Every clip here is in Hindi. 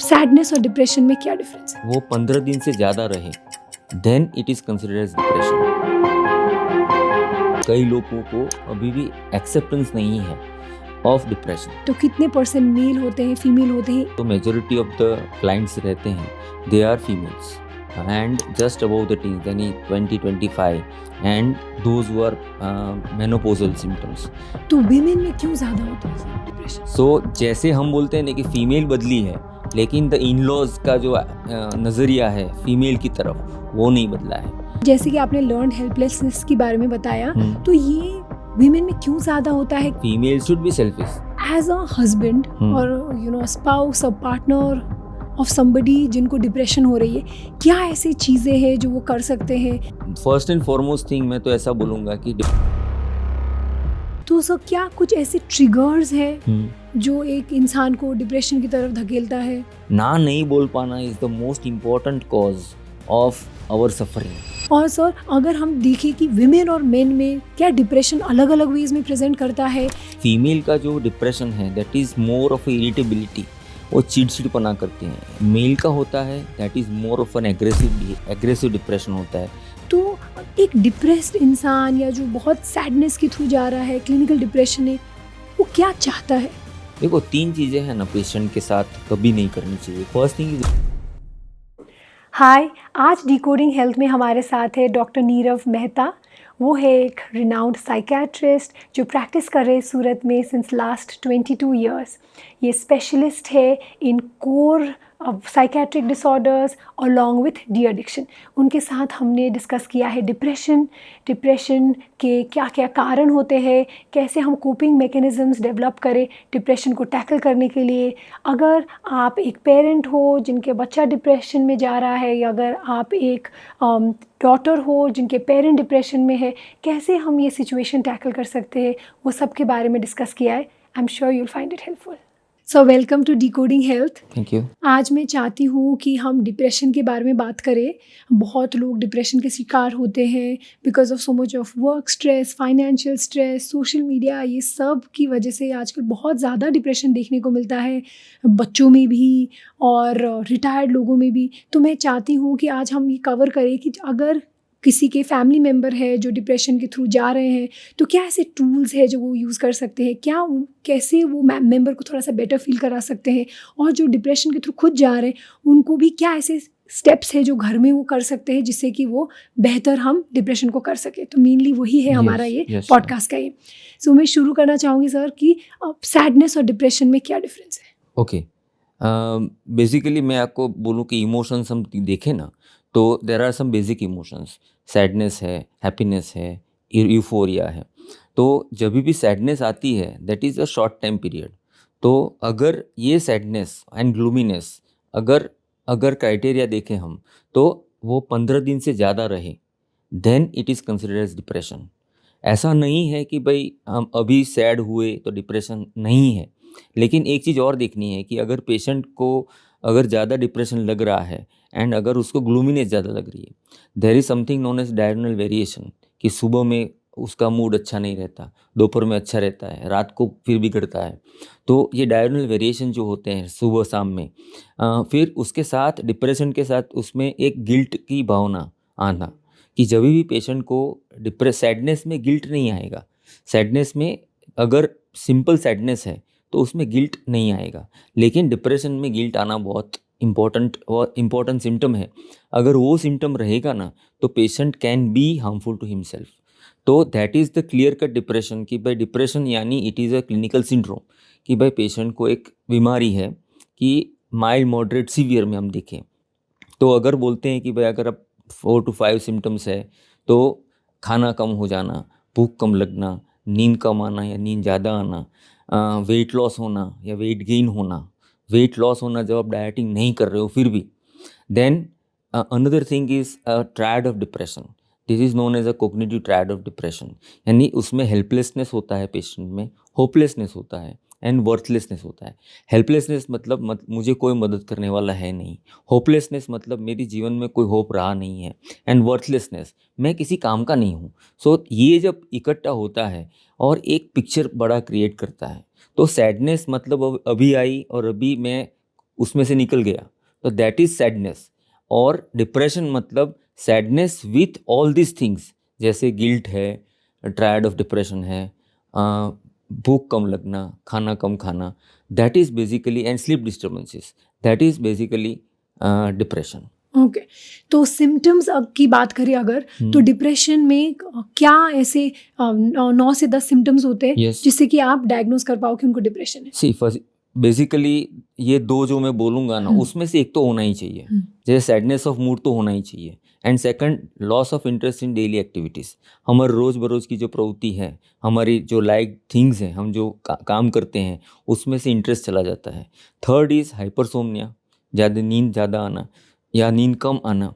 सैडनेस और डिप्रेशन में क्या डिफरेंस है? वो 15 दिन से ज़्यादा रहे then it is considered as depression. कई लोगों को अभी भी एक्सेप्टेंस नहीं है ऑफ डिप्रेशन। तो कितने परसेंट मेल होते हैं, फीमेल होते हैं? तो मेजोरिटी ऑफ द क्लाइंट्स रहते हैं they are females and just above the teens, यानी 20-25 and those who are menopausal symptoms. तो विमेन में क्यों ज़्यादा होता है डिप्रेशन? So जैसे हम बोलते हैं ना कि फीमेल बदली है, लेकिन द इन-लॉज का जो नज़रिया है फीमेल की तरफ वो नहीं बदला है। जैसे कि आपने लर्न हेल्पलेसनेस के बारे में बताया, तो ये विमेन में क्यों ज़्यादा होता है? Female should be selfish as a husband और spouse, a partner of somebody जिनको डिप्रेशन हो रही है, क्या ऐसी चीज़ें हैं जो वो कर सकते हैं? फर्स्ट एंड फॉरमोस्ट थिंग मैं तो ऐसा बोलूँगा कि तो सर क्या कुछ ऐसे ट्रिगर्स हैं जो एक इंसान को डिप्रेशन की तरफ धकेलता है? ना नहीं बोल पाना is the most important cause of our suffering. और सर अगर हम देखें कि विमेन और मेन में क्या डिप्रेशन अलग अलग वेज में प्रेजेंट करता है? फीमेल का जो डिप्रेशन है that is more of irritability, वो चिड़चिड़पना करते हैं। मेल का होता है that is more of N aggressive depression होता है। तो एक डिप्रेस्ड इंसान या जो बहुत सैडनेस के थ्रू जा रहा है, क्लिनिकल डिप्रेशन है, वो क्या चाहता है? देखो 3 चीज़ें हैं ना पेशेंट के साथ कभी नहीं करनी चाहिए। फर्स्ट थिंग इज हाय, आज डिकोडिंग हेल्थ में हमारे साथ है डॉक्टर नीरव मेहता। वो है एक रिनाउंड साइकेट्रिस्ट जो प्रैक्टिस कर रहे हैं सूरत में सिंस लास्ट 22 ईयर्स। ये स्पेशलिस्ट है in core psychiatric disorders along with de addiction. उनके साथ हमने डिस्कस किया है डिप्रेशन के क्या क्या कारण होते हैं, कैसे हम कोपिंग मैकेनिज़म्स डेवलप करें डिप्रेशन को टैकल करने के लिए। अगर आप एक पेरेंट हो जिनके बच्चा डिप्रेशन में जा रहा है, या अगर आप एक डॉटर हो जिनके पेरेंट डिप्रेशन में है, कैसे हम ये सिचुएशन टैकल कर सकते हैं, वो सब के बारे में डिस्कस किया है। I am sure you'll find it helpful. So welcome to decoding health. Thank you. आज मैं चाहती हूँ कि हम डिप्रेशन के बारे में बात करें। बहुत लोग डिप्रेशन के शिकार होते हैं because of so much of work stress, financial stress, social media, ये सब की वजह से आजकल बहुत ज़्यादा डिप्रेशन देखने को मिलता है, बच्चों में भी और रिटायर्ड लोगों में भी। तो मैं चाहती हूँ कि आज हम ये कवर करें कि अगर किसी के फैमिली मेम्बर है जो डिप्रेशन के थ्रू जा रहे हैं, तो क्या ऐसे टूल्स है जो वो यूज़ कर सकते हैं, कैसे वो मेम्बर को थोड़ा सा बेटर फील करा सकते हैं, और जो डिप्रेशन के थ्रू खुद जा रहे हैं उनको भी क्या ऐसे स्टेप्स है जो घर में वो कर सकते हैं जिससे कि वो बेहतर हम डिप्रेशन को कर सके। तो मेनली वही है हमारा ये पॉडकास्ट का ये। सो मैं शुरू करना चाहूँगी सर कि सैडनेस और डिप्रेशन में क्या डिफरेंस है? ओके, बेसिकली मैं आपको बोलूँ कि इमोशंस हम देखें ना तो there are some basic emotions. Sadness है, हैप्पीनेस है, यूफोरिया है। तो जब भी सैडनेस आती है that is a short time period. तो अगर ये सैडनेस एंड ग्लूमीनेस अगर क्राइटेरिया देखें हम तो वो 15 दिन से ज़्यादा रहे then it is considered as depression. ऐसा नहीं है कि भाई हम अभी सैड हुए तो डिप्रेशन नहीं है। लेकिन एक चीज़ और देखनी है कि अगर पेशेंट को अगर ज़्यादा डिप्रेशन लग रहा है एंड अगर उसको ग्लूमीनेस ज़्यादा लग रही है, there is something known as diurnal variation, कि सुबह में उसका मूड अच्छा नहीं रहता, दोपहर में अच्छा रहता है, रात को फिर बिगड़ता है। तो ये डायरेनल वेरिएशन जो होते हैं सुबह शाम में, फिर उसके साथ डिप्रेशन के साथ उसमें एक गिल्ट की भावना आना, कि जब भी पेशेंट को सैडनेस में गिल्ट नहीं आएगा। सैडनेस में अगर सिंपल सैडनेस है तो उसमें गिल्ट नहीं आएगा, लेकिन डिप्रेशन में गिल्ट आना बहुत इम्पॉर्टेंट सिम्टम है। अगर वो सिम्टम रहेगा ना तो patient can be harmful to himself. तो that is the clear cut depression, कि भाई डिप्रेशन यानी it is a clinical syndrome, कि भाई पेशेंट को एक बीमारी है कि माइल्ड मॉडरेट सीवियर में हम देखें तो अगर बोलते हैं कि भाई अगर अब 4 to 5 सिम्टम्स है तो खाना कम हो जाना, भूख कम लगना, नींद कम आना या नींद ज़्यादा आना, वेट लॉस होना या वेट गेन होना। वेट लॉस होना जब आप डाइटिंग नहीं कर रहे हो फिर भी। Then another thing is triad of depression. This is known as a cognitive triad of depression, यानी उसमें हेल्पलेसनेस होता है पेशेंट में, होपलेसनेस होता है एंड वर्थलेसनेस होता है। हेल्पलेसनेस मतलब मुझे कोई मदद करने वाला है नहीं। होपलेसनेस मतलब मेरे जीवन में कोई होप रहा नहीं है। एंड वर्थलेसनेस, मैं किसी काम का नहीं हूँ। सो ये जब इकट्ठा होता है और एक पिक्चर बड़ा क्रिएट करता है, तो सैडनेस मतलब अभी आई और अभी मैं उसमें से निकल गया, तो दैट इज सैडनेस। और डिप्रेशन मतलब sadness with all this things, जैसे गिल्ट है, ट्रायड ऑफ डिप्रेशन है, भूख कम लगना, खाना कम खाना, that is basically, and sleep disturbances, that is basically depression. Okay. तो सिम्टम्स की बात करें अगर, तो डिप्रेशन में क्या ऐसे 9 से 10 सिम्टम्स होते हैं Yes. जिससे कि आप डायग्नोज कर पाओ कि उनको डिप्रेशन है? सी फर्स्ट बेसिकली ये दो जो मैं बोलूँगा ना, उसमें से एक तो होना ही चाहिए, जैसे सैडनेस ऑफ मूड तो होना ही चाहिए, and second loss of interest in daily activities. हमारे रोज़ बरोज़ की जो प्रवृत्ति है, हमारी जो लाइक थिंग्स हैं, हम जो काम करते हैं, उसमें से इंटरेस्ट चला जाता है। थर्ड इज़ हाइपरसोमनिया, नींद ज़्यादा आना या नींद कम आना,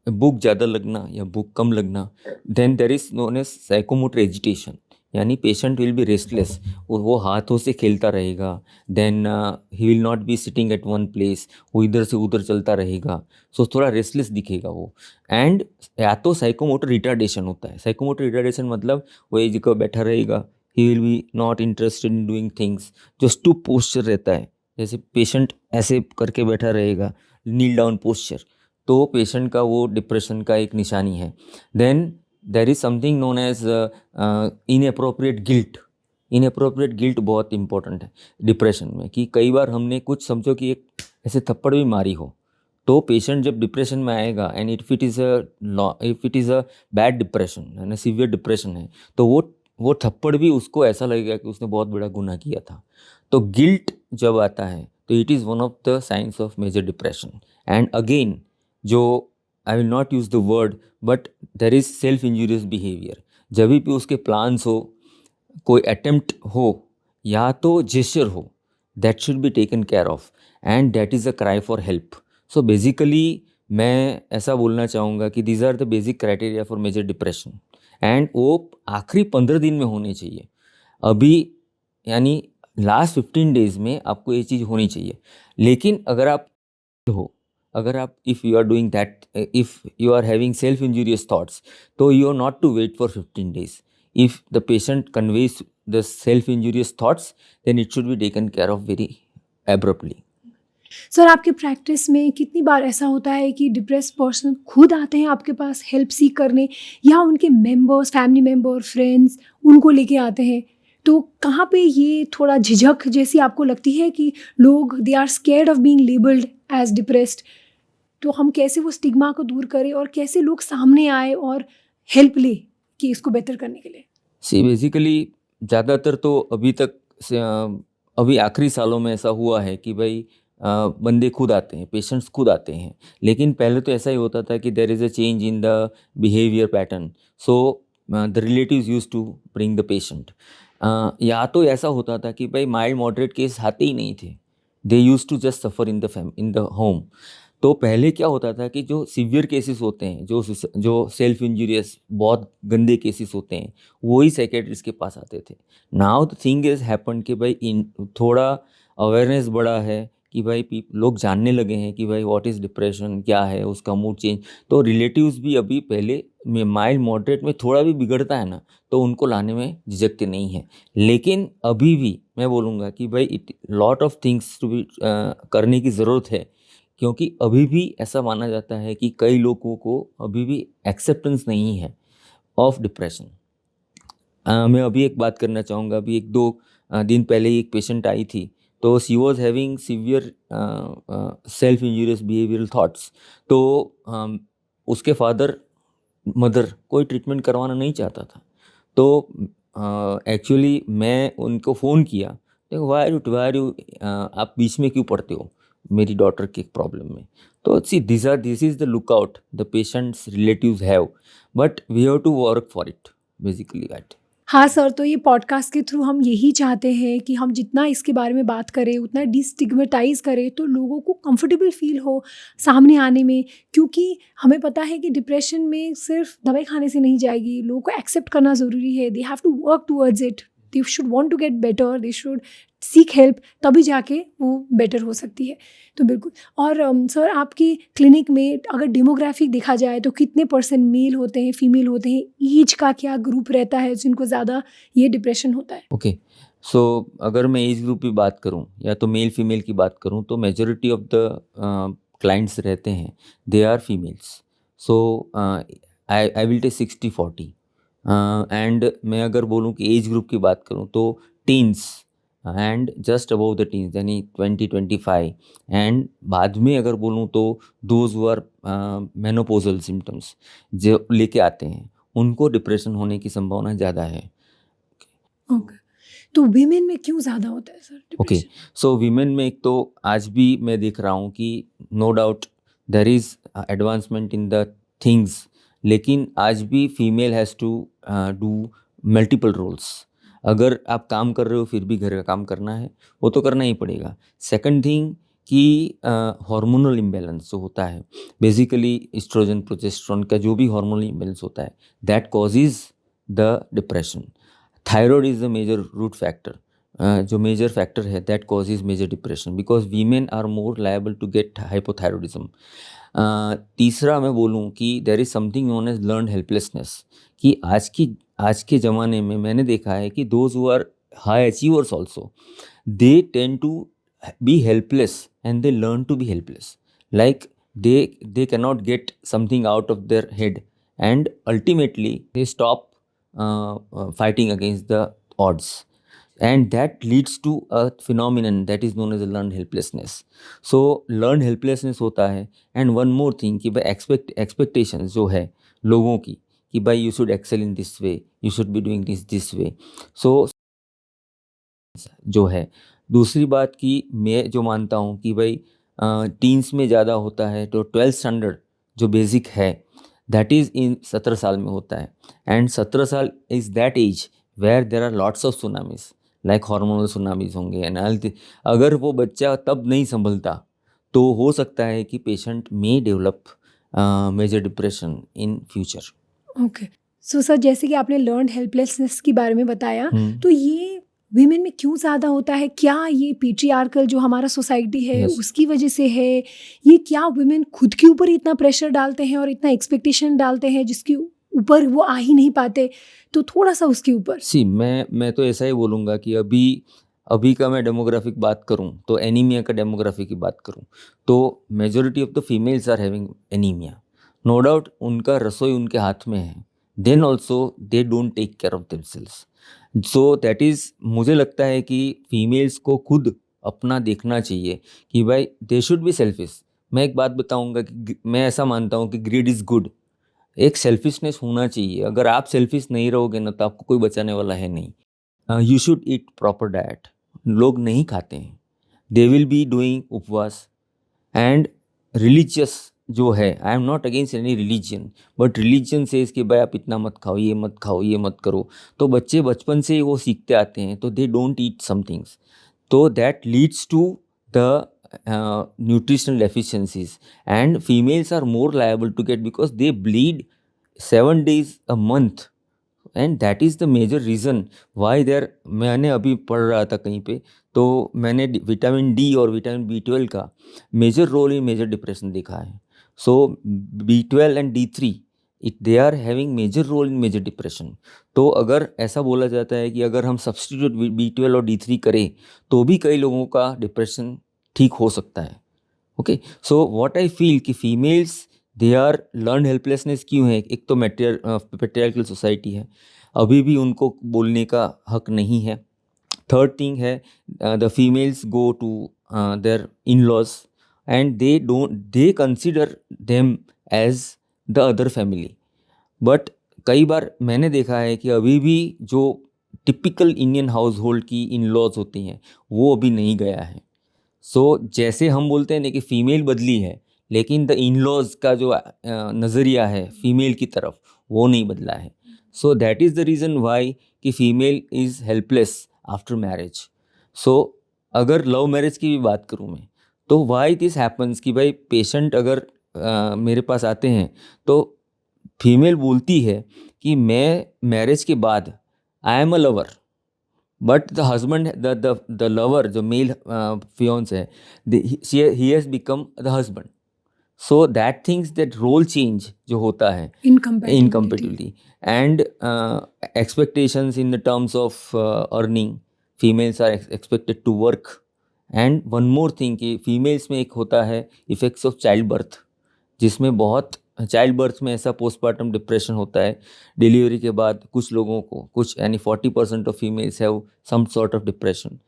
भूख ज़्यादा लगना या भूख कम लगना। Then there is known as psychomotor agitation, यानी पेशेंट विल बी रेस्टलेस, वो हाथों से खेलता रहेगा, then he will not be sitting at one place, वो इधर से उधर चलता रहेगा, सो थोड़ा रेस्टलेस दिखेगा वो। एंड या तो साइकोमोटर रिटार्डेशन होता है। साइकोमोटर रिटार्डेशन मतलब वो एक जगह बैठा रहेगा, he will be not interested in doing things, जो स्टूप पोस्चर रहता है, जैसे पेशेंट ऐसे करके बैठा रहेगा, नील डाउन पोस्चर, तो पेशेंट का वो डिप्रेशन का एक निशानी है। Then there is something known as inappropriate guilt. Inappropriate guilt बहुत इंपॉर्टेंट है डिप्रेशन में, कि कई बार हमने कुछ, समझो कि एक ऐसे थप्पड़ भी मारी हो, तो पेशेंट जब डिप्रेशन में आएगा, and if it is a bad depression है ना, सीवियर डिप्रेशन है, तो वो थप्पड़ भी उसको ऐसा लगेगा कि उसने बहुत बड़ा गुनाह किया था। तो गिल्ट जब आता है, तो it is one of the signs of major depression. And again, जो I will not use the word, but there is self injurious behaviour. जब भी उसके प्लान्स हो, कोई अटेम्प्ट हो, या तो जेस्चर हो, that should be taken care of, and that is a cry for help. So basically मैं ऐसा बोलना चाहूँगा कि these are the basic criteria for major depression, and वो आखिरी 15 दिन में होने चाहिए। अभी यानी लास्ट 15 डेज में आपको ये चीज़ होनी चाहिए। लेकिन अगर आप हो, अगर आप if you are doing that, if you are having self injurious thoughts, तो you are not to wait for 15 days. If the patient conveys the self injurious thoughts, then it should be taken care of very abruptly. Sir, आपके प्रैक्टिस में कितनी बार ऐसा होता है कि डिप्रेस पर्सन खुद आते हैं आपके पास हेल्प सीख करने, या उनके मेंबर्स, फैमिली मेंबर, फ्रेंड्स उनको लेके आते हैं? तो कहाँ पे ये थोड़ा झिझक जैसी आपको लगती है कि लोग they are scared of being labelled as depressed, तो हम कैसे वो स्टिग्मा को दूर करें और कैसे लोग सामने आए और हेल्प ले कि इसको बेहतर करने के लिए? सी बेसिकली ज़्यादातर तो अभी तक अभी आखिरी सालों में ऐसा हुआ है कि भाई बंदे खुद आते हैं, पेशेंट्स खुद आते हैं। लेकिन पहले तो ऐसा ही होता था कि there is a change in the behaviour pattern, so the relatives use to bring the patient. या तो ऐसा होता था कि भाई माइल्ड मॉडरेट केस आते ही नहीं थे, they used to just suffer in the home. तो पहले क्या होता था कि जो सीवियर केसेस होते हैं, जो सेल्फ इंजूरियस बहुत गंदे केसेस होते हैं, वही साइकेट्रिस्ट के पास आते थे। Now the thing is happen कि भाई थोड़ा अवेयरनेस बढ़ा है कि भाई लोग जानने लगे हैं कि भाई व्हाट इज़ डिप्रेशन, क्या है उसका मूड चेंज। तो रिलेटिव्स भी अभी पहले में माइल्ड मॉडरेट में थोड़ा भी बिगड़ता है ना, तो उनको लाने में झिझकते नहीं हैं। लेकिन अभी भी मैं बोलूँगा कि भाई lot of things to be करने की ज़रूरत है, क्योंकि अभी भी ऐसा माना जाता है कि कई लोगों को अभी भी एक्सेप्टेंस नहीं है ऑफ डिप्रेशन। मैं अभी एक बात करना चाहूँगा। अभी 1-2 दिन पहले ही एक पेशेंट आई थी, तो she was having severe self injurious behavioural thoughts. तो उसके फादर मदर कोई ट्रीटमेंट करवाना नहीं चाहता था। तो एक्चुअली मैं उनको फ़ोन किया, देखो वाई आर यू आप बीच में क्यों पड़ते हो मेरी डॉटर के प्रॉब्लम में। तो see this is the lookout the patients relatives have, but we have to work for it, basically that. हाँ सर, तो ये पॉडकास्ट के थ्रू हम यही चाहते हैं कि हम जितना इसके बारे में बात करें, उतना डिस्टिग्मेटाइज करें, तो लोगों को कंफर्टेबल फील हो सामने आने में। क्योंकि हमें पता है कि डिप्रेशन में सिर्फ दवाई खाने से नहीं जाएगी, लोगों को एक्सेप्ट करना ज़रूरी है। They have to work towards it, they should want to get better, they should seek help, तभी जाके वो बेटर हो सकती है। तो बिल्कुल। और सर, आपकी क्लिनिक में अगर डेमोग्राफिक देखा जाए तो कितने % मेल होते हैं, फीमेल होते हैं? एज का क्या ग्रुप रहता है जिनको ज़्यादा ये डिप्रेशन होता है? ओके, सो अगर मैं एज ग्रुप की बात करूं या तो मेल फीमेल की बात करूं तो मेजॉरिटी ऑफ द क्लाइंट्स रहते हैं they are females. So I will take 60-40. And मैं अगर बोलूं कि एज ग्रुप की बात करूं तो teens and just above the teens यानी 20-25. एंड बाद में अगर बोलूं तो those who are menopausal symptoms जो लेके आते हैं उनको डिप्रेशन होने की संभावना ज़्यादा है. ओके, तो वीमेन में क्यों ज़्यादा होता है सर ओके, डिप्रेशन? सो वीमेन में एक तो आज भी मैं देख रहा हूँ कि no doubt there is advancement in the things, लेकिन आज भी female has to do multiple roles. अगर आप काम कर रहे हो फिर भी घर का काम करना है, वो तो करना ही पड़ेगा. सेकंड थिंग कि हार्मोनल इम्बैलेंस जो होता है, बेसिकली एस्ट्रोजन प्रोजेस्टेरोन का जो भी हार्मोनल इम्बैलेंस होता है, that causes the depression. Thyroid is the major root factor, जो मेजर फैक्टर है that causes major depression because women are more liable to get hypothyroidism. तीसरा मैं बोलूँ कि there is something known as learn helplessness, कि आज के ज़माने में मैंने देखा है कि those who are high achievers also they tend to be helpless and they learn to be helpless. Like they cannot get something out of their head and ultimately they stop fighting against the odds, and that leads to a phenomenon that is known as a learned helplessness. So learned helplessness होता है. and one more thing कि भाई expectations जो है लोगों की कि भाई you should excel in this way, you should be doing this way. So जो है दूसरी बात कि मैं जो मानता हूँ कि भाई टीन्स में ज़्यादा होता है तो 12th स्टैंडर्ड जो बेसिक है दैट इज़ इन 17 साल में होता है. एंड 17 साल is that age where there are lots of tsunamis like hormonal tsunamis होंगे एंड अगर वो बच्चा तब नहीं संभलता तो हो सकता है कि पेशेंट में develop major depression in future. Okay, so sir जैसे कि आपने लर्न हेल्पलेसनेस के बारे में बताया, हम्म. तो ये वीमेन में क्यों ज़्यादा होता है? क्या ये पेट्रियार्कल जो हमारा सोसाइटी है Yes. उसकी वजह से है? ये क्या वीमेन खुद के ऊपर इतना प्रेशर डालते हैं और इतना एक्सपेक्टेशन डालते हैं जिसके ऊपर वो आ ही नहीं पाते? तो थोड़ा सा उसके ऊपर. सी मैं तो ऐसा ही बोलूँगा कि अभी का मैं डेमोग्राफिक बात करूँ तो एनीमिया का डेमोग्राफी की बात करूँ तो majority of the females are having anaemia. No doubt उनका रसोई उनके हाथ में है, then also they don't take care of themselves. So that is मुझे लगता है कि फीमेल्स को खुद अपना देखना चाहिए कि भाई दे शुड बी सेल्फिश. मैं एक बात बताऊंगा कि मैं ऐसा मानता हूँ कि ग्रीड इज़ गुड. एक सेल्फिशनेस होना चाहिए. अगर आप सेल्फिश नहीं रहोगे ना तो आपको कोई बचाने वाला है नहीं. You should eat proper diet. लोग नहीं खाते हैं, दे विल बी डूइंग उपवास. एंड रिलीजियस जो है, I am not against any religion, but religion से इसके भाई आप इतना मत खाओ, ये मत खाओ, ये मत करो, तो बच्चे बचपन से ही वो सीखते आते हैं तो they don't eat some things. तो that leads to the nutritional deficiencies, and females are more liable to get because they bleed 7 days a month, and that is the major reason why there. मैंने अभी पढ़ रहा था कहीं पे तो मैंने विटामिन डी और विटामिन B12 का major role in major depression देखा है. So B12 and D3 they are having major role in major depression. तो अगर ऐसा बोला जाता है कि अगर हम सब्सटीट्यूट B12 और D3 करें तो भी कई लोगों का डिप्रेशन ठीक हो सकता है. Okay, so what I feel कि females they are learn helplessness क्यों है? एक तो पेट्रियार्कल सोसाइटी है, अभी भी उनको बोलने का हक नहीं है. थर्ड थिंग है the females go to their in laws and they consider them as the other family. But कई बार मैंने देखा है कि अभी भी जो टिपिकल इंडियन हाउस होल्ड की इन लॉज होती हैं वो अभी नहीं गया है. सो जैसे हम बोलते हैं ना कि फ़ीमेल बदली है, लेकिन द इन लॉज का जो नज़रिया है फीमेल की तरफ वो नहीं बदला है. So that is the reason why कि female is helpless after marriage. So अगर लव मैरिज की भी बात करूँ मैं तो वाई दिस हैपन्स कि भाई पेशेंट अगर मेरे पास आते हैं तो फीमेल बोलती है कि मैं मैरिज के बाद I am a lover, but the husband the lover जो मेल फियोन्स है he has become the husband. So that things that role change जो होता है incompatibility. Incompatibility and expectations in the terms of earning, females are expected to work. And one more thing कि फीमेल्स में एक होता है इफेक्ट्स ऑफ चाइल्ड बर्थ, जिसमें बहुत चाइल्ड बर्थ में ऐसा पोस्टमार्टम डिप्रेशन होता है डिलीवरी के बाद। कुछ लोगों को, कुछ यानी 40% of females have some sort of depression.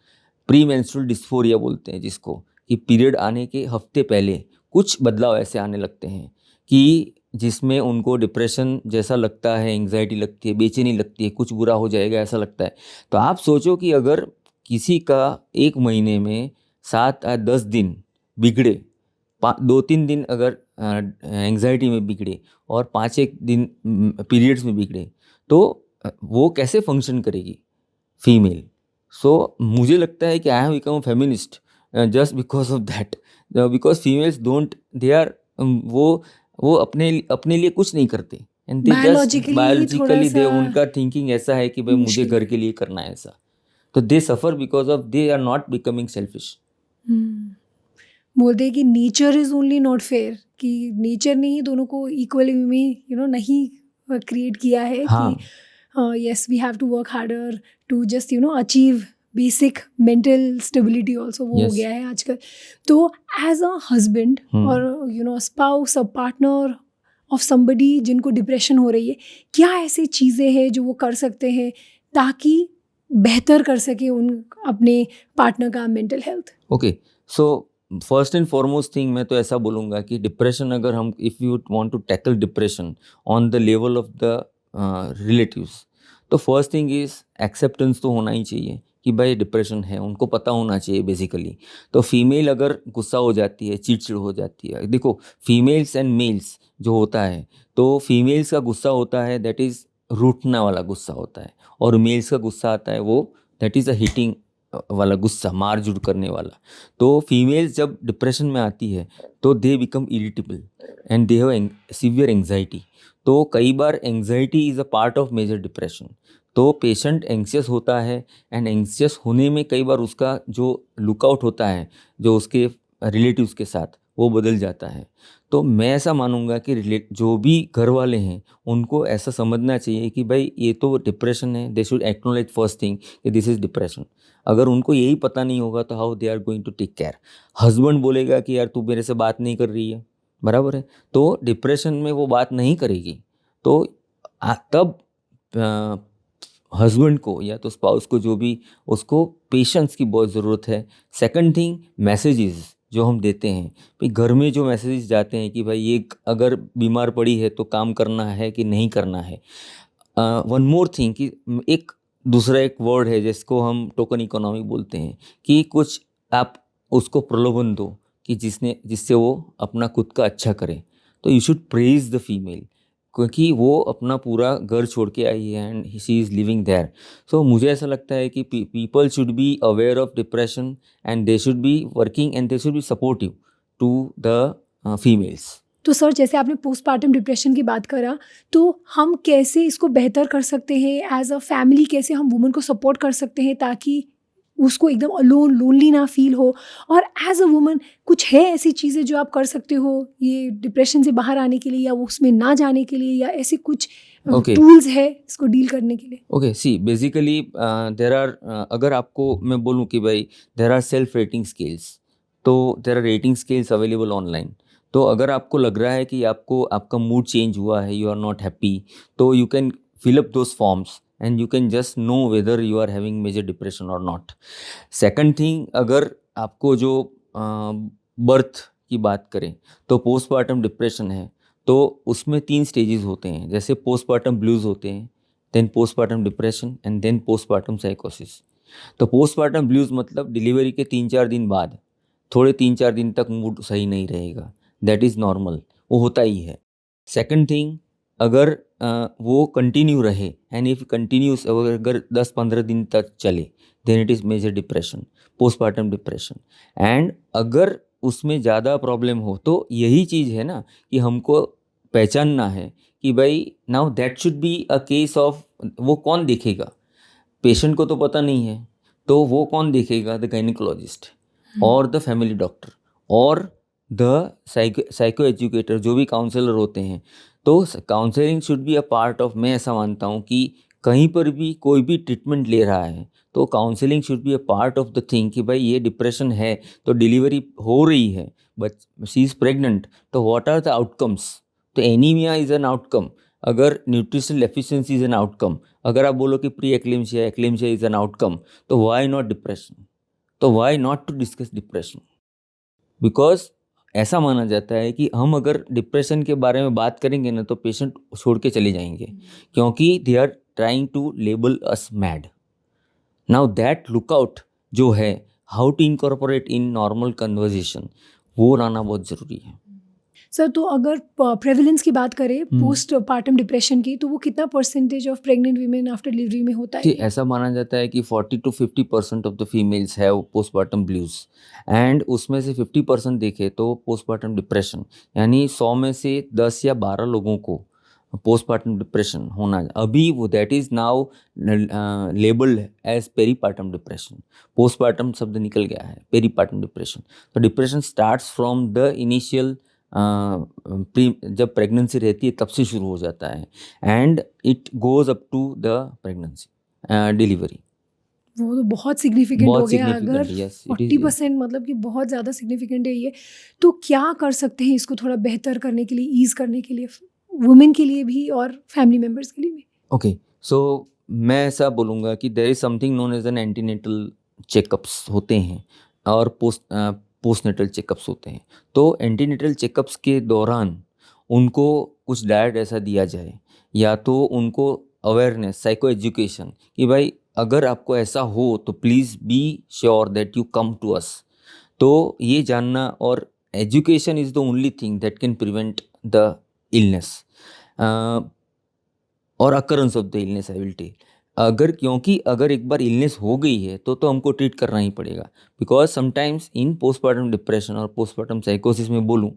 Premenstrual dysphoria बोलते हैं जिसको, कि पीरियड आने के हफ्ते पहले कुछ बदलाव ऐसे आने लगते हैं कि जिसमें उनको डिप्रेशन जैसा लगता है, एंग्जाइटी लगती है, बेचैनी लगती है, कुछ बुरा हो जाएगा ऐसा लगता है। तो आप सोचो कि अगर किसी का एक महीने में 7 या 10 दिन बिगड़े, 2-3 दिन अगर एंग्जाइटी में बिगड़े और 5-1 दिन पीरियड्स में बिगड़े, तो वो कैसे फंक्शन करेगी फीमेल। सो मुझे लगता है कि I have become a feminist just because of that, because females don't, they are, वो अपने अपने लिए कुछ नहीं करते, and they just biologically biologically they, थोड़ा-सा उनका थिंकिंग ऐसा है कि भाई मुझे मुश्किल घर के लिए करना है ऐसा। तो they suffer because of they are not becoming selfish. बोलते हैं कि nature is only not fair, कि नेचर ने ही दोनों को इक्वली में नहीं क्रिएट किया है हाँ, कि yes we have to work harder to just achieve basic mental stability also, वो हो Yes. गया है आजकल। तो एज अ हस्बैंड हम्म। और spouse, a partner of somebody जिनको डिप्रेशन हो रही है, क्या ऐसी चीज़ें हैं जो वो कर सकते हैं ताकि बेहतर कर सके उन अपने पार्टनर का mental health? Okay, so first and foremost thing मैं तो ऐसा बोलूँगा कि डिप्रेशन, अगर हम, if you want to tackle depression on the level of the relatives, तो फर्स्ट थिंग इज़ एक्सेप्टेंस तो होना ही चाहिए कि भाई डिप्रेशन है, उनको पता होना चाहिए बेसिकली। तो फीमेल अगर गुस्सा हो जाती है, चिड़चिड़ हो जाती है, देखो फीमेल्स एंड मेल्स जो होता है, तो फीमेल्स का गुस्सा होता है दैट इज़ रूठना वाला गुस्सा होता है, और मेल्स का गुस्सा आता है वो दैट इज़ अ हिटिंग वाला गुस्सा, मार जुड़ करने वाला। तो फीमेल्स जब डिप्रेशन में आती है तो they become irritable and they have severe anxiety. तो कई बार anxiety is a part of major depression. तो पेशेंट एंग्शियस होता है, एंड एंग्शियस होने में कई बार उसका जो लुकआउट होता है जो उसके रिलेटिव्स के साथ, वो बदल जाता है। तो मैं ऐसा मानूंगा कि जो भी घर वाले हैं उनको ऐसा समझना चाहिए कि भाई ये तो डिप्रेशन है, they should acknowledge first thing कि दिस इज़ डिप्रेशन। अगर उनको यही पता नहीं होगा तो how they are going to take care. Husband बोलेगा कि यार तू मेरे से बात नहीं कर रही है, बराबर है, तो डिप्रेशन में वो बात नहीं करेगी। तो तब हस्बैंड को या तो स्पाउस को, जो भी, उसको पेशेंस की बहुत ज़रूरत है। सेकंड थिंग, मैसेजेस जो हम देते हैं, भाई घर में जो मैसेजेस जाते हैं कि भाई ये अगर बीमार पड़ी है तो काम करना है कि नहीं करना है। वन मोर थिंग कि एक दूसरा एक वर्ड है जिसको हम टोकन इकोनॉमी बोलते हैं, कि कुछ आप उसको प्रलोभन दो कि जिससे वो अपना खुद का अच्छा करे। तो you should praise the female, क्योंकि वो अपना पूरा घर छोड़ के आई है and she is living there. So मुझे ऐसा लगता है कि people should be aware of depression and they should be working and they should be supportive to the females. तो सर, जैसे आपने पोस्टपार्टम डिप्रेशन की बात करा, तो हम कैसे इसको बेहतर कर सकते हैं एज अ फैमिली? कैसे हम वुमन को सपोर्ट कर सकते हैं ताकि उसको एकदम अलोन, लोनली ना फील हो? और एज अ वुमन कुछ है ऐसी चीज़ें जो आप कर सकते हो ये डिप्रेशन से बाहर आने के लिए, या वो उसमें ना जाने के लिए, या ऐसे कुछ Okay. टूल्स है इसको डील करने के लिए? Okay, see basically there are, अगर आपको मैं बोलूँ कि भाई there are self rating scales, तो there are rating scales available online. तो अगर आपको लग रहा है कि आपको आपका मूड चेंज हुआ है, यू आर नॉट हैप्पी, तो you can fill up those forms and you can just know whether you are having major depression और नॉट। सेकंड थिंग, अगर आपको जो बर्थ की बात करें तो पोस्टमार्टम डिप्रेशन है, तो उसमें 3 स्टेजेस होते हैं। जैसे पोस्टमार्टम ब्लूज होते हैं, then postmortem depression and then postmortem साइकोसिस। तो पोस्टमार्टम ब्लूज मतलब डिलीवरी के 3-4 दिन बाद थोड़े 3-4 दिन तक मूड सही नहीं रहेगा, दैट इज़ नॉर्मल, वो होता ही है। सेकंड थिंग, अगर वो कंटिन्यू रहे एंड इफ कंटिन्यूस, अगर 10-15 दिन तक चले, then it is major depression, postmortem depression. And अगर उसमें ज़्यादा प्रॉब्लम हो, तो यही चीज़ है ना कि हमको पहचानना है कि भाई now that should be a case of, वो कौन देखेगा? पेशेंट को तो पता नहीं है, तो वो कौन देखेगा? द गायनिकोलॉजिस्ट और द फैमिली डॉक्टर और द साइको एजुकेटर, जो भी काउंसलर होते हैं। तो counselling should be a part of, मैं ऐसा मानता हूँ कि कहीं पर भी कोई भी ट्रीटमेंट ले रहा है तो counselling should be a part of the thing कि भाई ये डिप्रेशन है तो डिलीवरी हो रही है बट शी इज़ प्रेग्नेंट, तो व्हाट आर द आउटकम्स? तो एनीमिया इज़ एन आउटकम, अगर nutritional efficiency is an outcome, अगर आप बोलो कि pre eclampsia eclampsia is an outcome, तो व्हाई नॉट डिप्रेशन? तो why not to discuss depression? Because ऐसा माना जाता है कि हम अगर डिप्रेशन के बारे में बात करेंगे ना तो पेशेंट छोड़ के चले जाएंगे, क्योंकि they are trying to label us mad. Now that lookout जो है, how to incorporate in normal conversation, वो लाना बहुत ज़रूरी है। सर, तो अगर प्रेवलेंस की बात करें पोस्ट पार्टम डिप्रेशन की, तो वो कितना percentage of pregnant women after delivery में होता जी, है? ऐसा माना जाता है कि 40 to 50% of the females have postpartum blues, and उसमें से 50% देखें तो पोस्टपार्टम डिप्रेशन, यानी 100 में से 10 या 12 लोगों को पोस्टपार्टम डिप्रेशन होना, अभी वो that is now labelled as peripartum depression. Postpartum शब्द निकल गया है, पेरीपार्टम डिप्रेशन। तो depression starts from the initial जब प्रेगनेंसी रहती है तब से शुरू हो जाता है, and it goes up to the pregnancy delivery. वो तो बहुत सिग्निफिकेंट हो बहुत गया। significant, अगर yes, it is, 40% मतलब कि बहुत ज़्यादा सिग्निफिकेंट है ये। तो क्या कर सकते हैं इसको थोड़ा बेहतर करने के लिए, ईज़ करने के लिए, वुमेन के लिए भी और फैमिली मेम्बर्स के लिए भी? ओके, सो मैं ऐसा बोलूँगा कि there is something known as an antenatal checkups होते हैं और पोस्टनेटल चेकअप्स होते हैं। तो एंटीनेटल चेकअप्स के दौरान उनको कुछ डाइट ऐसा दिया जाए, या तो उनको अवेयरनेस, साइको एजुकेशन, कि भाई अगर आपको ऐसा हो तो please be sure that you come to us. तो ये जानना, और education is the only thing that can prevent the illness और occurrence of the illness, I will tell. क्योंकि अगर एक बार इलनेस हो गई है तो हमको ट्रीट करना ही पड़ेगा। Because sometimes in postpartum depression और पोस्टपार्टम साइकोसिस में बोलूँ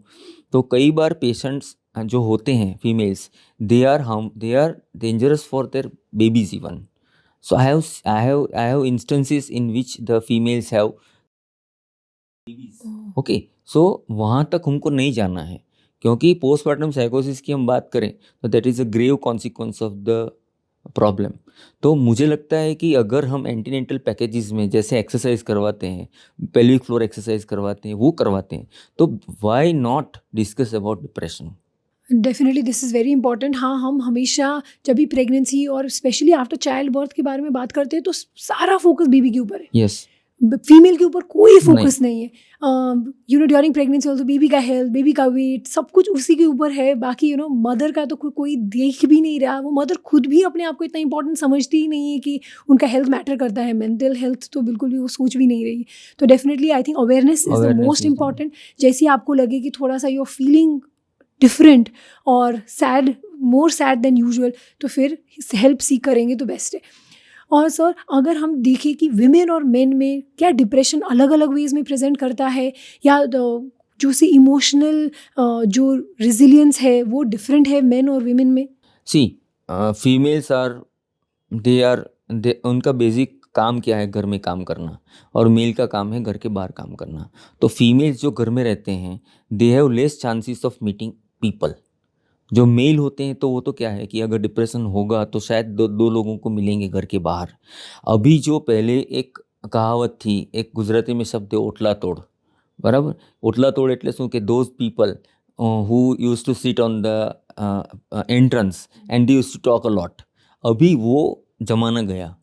तो कई बार पेशेंट्स जो होते हैं females, they are dangerous for their babies even. So I have instances in which the females have okay. So वहाँ तक हमको नहीं जाना है, क्योंकि पोस्टपार्टम साइकोसिस की हम बात करें तो that is a grave consequence of the problem. तो मुझे लगता है कि अगर हम एंटीनेंटल पैकेजेस में जैसे एक्सरसाइज करवाते हैं, पेल्विक फ्लोर एक्सरसाइज करवाते हैं, वो करवाते हैं, तो why not discuss about depression? Definitely this is very important. हाँ, हम हमेशा जब भी प्रेगनेंसी और स्पेशली आफ्टर चाइल्ड बर्थ के बारे में बात करते हैं तो सारा फोकस बेबी के ऊपर है, यस, फीमेल के ऊपर कोई फोकस नहीं है। ड्यूरिंग प्रेगनेंसी ऑल्सो बेबी का हेल्थ, बेबी का वेट, सब कुछ उसी के ऊपर है। बाकी मदर का तो कोई देख भी नहीं रहा। वो मदर खुद भी अपने आप को इतना इंपॉर्टेंट समझती ही नहीं है कि उनका हेल्थ मैटर करता है। मेंटल हेल्थ तो बिल्कुल भी वो सोच भी नहीं रही। तो definitely I think awareness is the Awareness most is important. जैसे आपको लगे कि थोड़ा सा यूर फीलिंग डिफरेंट और sad, more sad than usual, तो फिर हेल्प सीख करेंगे तो बेस्ट है। और सर, अगर हम देखें कि विमेन और मेन में क्या डिप्रेशन अलग अलग वेज में प्रेजेंट करता है, या जो सी इमोशनल जो रेजिलियंस है वो डिफरेंट है मेन और विमेन में? सी फीमेल्स उनका बेसिक काम क्या है? घर में काम करना, और मेल का काम है घर के बाहर काम करना। तो फीमेल्स जो घर में रहते हैं, they have less chances of meeting people. जो मेल होते हैं तो वो तो क्या है कि अगर डिप्रेशन होगा तो शायद दो लोगों को मिलेंगे घर के बाहर। अभी जो पहले एक कहावत थी, एक गुजराती में शब्द है ओटला तोड़, बराबर? ओटला तोड़ એટલે શું કે those people who used to sit on the entrance and they used to talk a lot, अभी वो जमाना गया।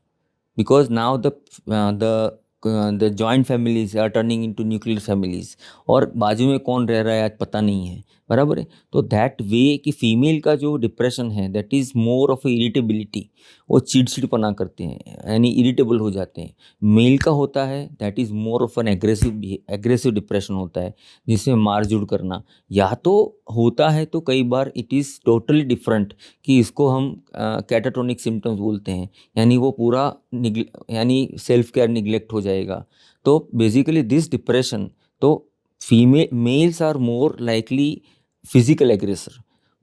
because now the joint families are turning into nuclear families, और बाजू में कौन रह रहा है आज पता नहीं है, बराबर है? तो दैट वे कि फीमेल का जो डिप्रेशन है that is more of irritability, वो चिड़चिड़पना करते हैं, यानी इरिटेबल हो जाते हैं। मेल का होता है that is more of N aggressive depression होता है, जिसमें मारझूड़ करना या तो होता है, तो कई बार इट इज़ टोटली डिफरेंट, कि इसको हम कैटाटोनिक सिम्टम्स बोलते हैं, यानी वो पूरा यानी सेल्फ केयर निग्लेक्ट हो जाएगा। तो बेसिकली दिस डिप्रेशन, तो males are more likely physical aggressor.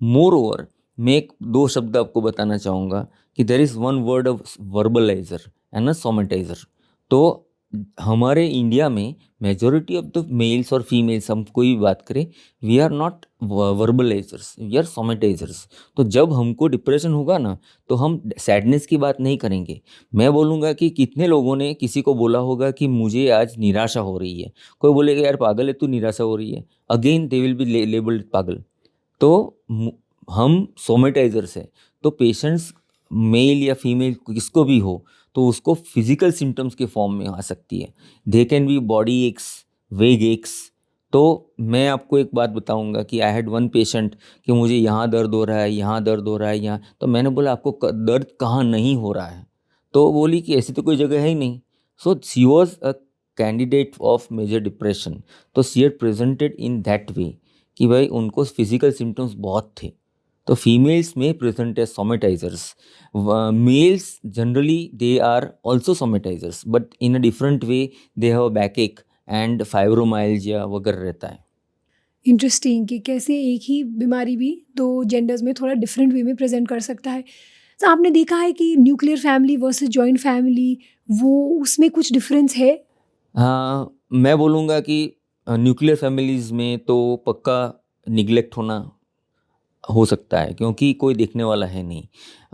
Moreover, मैं एक दो शब्द आपको बताना चाहूँगा कि there is one word of verbalizer and a somatizer. तो हमारे इंडिया में मेजॉरिटी ऑफ द मेल्स और फीमेल्स, हम कोई भी बात करें, we are not verbalizers, we are somatizers. तो जब हमको डिप्रेशन होगा ना, तो हम सैडनेस की बात नहीं करेंगे। मैं बोलूँगा कि कितने लोगों ने किसी को बोला होगा कि मुझे आज निराशा हो रही है। कोई बोलेगा यार पागल है तू, निराशा हो रही है, again they will be labelled पागल। तो हम सोमेटाइजर्स हैं। तो पेशेंट्स मेल या फीमेल किसको भी हो, तो उसको फिजिकल सिम्टम्स के फॉर्म में आ सकती है। They can be body aches, वेग एक्स। तो मैं आपको एक बात बताऊंगा कि आई हैड वन पेशेंट कि मुझे यहाँ दर्द हो रहा है, यहाँ दर्द हो रहा है, यहाँ। तो मैंने बोला आपको दर्द कहाँ नहीं हो रहा है? तो बोली कि ऐसी तो कोई जगह है ही नहीं। So she was a candidate of major depression. तो she had presented in that way कि भाई उनको फिजिकल सिम्टम्स बहुत थे। तो फीमेल्स में present as somatizers, males generally they are also somatizers, but in a different way. They have back ache and fibromyalgia वगैरह रहता है। इंटरेस्टिंग कि कैसे एक ही बीमारी भी दो जेंडर्स में थोड़ा डिफरेंट वे में प्रेजेंट कर सकता है। तो आपने देखा है कि nuclear family versus joint family, वो उसमें कुछ डिफरेंस है? हाँ, मैं बोलूँगा कि न्यूक्लियर फैमिलीज़ में तो पक्का निगलेक्ट होना हो सकता है, क्योंकि कोई देखने वाला है नहीं।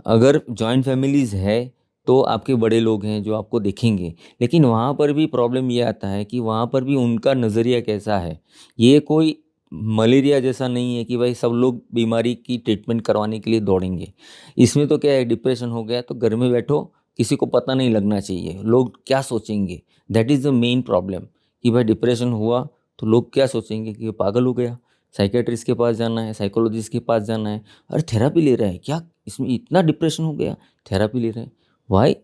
अगर जॉइंट फैमिलीज़ है तो आपके बड़े लोग हैं जो आपको देखेंगे, लेकिन वहाँ पर भी प्रॉब्लम ये आता है कि वहाँ पर भी उनका नज़रिया कैसा है। ये कोई मलेरिया जैसा नहीं है कि भाई सब लोग बीमारी की ट्रीटमेंट करवाने के लिए दौड़ेंगे। इसमें तो क्या है, डिप्रेशन हो गया तो घर में बैठो, किसी को पता नहीं लगना चाहिए, लोग क्या सोचेंगे। That is the main problem कि भाई डिप्रेशन हुआ तो लोग क्या सोचेंगे कि ये पागल हो गया, साइकेट्रिस्ट के पास जाना है, साइकोलॉजिस्ट के पास जाना है। अरे थेरापी ले रहा है क्या, इसमें इतना डिप्रेशन हो गया, थेरापी ले रहे हैं। वाई?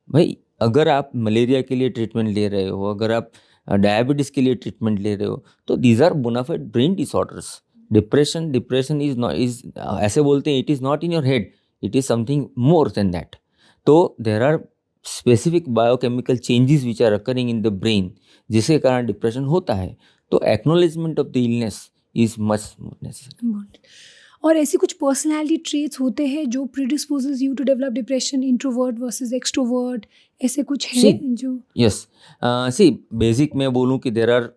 भाई अगर आप मलेरिया के लिए ट्रीटमेंट ले रहे हो, अगर आप डायबिटीज़ के लिए ट्रीटमेंट ले रहे हो, तो these are bonafide brain disorders. Depression depression is not is ऐसे बोलते हैं, it is not in your head, it is something more than that. तो there are specific biochemical changes which are occurring in the brain, जिसके कारण डिप्रेशन होता है। तो acknowledgement of the illness is much necessary. और ऐसी कुछ पर्सनालिटी ट्रेट्स होते हैं जो predisposes you to develop depression, introvert versus extrovert, ऐसे कुछ है See, जो? यस, सी बेसिक मैं बोलूँ कि देर आर,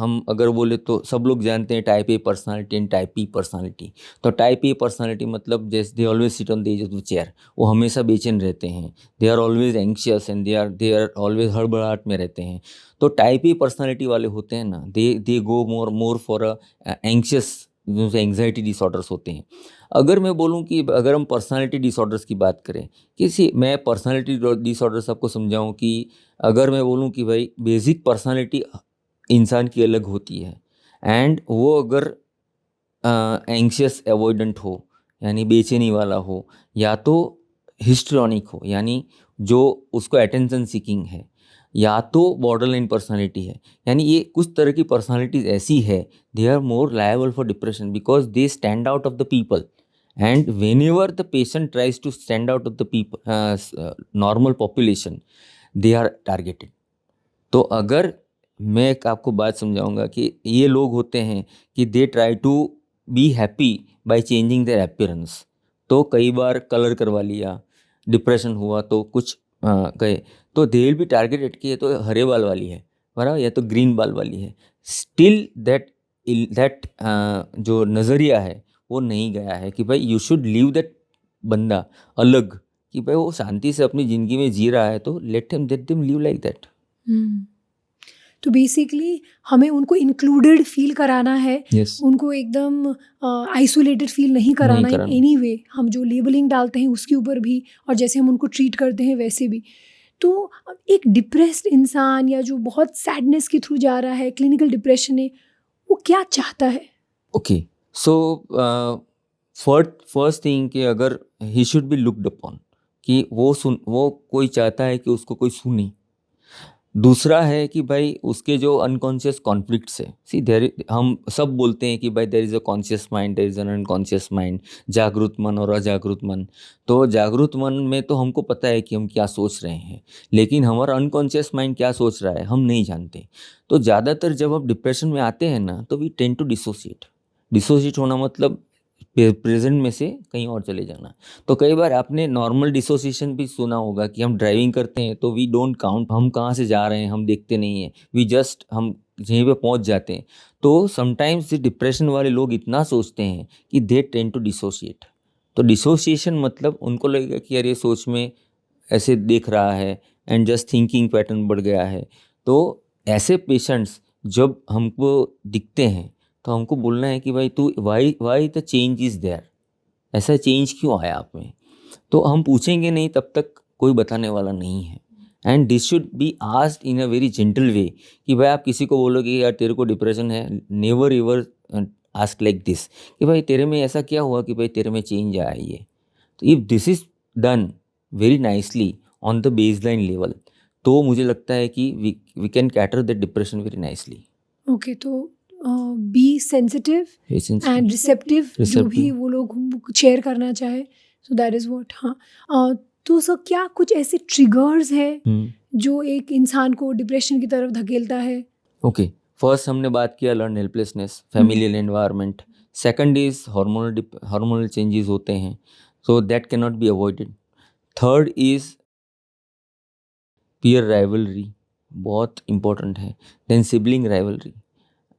हम अगर बोले तो सब लोग जानते हैं type A personality and type B personality. तो टाइप ए पर्सनालिटी मतलब जैसे they always sit on the edge of the chair, वो हमेशा बेचैन रहते हैं। They are always anxious and they are always हड़बड़ाहट में रहते हैं। तो टाइप ए पर्सनालिटी वाले होते हैं ना, दे गो मोर फॉर अ एंक्शियस, जो एंग्जाइटी डिसऑर्डर्स होते हैं। अगर मैं बोलूँ कि अगर हम पर्सनालिटी डिसऑर्डर्स की बात करें, किसी मैं पर्सनालिटी डिसऑर्डर्स आपको समझाऊं कि अगर मैं बोलूं कि भाई बेसिक पर्सनालिटी इंसान की अलग होती है, एंड वो अगर एंग्शियस अवॉइडेंट हो, यानी बेचैनी वाला हो, या तो हिस्ट्रॉनिक हो, यानी जो उसको अटेंशन सीकिंग है, या तो बॉर्डरलाइन पर्सनालिटी है, यानी ये कुछ तरह की पर्सनालिटीज ऐसी है, they are more liable for depression because they stand out of the people. And whenever the patient tries to stand out of the people, normal population, they are targeted. तो अगर मैं एक आपको बात समझाऊंगा कि ये लोग होते हैं कि they try to be happy by changing their appearance. तो कई बार कलर करवा लिया, डिप्रेशन हुआ तो कुछ गए, तो दे विल बी टारगेटेड कि ये तो हरे बाल वाली है, बराबर, या तो ग्रीन बाल वाली है। स्टिल दैट जो नज़रिया है वो नहीं गया है कि भाई यू शुड लीव दैट बंदा अलग, कि भाई वो शांति से अपनी ज़िंदगी में जी रहा है तो let them live like that. तो बेसिकली हमें उनको इंक्लूडेड फील कराना है, यस, उनको एकदम आइसोलेटेड फील नहीं कराना इन कराना। Any way. हम जो लेबलिंग डालते हैं उसके ऊपर भी, और जैसे हम उनको ट्रीट करते हैं वैसे भी। तो एक डिप्रेस्ड इंसान या जो बहुत सैडनेस के थ्रू जा रहा है, क्लिनिकल डिप्रेशन है, वो क्या चाहता है? ओके, सो फर्स्ट थिंग कि अगर he should be looked upon, कि वो कोई चाहता है कि उसको कोई सुने। दूसरा है कि भाई उसके जो अनकॉन्शियस कॉन्फ्लिक्ट्स है, सी देर, हम सब बोलते हैं कि भाई देर is a conscious mind, there is an unconscious mind, जागरूक मन और अजागरूक मन। तो जागरूक मन में तो हमको पता है कि हम क्या सोच रहे हैं, लेकिन हमारा अनकॉन्शियस माइंड क्या सोच रहा है हम नहीं जानते। तो ज़्यादातर जब आप डिप्रेशन में आते हैं ना, तो we tend to dissociate. Dissociate होना मतलब प्रेजेंट में से कहीं और चले जाना। तो कई बार आपने नॉर्मल डिसोसिएशन भी सुना होगा कि हम ड्राइविंग करते हैं तो वी डोंट काउंट हम कहाँ से जा रहे हैं, हम देखते नहीं हैं, वी जस्ट हम यहीं पे पहुंच जाते हैं। तो समटाइम्स डिप्रेशन वाले लोग इतना सोचते हैं कि दे टेंड टू डिसोशिएट। तो डिसोसिएशन मतलब उनको लगेगा कि यार ये सोच में ऐसे देख रहा है एंड जस्ट थिंकिंग पैटर्न बढ़ गया है। तो ऐसे पेशेंट्स जब हमको दिखते हैं तो हमको बोलना है कि भाई तू why why the change is there, ऐसा चेंज क्यों आया आप में। तो हम पूछेंगे नहीं तब तक कोई बताने वाला नहीं है। And this should be asked in a very gentle वे कि भाई आप किसी को बोलोगे यार तेरे को डिप्रेशन है, never ever ask like this कि भाई तेरे में ऐसा क्या हुआ कि भाई तेरे में चेंज आया ये। तो if this is done very nicely on the baseline level तो मुझे लगता है कि we can cater the depression very nicely. Okay, तो बी सेंसिटिव एंड रिसेप्टिव, जो भी वो लोग शेयर करना चाहे, सो दैट इज़ व्हाट। हाँ, तो सर क्या कुछ ऐसे ट्रिगर्स हैं जो एक इंसान को डिप्रेशन की तरफ धकेलता है? ओके, फर्स्ट हमने बात किया learn helplessness, familial environment. Second is hormonal changes होते हैं, so that can not be avoided. Third is peer rivalry, बहुत इंपॉर्टेंट है। देन सिबलिंग राइवलरी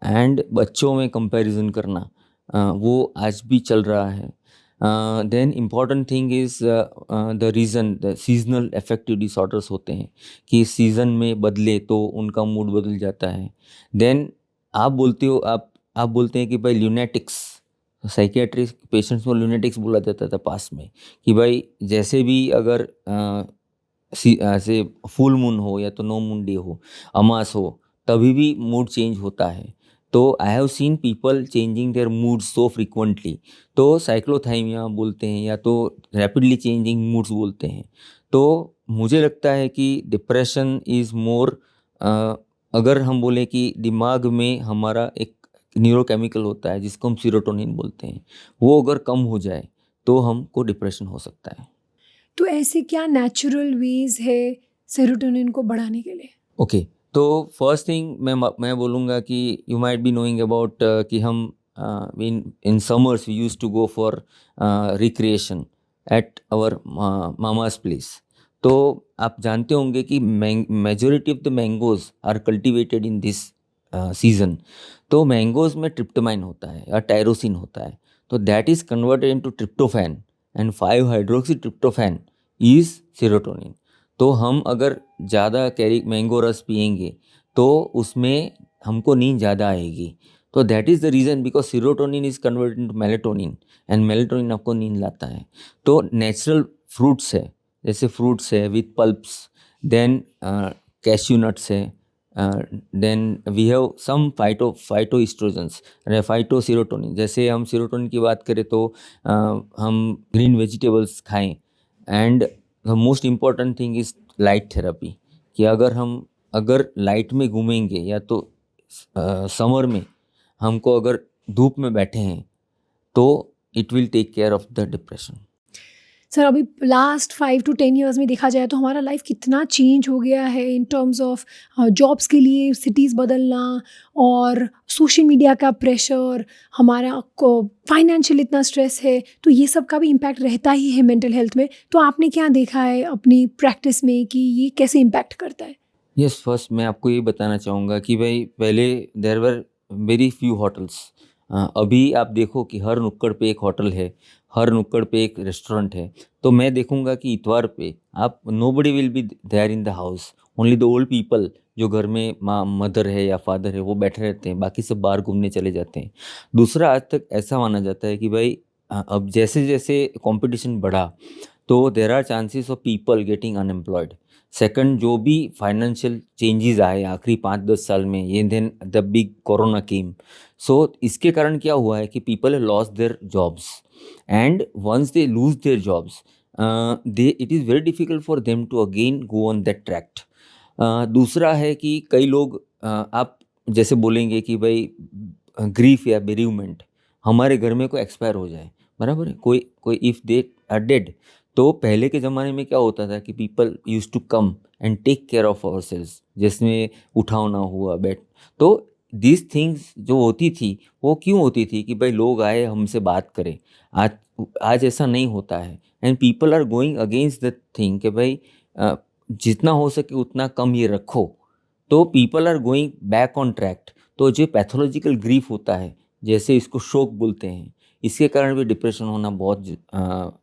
एंड बच्चों में कंपैरिजन करना, वो आज भी चल रहा है। Then important thing is the reason, the seasonal affective disorders होते हैं कि सीज़न में बदले तो उनका मूड बदल जाता है। देन आप बोलते हो आप बोलते हैं कि भाई ल्यूनेटिक्स, साइकियाट्रिस्ट पेशेंट्स को ल्यूनेटिक्स बोला जाता था पास में कि भाई जैसे भी अगर ऐसे फुल मून हो या तो नो मून डे हो, अमास हो, तभी भी मूड चेंज होता है। तो I have seen people changing their mood so frequently. तो साइक्लोथाइमिया बोलते हैं या तो रैपिडली चेंजिंग मूड्स बोलते हैं। तो मुझे लगता है कि डिप्रेशन इज़ मोर, अगर हम बोलें कि दिमाग में हमारा एक न्यूरोकेमिकल होता है जिसको हम सीरोटोनिन बोलते हैं, वो अगर कम हो जाए तो हमको डिप्रेशन हो सकता है। तो ऐसे क्या नेचुरल वेज है सेरोटोनिन को बढ़ाने के लिए? ओके, तो फर्स्ट थिंग मैं बोलूँगा कि you might be knowing about कि हम in summers we use to go for recreation at our mama's place. तो आप जानते होंगे कि majority of the mangoes are cultivated in this season. तो मैंगोज में ट्रिप्टोमाइन होता है या टायरोसिन होता है, तो that is converted into tryptophan and 5 hydroxy tryptophan is serotonin. तो हम अगर ज़्यादा कैरी मैंगो रस पिएंगे तो उसमें हमको नींद ज़्यादा आएगी। तो that is the reason because serotonin is converted into melatonin and melatonin आपको नींद लाता है। तो नेचुरल फ्रूट्स है, जैसे फ्रूट्स है with pulps, then cashew nuts है, then we have some phyto estrogens, phyto serotonin. जैसे हम सीरोटोनिन की बात करें तो हम ग्रीन वेजिटेबल्स खाएं। And the most important thing is light therapy कि अगर लाइट में घूमेंगे या तो समर में हमको अगर धूप में बैठे हैं तो it will take care of the depression. Sir, अभी लास्ट 5 to 10 ईयर्स में देखा जाए तो हमारा लाइफ कितना चेंज हो गया है इन टर्म्स ऑफ जॉब्स के लिए सिटीज़ बदलना और सोशल मीडिया का प्रेशर, हमारा को फाइनेंशियल इतना स्ट्रेस है, तो ये सब का भी इम्पैक्ट रहता ही है मेंटल हेल्थ में। तो आपने क्या देखा है अपनी प्रैक्टिस में कि ये कैसे इम्पैक्ट करता है? यस, फर्स्ट मैं आपको ये बताना चाहूँगा कि भाई पहले there were very few hotels. अभी आप देखो कि हर नुक्कड़ पे एक होटल है, हर नुक्कड़ पे एक रेस्टोरेंट है। तो मैं देखूंगा कि इतवार पे आप nobody will be there in the house, only the old people जो घर में माँ मदर है या फादर है वो बैठे रहते हैं, बाकी सब बाहर घूमने चले जाते हैं। दूसरा, आज तक ऐसा माना जाता है कि भाई अब जैसे जैसे कंपटीशन बढ़ा तो there are chances of people getting unemployed. Second, जो भी फाइनेंशियल चेंजेस आए आखिरी 5-10 साल में, ये then the big corona came. So इसके कारण क्या हुआ है कि people have lost their jobs and once they lose their jobs they it is very difficult for them to again go on that track. दूसरा है कि कई लोग आप जैसे बोलेंगे कि भाई ग्रीफ या बेरीवमेंट, हमारे घर में कोई एक्सपायर हो जाए, बराबर है, कोई इफ़ दे आर डेड, तो पहले के ज़माने में क्या होता था कि people use to come and take care of our cells, जिसमें उठाव ना हुआ बेड। तो दिस थिंग्स जो होती थी वो क्यों होती थी कि भाई लोग आए हमसे बात करें। आज आज ऐसा नहीं होता है and people are going against the thing कि भाई जितना हो सके उतना कम ये रखो। तो people are going back on track. तो जो पैथोलॉजिकल ग्रीफ होता है, जैसे इसको शोक बोलते हैं, इसके कारण भी डिप्रेशन होना बहुत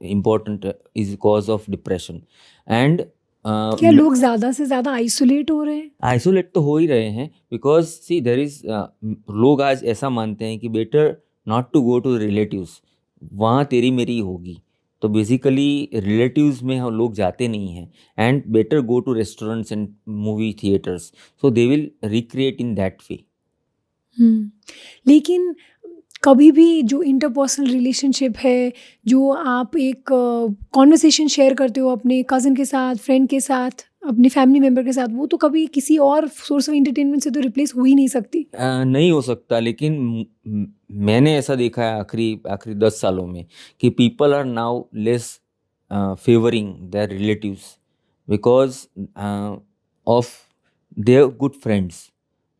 important is cause of depression. And क्या लोग ज़्यादा से ज़्यादा आइसोलेट हो रहे हैं? आइसोलेट तो हो ही रहे हैं बिकॉज सी देर इज लोग आज ऐसा मानते हैं कि better not to go to relatives, वहाँ तेरी मेरी होगी। तो बेसिकली रिलेटिव्स में हम लोग जाते नहीं हैं and better go to restaurants and movie theatres, so they will recreate in that way. Hmm. लेकिन कभी भी जो इंटरपर्सनल रिलेशनशिप है, जो आप एक कन्वर्सेशन शेयर करते हो अपने कज़िन के साथ, फ्रेंड के साथ, अपने फैमिली मेंबर के साथ, वो तो कभी किसी और सोर्स ऑफ एंटरटेनमेंट से तो रिप्लेस हो ही नहीं सकती। नहीं हो सकता, लेकिन मैंने ऐसा देखा है आखिरी आखिरी 10 सालों में कि people are now less favouring their relatives because of their good friends.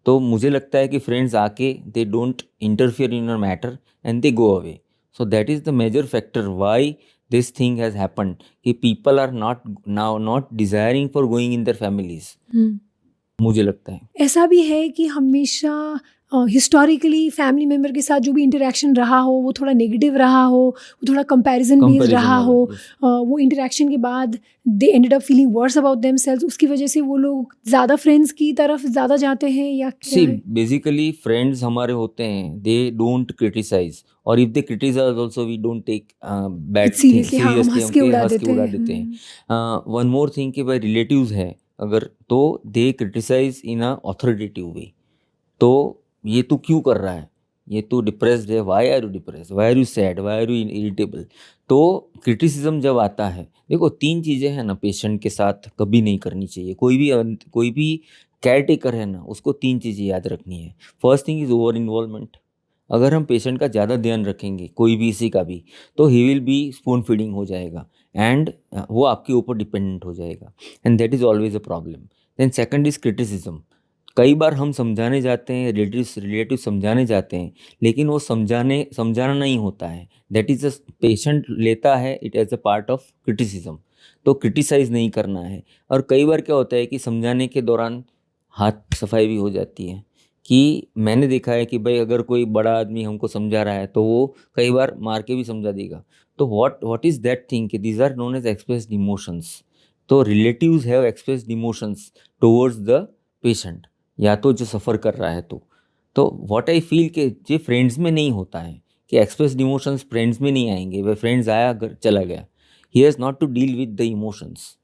तो मुझे लगता है कि फ्रेंड्स आके they don't interfere in your matter and they go away. So that is the major factor why this thing has happened कि people are not now not desiring for going in their families, hmm. मुझे लगता है। ऐसा भी है कि हमेशा हिस्टोरिकली फैमिली मेंबर के साथ जो भी इंटरेक्शन रहा हो वो थोड़ा नेगेटिव रहा हो, वो थोड़ा कंपैरिजन बेस्ड कंपैरिजन रहा वाला, हो, yes. वो इंटरेक्शन के बाद they ended up feeling verse about themselves, उसकी वजह से वो लोग ज़्यादा फ्रेंड्स की तरफ ज़्यादा जाते हैं या क्या सी है? बेसिकली फ्रेंड्स हमारे होते हैं, दे डोंट क्रिटिसाइज, और if they criticize also we don't take bad thing seriously हाँ, हम सीरियसली, हँस हम के के उड़ा हंस के देते उड़ा हैं। देते हैं। वन मोर थिंग कि भाई रिलेटिव्स है अगर, तो दे क्रिटिसाइज इन अ ऑथोरिटेटिव वे। तो ये तू क्यों कर रहा है, ये तू डिप्रेस्ड है, why are you depress, why are you sad, why are you irritable. तो क्रिटिसिज्म जब आता है, देखो 3 चीज़ें हैं ना पेशेंट के साथ कभी नहीं करनी चाहिए। कोई भी केयर टेकर है ना, उसको 3 चीज़ें याद रखनी है। First thing is over involvement. अगर हम पेशेंट का ज़्यादा ध्यान रखेंगे, कोई भी इसी का भी, तो he will be spoon feeding हो जाएगा एंड वो आपके ऊपर डिपेंडेंट हो जाएगा and that is always a problem. Then second is criticism. कई बार हम समझाने जाते हैं, रिलेटिव समझाने जाते हैं, लेकिन वो समझाना नहीं होता है। दैट इज़ अ पेशेंट लेता है it as a part of criticism. तो क्रिटिसाइज़ नहीं करना है। और कई बार क्या होता है कि समझाने के दौरान हाथ सफाई भी हो जाती है, कि मैंने देखा है कि भाई अगर कोई बड़ा आदमी हमको समझा रहा है तो वो कई बार मार के भी समझा देगा। तो व्हाट इज़ दैट थिंग कि these are known as expressed emotions. तो relatives have expressed emotions towards the patient, या तो जो सफ़र कर रहा है। तो व्हाट आई फील कि ये फ्रेंड्स में नहीं होता है, कि एक्सप्रेस्ड इमोशंस फ्रेंड्स में नहीं आएंगे। वह फ्रेंड्स आया चला गया, he has not to deal with the emotions.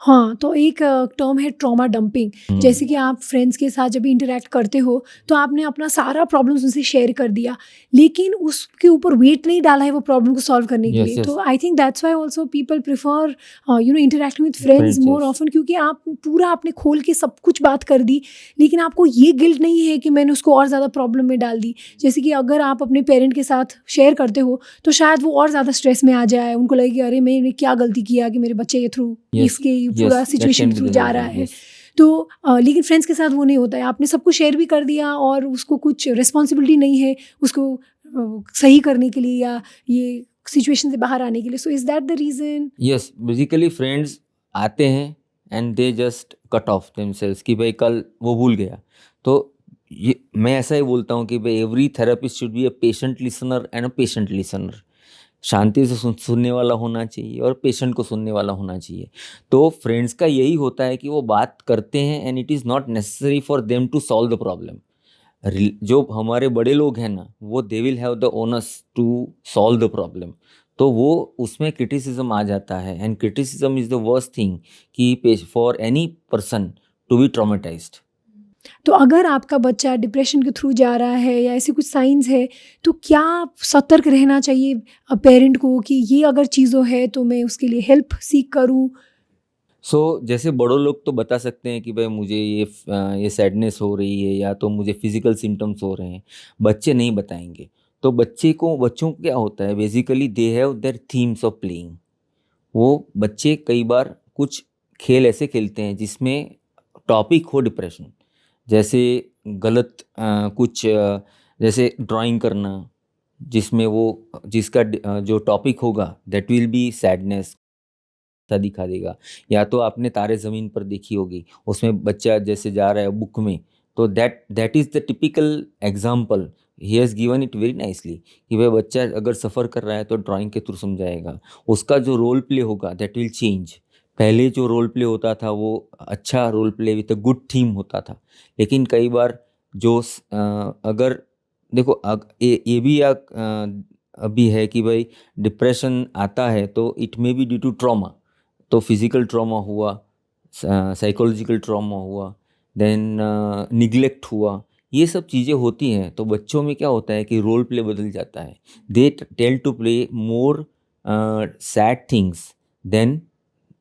हाँ, तो एक टर्म है ट्रॉमा डंपिंग। जैसे कि आप फ्रेंड्स के साथ जब भी इंटरैक्ट करते हो, तो आपने अपना सारा प्रॉब्लम्स उनसे शेयर कर दिया, लेकिन उसके ऊपर वेट नहीं डाला है वो प्रॉब्लम को सॉल्व करने के यस लिए। यस तो I think that's why also people prefer interacting with friends friends, more yes often, क्योंकि आप पूरा आपने खोल के सब कुछ बात कर दी, लेकिन आपको ये गिल्ट नहीं है कि मैंने उसको और ज़्यादा प्रॉब्लम में डाल दी। जैसे कि अगर आप अपने पेरेंट के साथ शेयर करते हो, तो शायद वो और ज़्यादा स्ट्रेस में आ जाए, उनको लगे कि अरे मैंने क्या गलती किया कि मेरे बच्चे के थ्रू यस इसके पूरा yes, that situation can be through the जा रहा रीज़न, है। यस। तो लेकिन फ्रेंड्स के साथ वो नहीं होता है, आपने सब कुछ शेयर भी कर दिया और उसको कुछ रिस्पॉन्सिबिलिटी नहीं है उसको सही करने के लिए या ये सिचुएशन से बाहर आने के लिए। So is that the reason? Yes, basically friends आते हैं and they just cut off themselves कि भाई कल वो भूल गया। तो ये मैं ऐसा ही बोलता हूँ कि भाई every therapist should be a patient listener and a patient listener. शांति से सुनने वाला होना चाहिए और पेशेंट को सुनने वाला होना चाहिए। तो फ्रेंड्स का यही होता है कि वो बात करते हैं and it is not necessary for them to solve the problem. जो हमारे बड़े लोग हैं ना, वो they will have the owners to solve the problem. तो वो उसमें क्रिटिसिज्म आ जाता है and criticism is the worst thing कि for any person to be traumatised. तो अगर आपका बच्चा डिप्रेशन के थ्रू जा रहा है या ऐसे कुछ साइंस है, तो क्या सतर्क रहना चाहिए पेरेंट को कि ये अगर चीज़ों है तो मैं उसके लिए हेल्प सीख करूँ? सो जैसे बड़ों लोग तो बता सकते हैं कि भाई मुझे ये सैडनेस हो रही है या तो मुझे फिजिकल सिम्टम्स हो रहे हैं, बच्चे नहीं बताएंगे। तो बच्चों को क्या होता है, basically they have their themes of playing. वो बच्चे कई बार कुछ खेल ऐसे खेलते हैं जिसमें टॉपिक हो डिप्रेशन, जैसे गलत कुछ जैसे ड्राइंग करना, जिसमें वो जिसका जो टॉपिक होगा दैट विल बी सैडनेस सा दिखा देगा। या तो आपने तारे ज़मीन पर देखी होगी, उसमें बच्चा जैसे जा रहा है बुक में, तो that that is the typical example, he has given it very nicely कि भाई बच्चा अगर सफ़र कर रहा है तो ड्राइंग के थ्रू समझाएगा। उसका जो रोल प्ले होगा दैट विल चेंज। पहले जो रोल प्ले होता था वो अच्छा role play with a good theme होता था, लेकिन कई बार अगर देखो ये भी अभी है कि भाई डिप्रेशन आता है तो it may be due to trauma. तो फिजिकल ट्रॉमा हुआ, साइकोलॉजिकल ट्रॉमा हुआ, देन निग्लेक्ट हुआ, ये सब चीज़ें होती हैं। तो बच्चों में क्या होता है कि रोल प्ले बदल जाता है, they tell to play more sad things than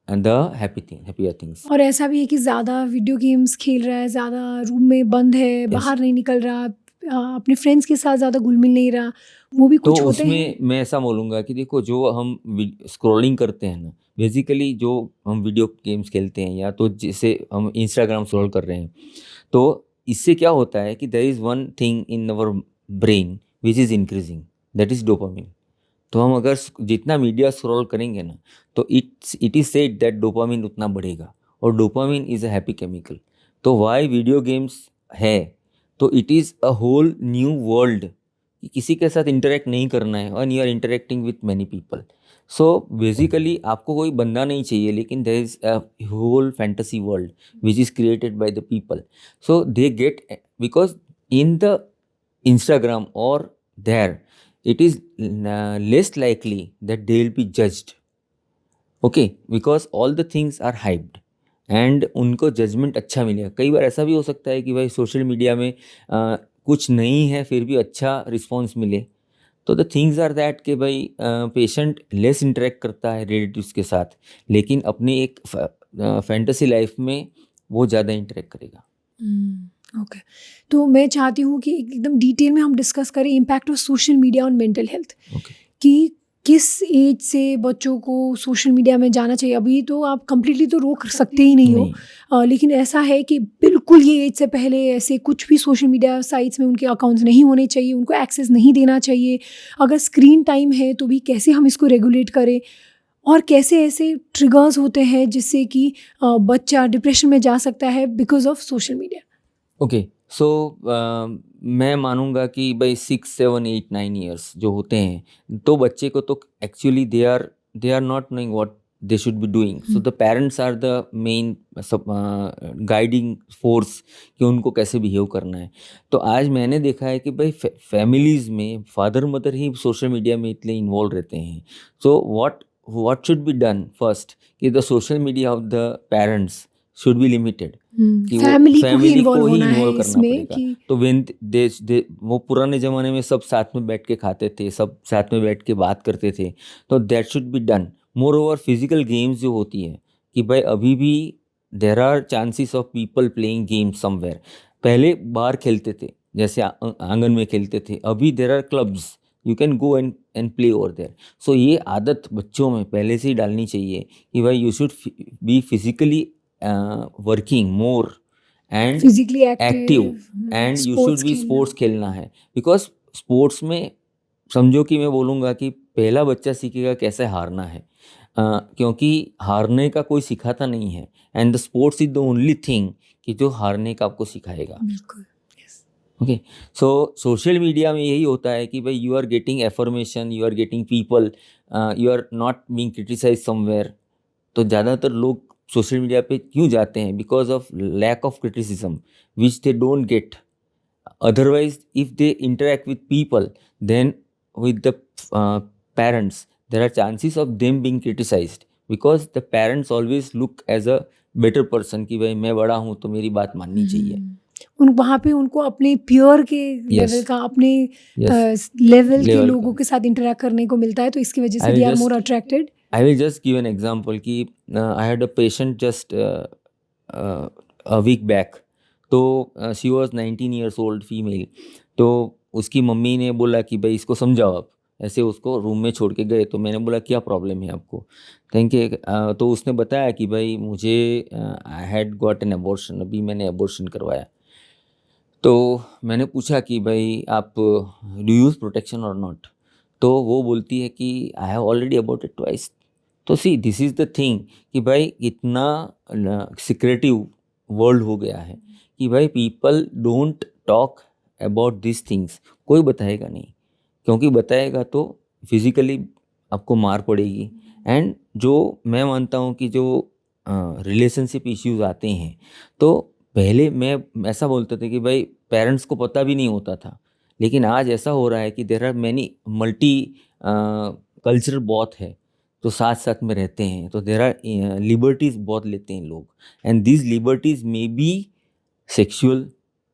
the happier things. और ऐसा भी है कि ज़्यादा वीडियो गेम्स खेल रहा है, ज़्यादा रूम में बंद है, बाहर नहीं निकल रहा, अपने फ्रेंड्स के साथ ज़्यादा घुल मिल नहीं रहा, वो भी तो कुछ होते हैं। उसमें मैं ऐसा बोलूँगा कि देखो जो हम स्क्रॉलिंग करते हैं ना, बेसिकली जो हम वीडियो गेम्स खेलते हैं या तो जैसे हम इंस्टाग्राम स्क्रॉल कर रहे हैं, तो इससे क्या होता है कि there is one thing in our brain which is increasing, that is dopamine. तो हम अगर जितना मीडिया स्क्रॉल करेंगे ना, तो it is said that dopamine उतना बढ़ेगा, और dopamine is a happy chemical. तो वाई वीडियो गेम्स है, तो it is a whole new world कि किसी के साथ इंटरेक्ट नहीं करना है, और you are interacting with many people. So basically आपको कोई बंदा नहीं चाहिए, लेकिन there is a whole fantasy world which is created by the people. So they get, because in the Instagram or there, it is less likely that they will be judged, okay, because all the things are hyped and उनको जजमेंट अच्छा मिलेगा। कई बार ऐसा भी हो सकता है कि भाई सोशल मीडिया में कुछ नहीं है फिर भी अच्छा रिस्पॉन्स मिले। तो द थिंग्स आर दैट कि भाई पेशेंट लेस इंटरेक्ट करता है रिलेटिव्स के साथ, लेकिन अपनी एक फैंटेसी लाइफ में वो ज़्यादा इंटरेक्ट करेगा। ओके, तो मैं चाहती हूँ कि एकदम डिटेल में हम डिस्कस करें impact of social media on mental health, okay, कि किस एज से बच्चों को सोशल मीडिया में जाना चाहिए। अभी तो आप कम्प्लीटली तो रोक सकते ही नहीं हो, नहीं, लेकिन ऐसा है कि बिल्कुल ये एज से पहले ऐसे कुछ भी सोशल मीडिया साइट्स में उनके अकाउंट्स नहीं होने चाहिए, उनको एक्सेस नहीं देना चाहिए। अगर स्क्रीन टाइम है तो भी कैसे हम इसको रेगुलेट करें, और कैसे ऐसे ट्रिगर्स होते हैं जिससे कि बच्चा डिप्रेशन में जा सकता है because of social media. Okay, so मैं मानूंगा कि भाई 6, 7, 8, 9 ईयर्स जो होते हैं, तो बच्चे को तो actually they are not knowing what they should be doing. So the parents are the main guiding force कि उनको कैसे बिहेव करना है। तो आज मैंने देखा है कि भाई फैमिलीज़ में फादर मदर ही सोशल मीडिया में इतने इन्वॉल्व रहते हैं। So what should be done first, कि the social media of the parents should be limited, कि वो फैमिली को ही फैमिली इन्वॉल्व को ही होना है इन्वॉल्व करना इसमें पड़ेगा। कि तो वेन दे वो पुराने ज़माने में सब साथ में बैठ के खाते थे, सब साथ में बैठ के बात करते थे, तो that should be done. Moreover physical games जो होती है कि भाई अभी भी there are chances of people playing games somewhere. पहले बाहर खेलते थे, जैसे आंगन में खेलते थे, अभी there are clubs, you can go and play over there. So ये आदत बच्चों में पहले से ही डालनी चाहिए कि भाई you should be physically working more and physically active, active, and you should sports be खेलना। स्पोर्ट्स खेलना है। बिकॉज स्पोर्ट्स में समझो कि मैं बोलूँगा कि पहला बच्चा सीखेगा कैसे हारना है, क्योंकि हारने का कोई सिखाता नहीं है, and the sports is the only thing कि जो हारने का आपको सिखाएगा। बिल्कुल, yes. Okay, so social media में यही होता है कि भाई you are getting affirmation, you are getting people, you are not being criticize somewhere. तो ज़्यादातर लोग सोशल मीडिया पे क्यों जाते हैं? Because of lack of criticism which they don't get. Otherwise, if they interact with people, then with the parents, there are chances of them being criticized, because the parents always look as a better person कि भाई मैं बड़ा हूँ तो मेरी बात माननी चाहिए। उन वहाँ पे उनको अपने पियर के लेवल Yes, का, अपने yes, लेवल के level लोगों का। के साथ इंटरेक्ट करने को मिलता है, तो इसकी वजह I से will they are just more attracted. I will just give an example कि I had a patient just a week back। तो she was 19 years old female. तो उसकी मम्मी ने बोला कि भाई इसको समझाओ आप, ऐसे उसको रूम में छोड़ के गए। तो मैंने बोला क्या प्रॉब्लम है आपको? Thank you. तो उसने बताया कि भाई मुझे I had got an abortion, अभी मैंने अबॉर्शन करवाया। तो मैंने पूछा कि भाई आप डू यूज़ प्रोटेक्शन और नॉट? तो वो बोलती है कि I have already about it twice. तो see this is the thing कि भाई इतना सिक्रेटिव वर्ल्ड हो गया है कि भाई people don't talk about this things. कोई बताएगा नहीं, क्योंकि बताएगा तो फिजिकली आपको मार पड़ेगी। एंड जो मैं मानता हूँ कि जो रिलेशनशिप इश्यूज आते हैं, तो पहले मैं ऐसा बोलता था कि भाई पेरेंट्स को पता भी नहीं होता था, लेकिन आज ऐसा हो रहा है कि there are many multi cultural बहुत है, तो साथ साथ में रहते हैं, तो देर आर लिबर्टीज बहुत लेते हैं लोग। And these liberties may be sexual,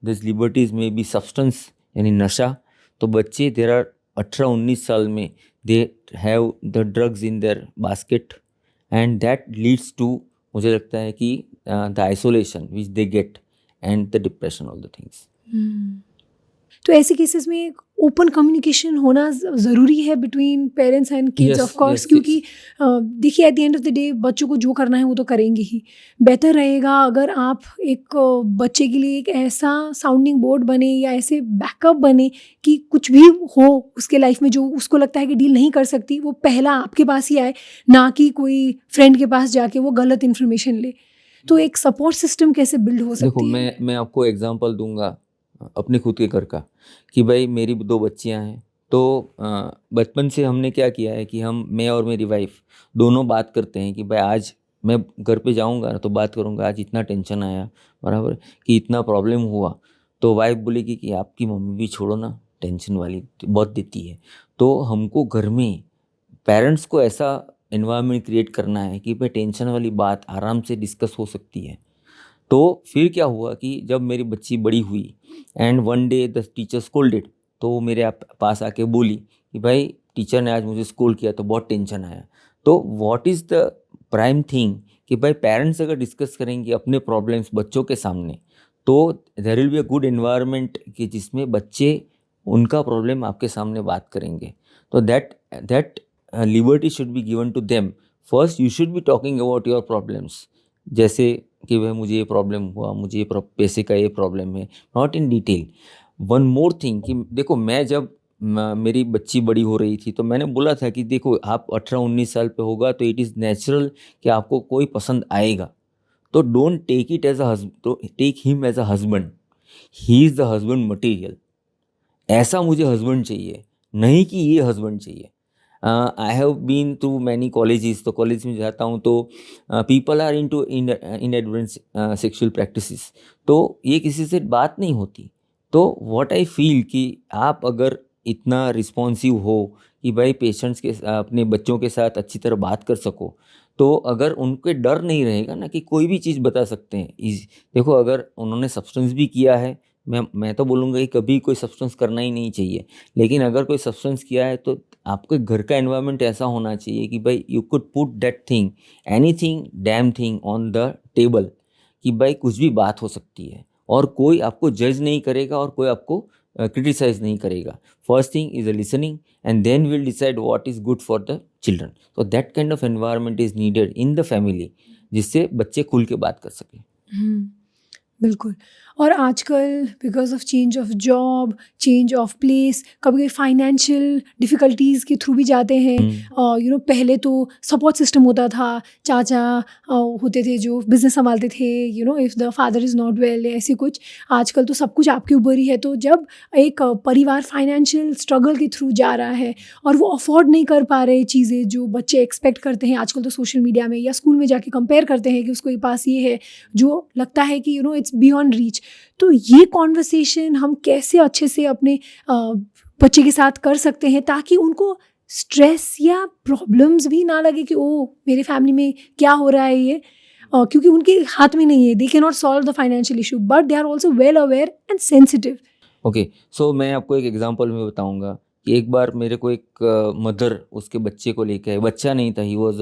this liberties may be substance यानी नशा। तो बच्चे देर आर 18-19 साल में they have the drugs in their basket, and that leads to, मुझे लगता है कि the isolation which they get and the depression, all the things. तो ऐसे केसेस में ओपन कम्युनिकेशन होना ज़रूरी है between parents and kids, Yes, of course, yes, क्योंकि yes. देखिए at the end of the day बच्चों को जो करना है वो तो करेंगे ही। बेहतर रहेगा अगर आप एक बच्चे के लिए एक ऐसा साउंडिंग बोर्ड बने या ऐसे बैकअप बने कि कुछ भी हो उसके लाइफ में जो उसको लगता है कि डील नहीं कर सकती, वो पहला आपके पास ही आए, ना कि कोई फ्रेंड के पास जाके वो गलत इन्फॉर्मेशन ले। तो एक सपोर्ट सिस्टम कैसे बिल्ड हो देखो, सकती है? मैं आपको एग्जांपल दूंगा अपने खुद के घर का, कि भाई मेरी 2 बच्चियां हैं। तो बचपन से हमने क्या किया है कि मैं और मेरी वाइफ दोनों बात करते हैं कि भाई आज मैं घर पे जाऊंगा तो बात करूंगा, आज इतना टेंशन आया, बराबर, कि इतना प्रॉब्लम हुआ। तो वाइफ बोलेगी कि आपकी मम्मी भी छोड़ो ना, टेंशन वाली बहुत देती है। तो हमको घर में पेरेंट्स को ऐसा एनवायरनमेंट क्रिएट करना है कि भाई टेंशन वाली बात आराम से डिस्कस हो सकती है। तो फिर क्या हुआ कि जब मेरी बच्ची बड़ी हुई and one day the teacher scolded, तो वो मेरे पास आके बोली कि भाई टीचर ने आज मुझे स्कोल्ड किया तो बहुत टेंशन आया। तो what is the prime thing कि भाई पेरेंट्स अगर डिस्कस करेंगे अपने प्रॉब्लम्स बच्चों के सामने, तो there will be a good environment कि जिसमें बच्चे उनका प्रॉब्लम आपके सामने बात करेंगे। तो that liberty should be given to them. First you should be talking about your problems, जैसे कि भाई मुझे ये प्रॉब्लम हुआ, मुझे ये पैसे का ये प्रॉब्लम है, not in detail. One more thing कि देखो, मैं जब मेरी बच्ची बड़ी हो रही थी तो मैंने बोला था कि देखो आप 18-19 साल पे होगा तो इट इज़ नेचुरल कि आपको कोई पसंद आएगा। तो डोंट टेक इट एज तो take him as a husband, he is the husband material. ऐसा मुझे हस्बैंड चाहिए, नहीं कि ये हस्बैंड चाहिए। I have been to many colleges, तो कॉलेज में जाता हूँ तो people are into in advance sexual practices, तो ये किसी से बात नहीं होती। तो व्हाट आई फील कि आप अगर इतना रिस्पॉन्सिव हो कि भाई पेशेंट्स के अपने बच्चों के साथ अच्छी तरह बात कर सको, तो अगर उनके डर नहीं रहेगा ना कि कोई भी चीज़ बता सकते हैं। देखो, अगर उन्होंने सब्सटेंस भी किया है, मैं तो बोलूँगा कि कभी कोई सब्सटेंस करना ही नहीं चाहिए, लेकिन अगर कोई सब्सटेंस किया है तो आपके घर का एनवायरनमेंट ऐसा होना चाहिए कि भाई you could put that thing, anything damn thing on the table, कि भाई कुछ भी बात हो सकती है और कोई आपको जज नहीं करेगा और कोई आपको क्रिटिसाइज नहीं करेगा। First thing is a listening and then will decide what is good for the children. तो that kind of environment is needed in the family, जिससे बच्चे खुल के बात कर सकें। बिल्कुल। और आजकल because of change of job, change of place, कभी-कभी फाइनेंशियल डिफ़िकल्टीज़ के थ्रू भी जाते हैं। पहले तो सपोर्ट सिस्टम होता था, चाचा होते थे जो बिज़नेस सँभालते थे, if the father is not well, ऐसे कुछ। आजकल तो सब कुछ आपके ऊपर ही है। तो जब एक परिवार फाइनेंशियल स्ट्रगल के थ्रू जा रहा है और वो अफ़ोर्ड नहीं कर पा रहे चीज़ें जो बच्चे एक्सपेक्ट करते हैं, आजकल तो सोशल मीडिया में या स्कूल में जाके कंपेयर करते हैं कि उसके पास ये है, जो लगता है कि इट्स बियॉन्ड रीच। तो ये कॉन्वर्सेशन हम कैसे अच्छे से अपने बच्चे के साथ कर सकते हैं ताकि उनको स्ट्रेस या प्रॉब्लम्स भी ना लगे कि ओ मेरे फैमिली में क्या हो रहा है ये, क्योंकि उनके हाथ में नहीं है, they can not solve the financial issue but they are also well aware and sensitive. Okay, so मैं आपको एक एग्जांपल में बताऊंगा कि एक बार मेरे को एक मदर उसके बच्चे को लेके आई। बच्चा नहीं था, he was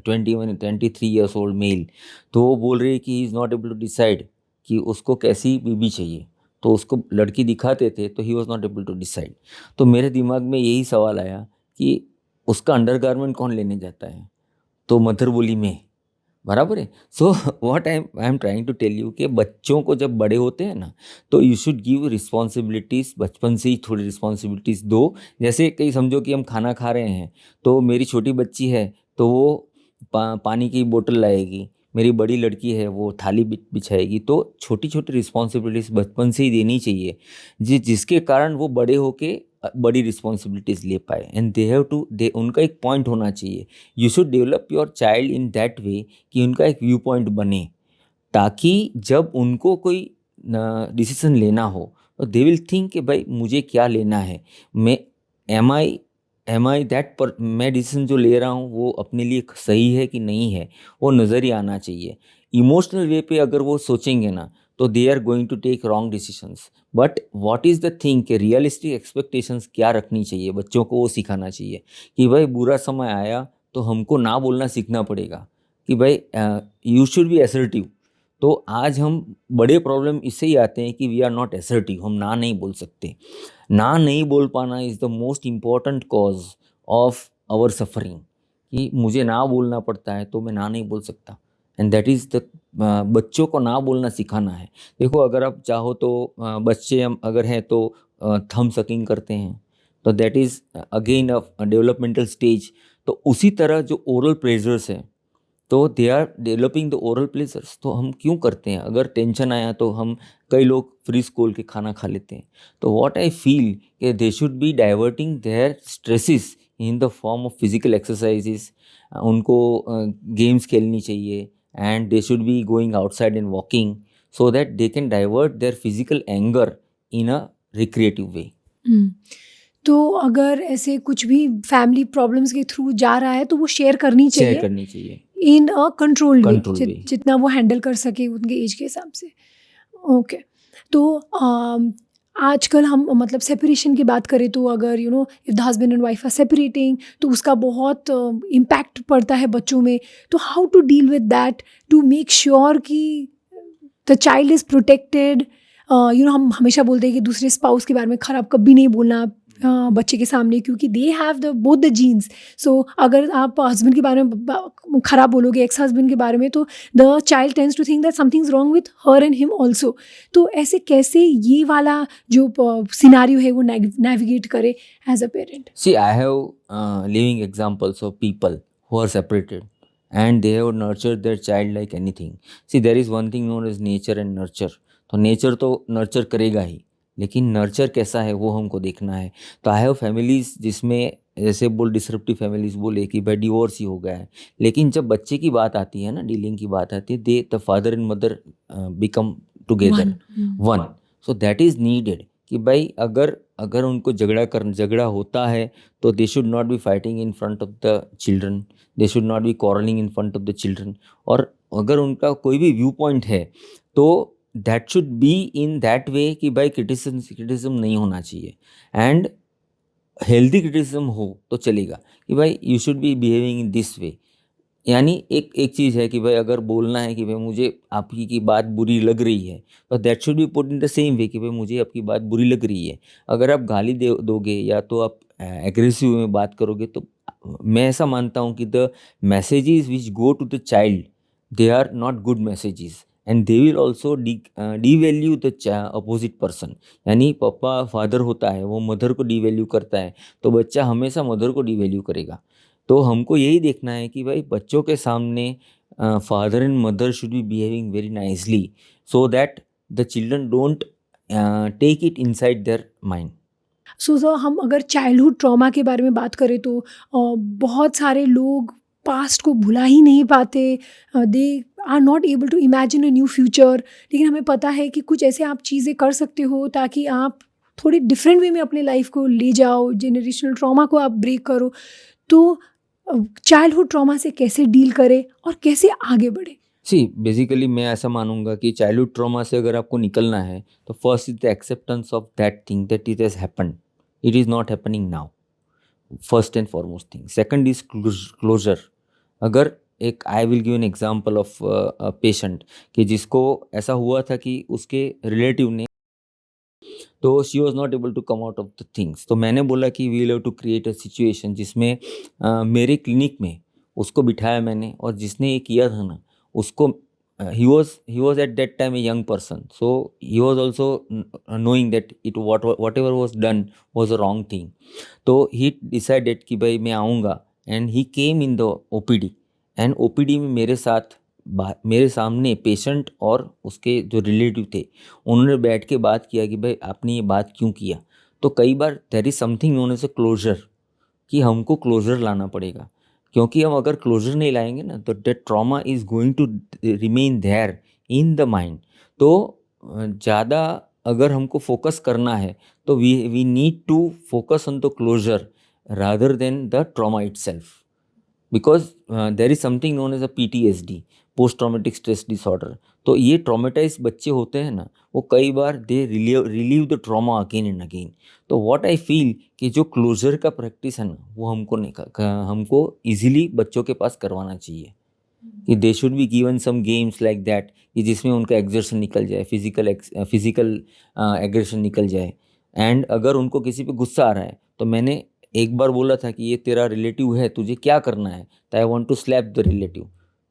23 years old male. तो वो बोल रही है कि he is not able to decide कि उसको कैसी बीबी चाहिए। तो उसको लड़की दिखाते थे तो he was not able to decide. तो मेरे दिमाग में यही सवाल आया कि उसका अंडरगारमेंट कौन लेने जाता है? तो मदर बोली मैं। बराबर है। So what I am trying to tell you कि बच्चों को जब बड़े होते हैं ना, तो यू शुड गिव रिस्पॉन्सिबिलिटीज़, बचपन से ही थोड़ी रिस्पॉन्सिबिलिटीज़ दो। जैसे कहीं समझो कि हम खाना खा रहे हैं, तो मेरी छोटी बच्ची है तो वो पानी की बोतल लाएगी, मेरी बड़ी लड़की है वो थाली बिछाएगी। तो छोटी छोटी रिस्पॉन्सिबिलिटीज़ बचपन से ही देनी चाहिए, जिसके कारण वो बड़े होके बड़ी रिस्पॉन्सिबिलिटीज़ ले पाए। एंड दे हैव टू, दे उनका एक पॉइंट होना चाहिए। You should develop your child in that way कि उनका एक व्यू पॉइंट बने, ताकि जब उनको कोई डिसीजन लेना हो तो दे विल थिंक कि भाई मुझे क्या लेना है, मैं एम आई दैट पर, मैं डिसीजन जो ले रहा हूँ वो अपने लिए सही है कि नहीं है, वो नज़र ही आना चाहिए। इमोशनल वे पे अगर वो सोचेंगे ना, तो they are going to take wrong decisions. But what is the thing कि रियलिस्टिक एक्सपेक्टेशंस क्या रखनी चाहिए, बच्चों को वो सिखाना चाहिए कि भाई बुरा समय आया तो हमको ना बोलना सीखना पड़ेगा, कि भाई यू शुड बी असर्टिव। तो आज हम बड़े प्रॉब्लम इससे ही आते हैं कि वी आर नॉट असर्टिव, हम ना नहीं बोल सकते। ना नहीं बोल पाना is the most important cause of our suffering, कि मुझे ना बोलना पड़ता है तो मैं ना नहीं बोल सकता। एंड दैट इज़ द, बच्चों को ना बोलना सिखाना है। देखो अगर आप चाहो तो बच्चे हम अगर हैं तो थंब सकिंग करते हैं, तो that is again a developmental stage. तो उसी तरह जो ओरल प्लेजर्स हैं, तो they are developing the oral pleasures. तो हम क्यों करते हैं, अगर टेंशन आया तो हम, कई लोग फ्रीज खोल के खाना खा लेते हैं। तो व्हाट आई फील कि they should be diverting their stresses in the form of physical exercises. उनको गेम्स खेलनी चाहिए, and they should be going outside and walking, so that they can divert their physical anger in a recreative way. Hmm, तो अगर ऐसे कुछ भी फैमिली प्रॉब्लम्स के थ्रू जा रहा है तो वो शेयर करनी शेयर चाहिए करनी चाहिए, इन अ कंट्रोल्ड वे, कंट्रोल वे। जितना वो हैंडल कर सके उनके एज के हिसाब से। ओके। तो आजकल हम मतलब सेपरेशन की बात करें तो अगर if the husband and wife are separating तो उसका बहुत इम्पैक्ट पड़ता है बच्चों में। तो how to deal with that to make sure कि द चाइल्ड इज़ प्रोटेक्टेड। हम हमेशा बोलते हैं कि दूसरे स्पाउस के बारे में ख़राब कभी नहीं बोलना बच्चे के सामने, क्योंकि they have the both the genes. So अगर आप हस्बैंड के बारे में ख़राब बोलोगे, एक्स हस्बैंड के बारे में, तो the child tends to think that something is wrong with her and him also. तो ऐसे कैसे ये वाला जो सिनारियो है वो नेविगेट करे as a parent? See, I have living examples of people who are separated and they have nurtured their child like anything. See, there is one thing known as nature and nurture. तो नेचर तो नर्चर करेगा ही, लेकिन नर्चर कैसा है वो हमको देखना है। तो आई हैव फैमिलीज जिसमें जैसे डिसरप्टिव फैमिलीज बोले कि भाई डिवोर्स ही हो गया है, लेकिन जब बच्चे की बात आती है ना, डीलिंग की बात आती है, they the father and mother become together one. So that is needed कि भाई अगर अगर उनको झगड़ा होता है, तो they should not be fighting in front of the children, they should not be quarrelling in front of the children. और अगर उनका कोई भी व्यू पॉइंट है, तो that should be in that way कि भाई क्रिटिसिज्म नहीं होना चाहिए। एंड हेल्दी क्रिटिसिज्म हो तो चलेगा कि भाई you should be behaving in this way. यानी एक एक चीज़ है कि भाई अगर बोलना है कि भाई मुझे आपकी की बात बुरी लग रही है, तो that should B put in the same way कि भाई मुझे आपकी बात बुरी लग रही है। अगर आप गाली दोगे या तो आप एग्रेसिव में बात करोगे, तो मैं ऐसा मानता हूँ कि the messages which go to the child, they are not good messages, and they will also devalue the opposite person. यानी पापा फादर होता है, वो मदर को डी वैल्यू करता है, तो बच्चा हमेशा मदर को डी वैल्यू करेगा। तो हमको यही देखना है कि भाई बच्चों के सामने father and mother should be behaving very nicely, so that the children don't take it inside their mind. So sir, हम अगर चाइल्डहुड ट्रॉमा के बारे में बात करें तो बहुत सारे लोग पास्ट को भुला ही नहीं पाते। They are not able to imagine a new future. लेकिन हमें पता है कि कुछ ऐसे आप चीज़ें कर सकते हो ताकि आप थोड़ी डिफरेंट वे में अपने लाइफ को ले जाओ, जेनरेशनल ट्रॉमा को आप ब्रेक करो। तो चाइल्डहुड ट्रॉमा से कैसे डील करें और कैसे आगे बढ़े? सी बेसिकली मैं ऐसा मानूंगा कि चाइल्डहुड ट्रॉमा से अगर आपको निकलना है, तो first is the acceptance of that thing that it has happened, it is not happening now, first and foremost thing. Second is closure. अगर एक, I will give an example of patient कि जिसको ऐसा हुआ था कि उसके रिलेटिव ने, तो she was not able to come out of the things. तो मैंने बोला कि we have to create a situation जिसमें मेरे क्लिनिक में उसको बिठाया मैंने, और जिसने ये किया था ना, उसको he was at that time a young person, so he was also knowing that whatever was done was a wrong thing. तो ही डिसाइडेड कि भाई मैं आऊँगा, and he came in the OPD, and OPD में मेरे सामने पेशेंट और उसके जो रिलेटिव थे उन्होंने बैठ के बात किया कि भाई आपने ये बात क्यों किया. तो कई बार there is something known as a closure, कि हमको क्लोजर लाना पड़ेगा, क्योंकि हम अगर क्लोजर नहीं लाएंगे ना तो that trauma is going to remain there in the mind. तो ज़्यादा अगर हमको फोकस करना है तो we need to focus on the closure rather than the trauma itself, because there is something known as a PTSD, post traumatic stress disorder. तो ये ट्रॉमेटाइज बच्चे होते हैं ना, वो कई बार they relive the trauma again and again. तो व्हाट आई फील कि जो क्लोजर का प्रैक्टिस है ना वो हमको इजीली बच्चों के पास करवाना चाहिए, कि they should be given some games like that, कि जिसमें उनका एग्जर्शन निकल जाए, फिजिकल एग्रेशन निकल जाए. एंड अगर उनको किसी पे गुस्सा आ रहा है, तो मैंने एक बार बोला था कि ये तेरा रिलेटिव है, तुझे क्या करना है, तो I want to slap the relative.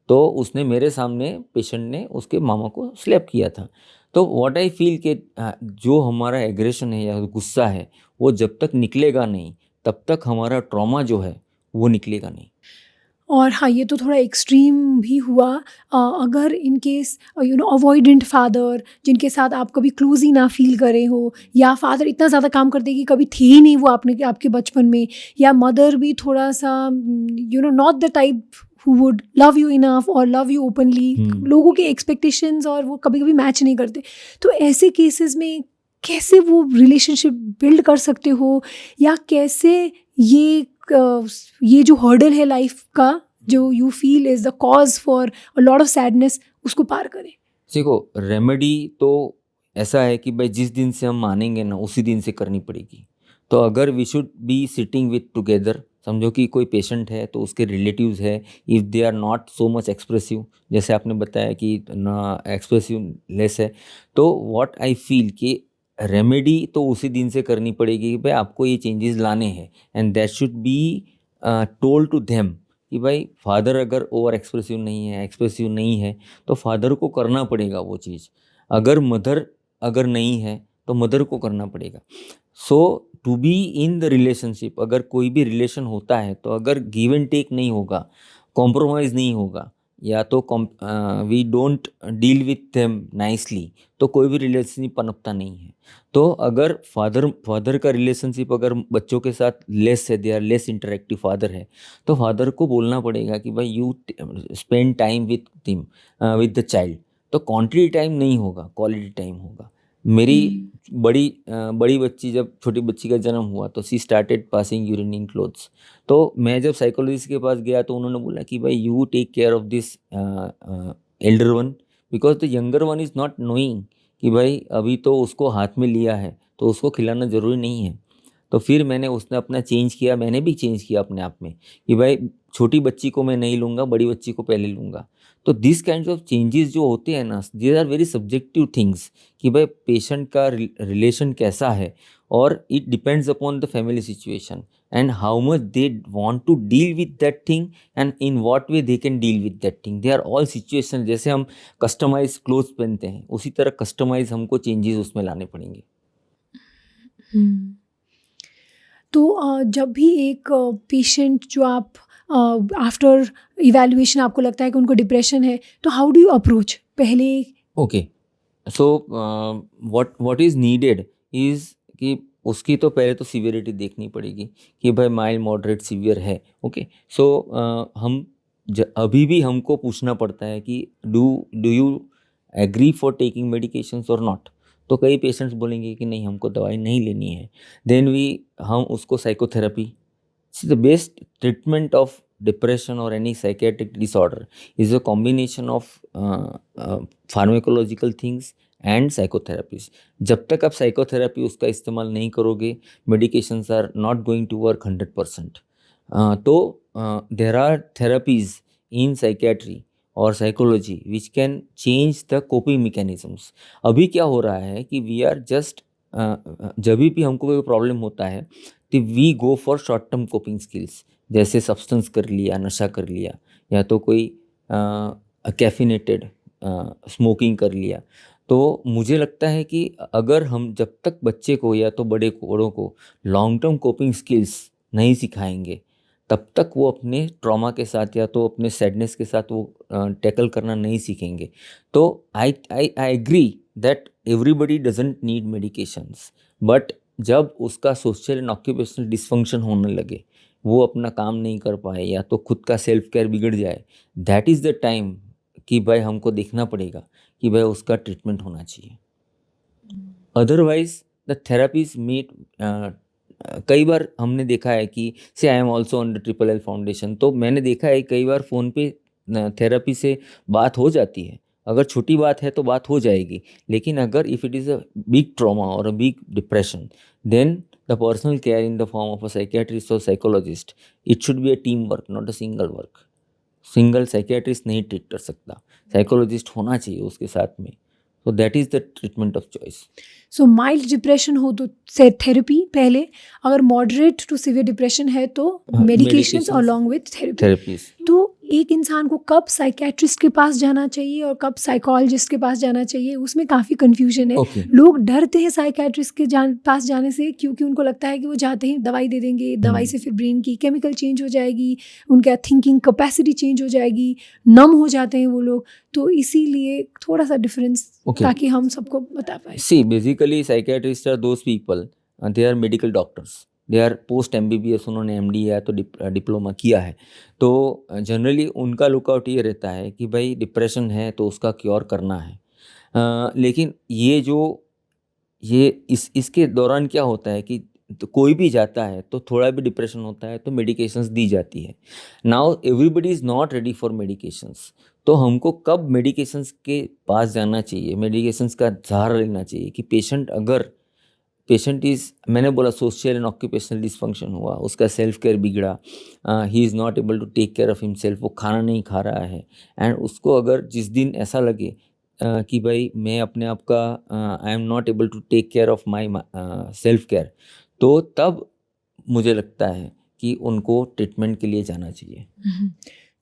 तो उसने मेरे सामने, पेशेंट ने उसके मामा को स्लैप किया था. तो व्हाट आई फील कि जो हमारा एग्रेशन है या गुस्सा है वो जब तक निकलेगा नहीं तब तक हमारा ट्रॉमा जो है वो निकलेगा नहीं. और हाँ, ये तो थोड़ा एक्सट्रीम भी हुआ। अगर इन केस अवॉइडेंट फादर जिनके साथ आप कभी क्लोज ही ना फील करे हो, या फादर इतना ज़्यादा काम करते कि कभी थे ही नहीं वो आपके बचपन में, या मदर भी थोड़ा सा not the type who would love you enough और लव यू ओपनली, लोगों के एक्सपेक्टेशंस और वो कभी कभी मैच नहीं करते, तो ऐसे केसेस में कैसे वो रिलेशनशिप बिल्ड कर सकते हो, या कैसे ये जो हर्डल है लाइफ का, जो you feel is the cause for a lot of sadness, उसको पार करें? देखो, रेमेडी तो ऐसा है कि भाई जिस दिन से हम मानेंगे ना उसी दिन से करनी पड़ेगी. तो अगर we should be sitting with together, समझो कि कोई पेशेंट है तो उसके रिलेटिव्स है, if they are not so much expressive, जैसे आपने बताया कि ना एक्सप्रेसिव लेस है, तो व्हाट आई फील कि रेमेडी तो उसी दिन से करनी पड़ेगी कि भाई आपको ये चेंजेस लाने हैं, and that should be told to them कि भाई फादर अगर ओवर एक्सप्रेसिव नहीं है तो फादर को करना पड़ेगा वो चीज़. अगर मदर अगर नहीं है तो मदर को करना पड़ेगा. So to be in the relationship, अगर कोई भी रिलेशन होता है तो अगर गिव एंड टेक नहीं होगा, कॉम्प्रोमाइज़ नहीं होगा, या तो we don't deal with them nicely, तो कोई भी रिलेशनशिप पनपता नहीं है. तो अगर फादर का रिलेशनशिप अगर बच्चों के साथ लेस है, they are less interactive father है, तो फादर को बोलना पड़ेगा कि भाई you spend time with the child. तो क्वांटिटी टाइम नहीं होगा, क्वालिटी टाइम होगा. मेरी बड़ी बच्ची, जब छोटी बच्ची का जन्म हुआ तो सी स्टार्टेड पासिंग यूरिन इन क्लोथ्स. तो मैं जब साइकोलॉजिस्ट के पास गया तो उन्होंने बोला कि भाई you take care of this elder one, because the younger one is not knowing कि भाई अभी तो उसको हाथ में लिया है तो उसको खिलाना ज़रूरी नहीं है. तो फिर उसने अपना चेंज किया, मैंने भी चेंज किया अपने आप में कि भाई छोटी बच्ची को मैं नहीं लूँगा, बड़ी बच्ची को पहले लूँगा. तो दिस काइंड ऑफ चेंजेस जो होते हैं ना, these are very subjective things, कि भाई पेशेंट का रिलेशन कैसा है, और it depends upon the family situation and how much they want to deal with that thing and in what way they can deal with that thing. They are all situation. जैसे हम कस्टमाइज क्लोथ्स पहनते हैं उसी तरह कस्टमाइज हमको चेंजेस उसमें लाने पड़ेंगे. तो जब भी एक पेशेंट जो आप आफ्टर इवैल्यूएशन आपको लगता है कि उनको डिप्रेशन है, तो हाउ डू यू अप्रोच पहले? Okay, so what is needed is कि उसकी तो पहले तो सीवियरिटी देखनी पड़ेगी कि भाई माइल्ड मॉडरेट सीवियर है. ओके, सो हम अभी भी हमको पूछना पड़ता है कि do you agree for taking medications or not. तो कई पेशेंट्स बोलेंगे कि नहीं, हमको दवाई नहीं लेनी है. देन हम उसको psychotherapy, the best treatment of depression or any psychiatric disorder is a combination of pharmacological things and psychotherapies. जब तक आप साइकोथेरेपी उसका इस्तेमाल नहीं करोगे, medications are not going to work 100%. तो there are therapies in psychiatry और psychology which can change the coping mechanisms. अभी क्या हो रहा है कि we are just जब भी हमको कोई प्रॉब्लम होता है तो we go for short term coping skills, जैसे सब्सटेंस कर लिया, नशा कर लिया, या तो कोई कैफिनेटेड स्मोकिंग कर लिया। तो मुझे लगता है कि अगर हम जब तक बच्चे को या तो बड़ों को लॉन्ग टर्म कोपिंग स्किल्स नहीं सिखाएंगे, तब तक वो अपने ट्रॉमा के साथ या तो अपने सैडनेस के साथ वो टैकल करना नहीं सीखेंगे। तो I agree that everybody doesn't need medications, but जब उसका सोशल एंड ऑक्यूपेशनल डिसफंक्शन होने लगे, वो अपना काम नहीं कर पाए या तो खुद का सेल्फ केयर बिगड़ जाए, दैट इज़ द टाइम कि भाई हमको देखना पड़ेगा कि भाई उसका ट्रीटमेंट होना चाहिए। अदरवाइज द थेरापीज मीट, कई बार हमने देखा है कि से I am also on the triple L foundation, तो मैंने देखा है कई बार फ़ोन पे थेरेपी से बात हो जाती है। अगर छोटी बात है तो बात हो जाएगी, लेकिन अगर if it is a big trauma और a big depression, then the personal care in the form of a psychiatrist और psychologist, it should be a team work, not a single work. Single psychiatrist नहीं ट्रीट कर सकता, साइकोलॉजिस्ट होना चाहिए उसके साथ में। So that is the treatment of choice. So mild depression हो तो से थेरेपी पहले, अगर मॉडरेट टू सिवियर डिप्रेशन है तो medications medications, along with therapy. Therapies. तो एक इंसान को कब साइकेट्रिस्ट के पास जाना चाहिए और कब साइकोलॉजिस्ट के पास जाना चाहिए, उसमें काफ़ी कन्फ्यूजन है। ओके। लोग डरते हैं साइकेट्रिस्ट के पास जाने से, क्योंकि उनको लगता है कि वो जाते ही दवाई दे देंगे, दवाई से फिर ब्रेन की केमिकल चेंज हो जाएगी, उनका थिंकिंग कैपेसिटी चेंज हो जाएगी, नम हो जाते हैं वो लोग। तो इसीलिए थोड़ा सा डिफरेंस Okay. ताकि हम सबको बता पाए। See, basically psychiatrists are those people, they are medical doctors. They are post MBBS, उन्होंने MD या तो डिप्लोमा किया है। तो जनरली उनका लुकआउट ये रहता है कि भाई डिप्रेशन है तो उसका क्योर करना है। लेकिन ये इसके दौरान क्या होता है कि तो कोई भी जाता है तो थोड़ा भी डिप्रेशन होता है तो मेडिकेशंस दी जाती है। Now everybody is not ready for medications, तो हमको कब मेडिकेशंस के पास जाना चाहिए, मेडिकेशंस का सहारा लेना चाहिए कि पेशेंट इज़, मैंने बोला सोशल एंड ऑक्यूपेशनल डिसफंक्शन हुआ, उसका सेल्फ केयर बिगड़ा, he is not able to take care of himself, वो खाना नहीं खा रहा है, एंड उसको अगर जिस दिन ऐसा लगे कि भाई मैं अपने आप का I am not able to take care of my self care, तो तब मुझे लगता है कि उनको ट्रीटमेंट के लिए जाना चाहिए।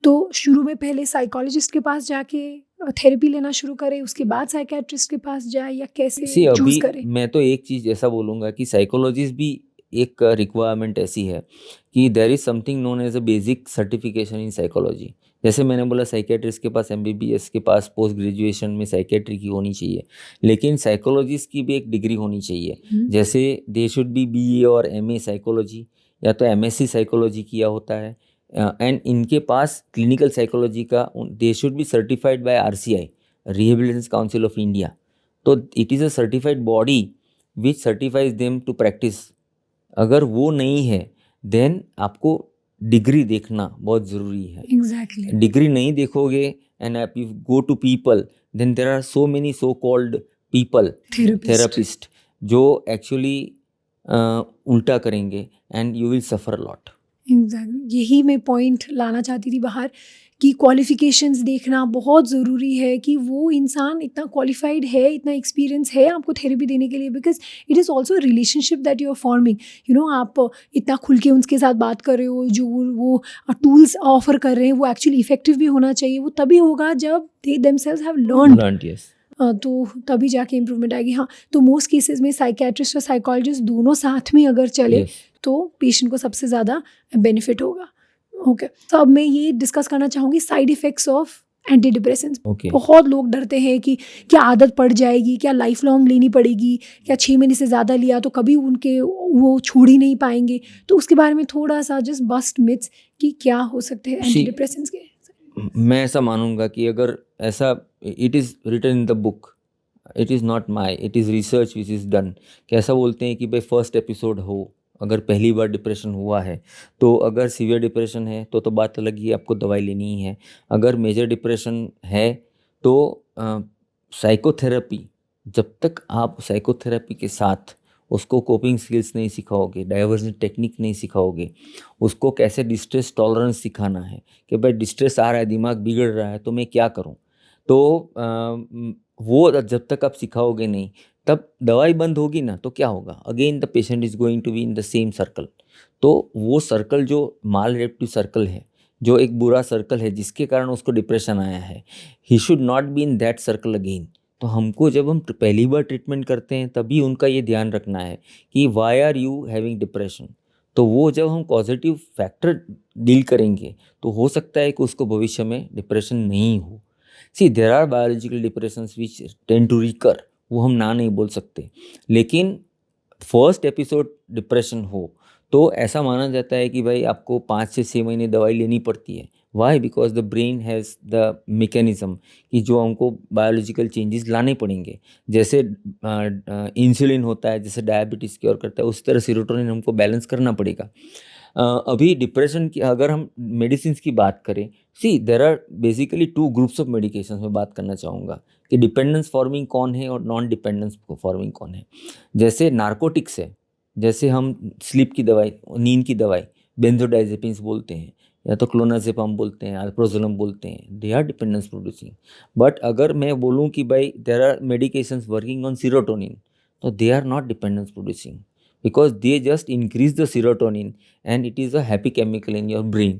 तो शुरू में पहले साइकोलॉजिस्ट के पास जाके थेरेपी लेना शुरू करें, उसके बाद साइकेट्रिस्ट के पास जाए, या कैसे सी चूज अभी करें? मैं तो एक चीज़ ऐसा बोलूँगा कि साइकोलॉजिस्ट भी एक रिक्वायरमेंट ऐसी है कि there is something known as a basic certification in psychology. जैसे मैंने बोला साइकेट्रिस्ट के पास MBBS के पास पोस्ट ग्रेजुएशन में साइकेट्री की होनी चाहिए, लेकिन साइकोलॉजिस्ट की भी एक डिग्री होनी चाहिए। जैसे दे शुड बी BA और MA साइकोलॉजी या तो MSc साइकोलॉजी किया होता है, एंड इनके पास क्लिनिकल साइकोलॉजी का they should be certified by RCI, rehabilitation council of India. तो it is a certified body which certifies them to practise. अगर वो नहीं है देन आपको डिग्री देखना बहुत ज़रूरी है। एग्जैक्टली। डिग्री नहीं देखोगे एंड आप you go to people, then there are so many so called people therapist जो एक्चुअली उल्टा करेंगे and you will suffer lot. Exactly, यही मैं पॉइंट लाना चाहती थी बाहर, कि क्वालिफिकेशंस देखना बहुत ज़रूरी है, कि वो इंसान इतना क्वालिफाइड है, इतना एक्सपीरियंस है आपको थेरेपी देने के लिए, because it is also relationship that you are forming. You know, आप इतना खुल के उनके साथ बात कर रहे हो, जो वो टूल्स ऑफर कर रहे हैं वो एक्चुअली इफेक्टिव भी होना चाहिए। वो तभी होगा जब they themselves have learned, Yes. तो तभी जाके इम्प्रूवमेंट आएगी। हाँ, तो मोस्ट केसेस में साइकेट्रिस्ट और साइकोलॉजिस्ट दोनों साथ में अगर चले Yes. तो पेशेंट को सबसे ज़्यादा बेनिफिट होगा। ओके, तो अब मैं ये डिस्कस करना चाहूँगी side effects of anti depressants. Okay. बहुत लोग डरते हैं कि क्या आदत पड़ जाएगी, क्या लाइफ लॉन्ग लेनी पड़ेगी, क्या 6 महीने से ज़्यादा लिया तो कभी उनके वो छोड़ ही नहीं पाएंगे। तो उसके बारे में थोड़ा सा जस्ट बस्ट मिथ्स कि क्या हो सकते हैं एंटी डिप्रेसेंट्स के। मैं ऐसा मानूंगा कि अगर ऐसा, it is written in the book, it is not my, it is research which is done, कि ऐसा बोलते हैं कि भाई फर्स्ट एपिसोड हो, अगर पहली बार डिप्रेशन हुआ है तो अगर सीवियर डिप्रेशन है तो बात अलग ही है, आपको दवाई लेनी ही है। अगर मेजर डिप्रेशन है तो साइकोथेरेपी, जब तक आप साइकोथेरेपी के साथ उसको कोपिंग स्किल्स नहीं सिखाओगे, डाइवर्जन टेक्निक नहीं सिखाओगे, उसको कैसे डिस्ट्रेस टॉलरेंस सिखाना है कि भाई डिस्ट्रेस आ रहा है, दिमाग बिगड़ रहा है तो मैं क्या करूं, तो वो जब तक आप सिखाओगे नहीं, तब दवाई बंद होगी ना तो क्या होगा, again the patient is going to be in the same circle. तो वो सर्कल जो माल रेप्टिव सर्कल है, जो एक बुरा सर्कल है जिसके कारण उसको डिप्रेशन आया है, he should not B in that circle again. तो हमको जब हम पहली बार ट्रीटमेंट करते हैं तभी उनका ये ध्यान रखना है कि why are you having depression. तो वो जब हम पॉजिटिव फैक्टर डील करेंगे तो हो सकता है कि उसको भविष्य में डिप्रेशन नहीं हो। See there are biological depressions which tend to recur, वो हम ना नहीं बोल सकते, लेकिन फर्स्ट एपिसोड डिप्रेशन हो तो ऐसा माना जाता है कि भाई आपको 5 से 6 महीने दवाई लेनी पड़ती है। Why? Because the brain has the mechanism कि जो हमको बायोलॉजिकल चेंजेस लाने पड़ेंगे। जैसे इंसुलिन होता है, जैसे डायबिटीज़ क्योर करता है, उस तरह सीरोटोनिन हमको बैलेंस करना पड़ेगा। अभी डिप्रेशन की अगर हम मेडिसिन की बात करें, see there are basically 2 groups of medication में बात करना चाहूँगा कि डिपेंडेंस फॉर्मिंग कौन है और नॉन डिपेंडेंस फॉर्मिंग कौन है। जैसे नार्कोटिक्स है, जैसे हम स्लीप की दवाई, नींद की दवाई, बेंजोडाइजेपिन्स बोलते हैं या तो क्लोनाजेपाम बोलते हैं, अल्प्रोजोलम बोलते हैं, they are dependence producing. But अगर मैं बोलूँ कि भाई there are medications working on serotonin, तो they are not dependence producing because they just increase the serotonin and it is a happy chemical in your brain.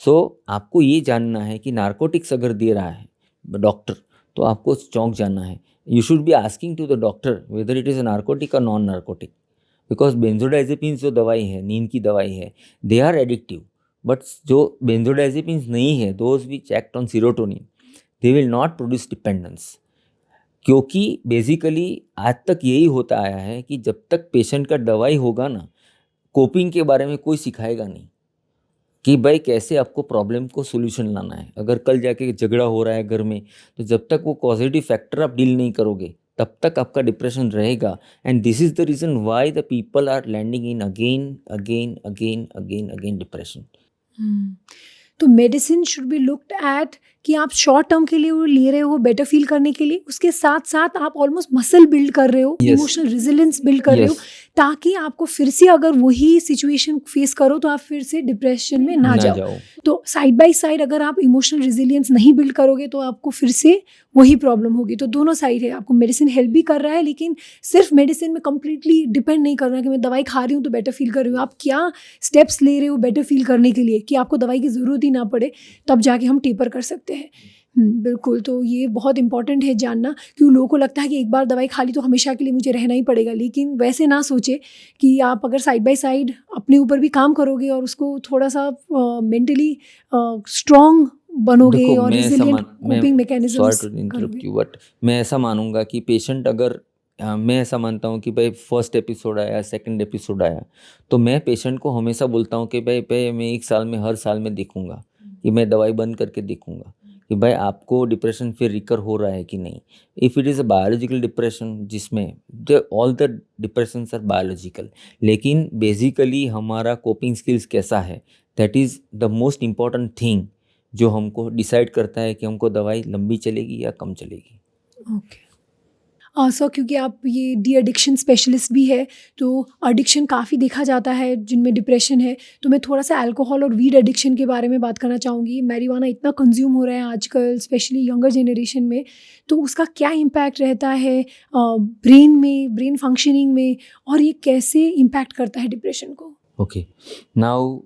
So आपको ये जानना है कि नार्कोटिक्स अगर दे रहा है डॉक्टर तो आपको चौंक जाना है। You should be asking to the doctor whether it is a narcotic or non narcotic, because benzodiazepines जो दवाई है, नींद की दवाई है, दे आर एडिक्टिव। बट जो बेंजोडाइजेपिन्स नहीं है, those which act on serotonin, they will not produce dependence. क्योंकि बेसिकली आज तक यही होता आया है कि जब तक पेशेंट का दवाई होगा ना, कोपिंग के बारे में कोई सिखाएगा नहीं कि भाई कैसे आपको प्रॉब्लम को सोल्यूशन लाना है। अगर कल जाके झगड़ा हो रहा है घर में, तो जब तक वो पॉजिटिव फैक्टर आप डील नहीं करोगे तब तक आपका डिप्रेशन रहेगा। And this is the reason why the people are landing in again again again again again depression. तो medicine should be looked at कि आप शॉर्ट टर्म के लिए वो ले रहे हो बेटर फील करने के लिए, उसके साथ साथ आप ऑलमोस्ट मसल बिल्ड कर रहे हो, Yes. इमोशनल रेजिलियंस बिल्ड कर रहे हो, Yes. ताकि आपको फिर से अगर वही सिचुएशन फेस करो तो आप फिर से डिप्रेशन में ना जाओ। तो साइड बाय साइड अगर आप इमोशनल रेजिलियंस नहीं बिल्ड करोगे तो आपको फिर से वही प्रॉब्लम होगी। तो दोनों साइड है, आपको मेडिसिन हेल्प भी कर रहा है, लेकिन सिर्फ मेडिसिन में कम्प्लीटली डिपेंड नहीं करना कि मैं दवाई खा रही हूँ तो बेटर फील कर रही हूँ। आप क्या स्टेप्स ले रहे हो बेटर फील करने के लिए कि आपको दवाई की ज़रूरत ही ना पड़े, तब जाके हम टेपर कर सकते हैं। बिल्कुल। तो ये बहुत इंपॉर्टेंट है जानना, क्यों लोगों को लगता है कि एक बार दवाई खा ली तो हमेशा के लिए मुझे रहना ही पड़ेगा, लेकिन वैसे ना सोचे कि आप अगर साइड बाय साइड अपने ऊपर भी काम करोगे और उसको थोड़ा सा मेंटली स्ट्रॉन्ग बनोगे और रिजिलिएंट कोपिंग मैकेनिज्म्स करोगे। बट मैं ऐसा मानूंगा कि पेशेंट अगर मैं ऐसा मानता हूँ कि भाई फर्स्ट एपिसोड आया, सेकंड एपिसोड आया, तो मैं पेशेंट को हमेशा बोलता हूँ कि भाई मैं 1 साल में, हर साल में देखूंगा कि मैं दवाई बंद करके देखूंगा कि भाई आपको डिप्रेशन फिर रिकर हो रहा है कि नहीं। If it is a biological depression, जिसमें all the depressions are biological, लेकिन बेसिकली हमारा कोपिंग स्किल्स कैसा है, that is the most important thing जो हमको डिसाइड करता है कि हमको दवाई लंबी चलेगी या कम चलेगी। ओके सर, क्योंकि आप ये डी एडिक्शन स्पेशलिस्ट भी है, तो एडिक्शन काफ़ी देखा जाता है जिनमें डिप्रेशन है, तो मैं थोड़ा सा अल्कोहल और वीड एडिक्शन के बारे में बात करना चाहूँगी। मैरिजुआना इतना कंज्यूम हो रहा है आजकल, स्पेशली यंगर जनरेशन में, तो उसका क्या इम्पैक्ट रहता है ब्रेन में, ब्रेन फंक्शनिंग में, और ये कैसे इम्पैक्ट करता है डिप्रेशन को? ओके, नाउ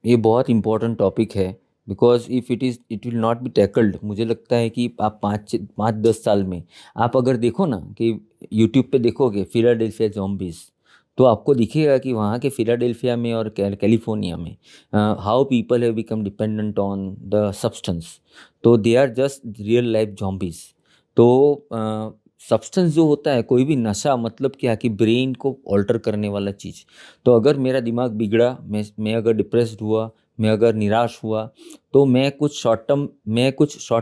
ये बहुत इम्पोर्टेंट टॉपिक है, because if it will not B tackled, मुझे लगता है कि आप 5-10 साल में आप अगर देखो ना कि यूट्यूब पे देखोगे फिलाडेल्फिया ज़ॉम्बीज़, तो आपको दिखेगा कि वहाँ के फिलाडेल्फिया में और कैलिफोर्निया में how people have become dependent on the substance. तो they are just real life zombies. तो सब्सटेंस जो होता है, कोई भी नशा, मतलब क्या कि ब्रेन को ऑल्टर करने वाला चीज़। तो अगर मेरा दिमाग बिगड़ा, मैं अगर डिप्रेस्ड हुआ, मैं अगर निराश हुआ, तो मैं कुछ शॉर्ट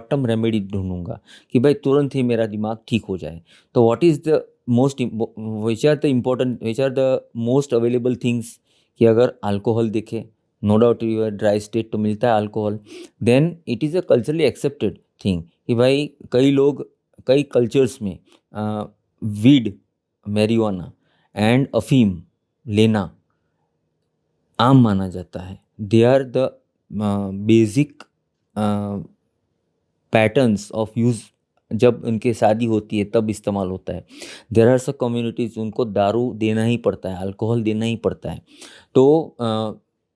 टर्म रेमेडी ढूंढूंगा कि भाई तुरंत ही मेरा दिमाग ठीक हो जाए। तो what is the which are the most available things, कि अगर अल्कोहल देखे, no doubt you are dry state तो मिलता है alcohol, then it is a culturally accepted thing कि भाई कई कल्चर्स में वीड, मैरिजुआना एंड अफीम लेना आम माना जाता है। They are the basic patterns of use. जब उनके शादी होती है तब इस्तेमाल होता है। देर आर सब कम्युनिटीज़, उनको दारू देना ही पड़ता है, अल्कोहल देना ही पड़ता है। तो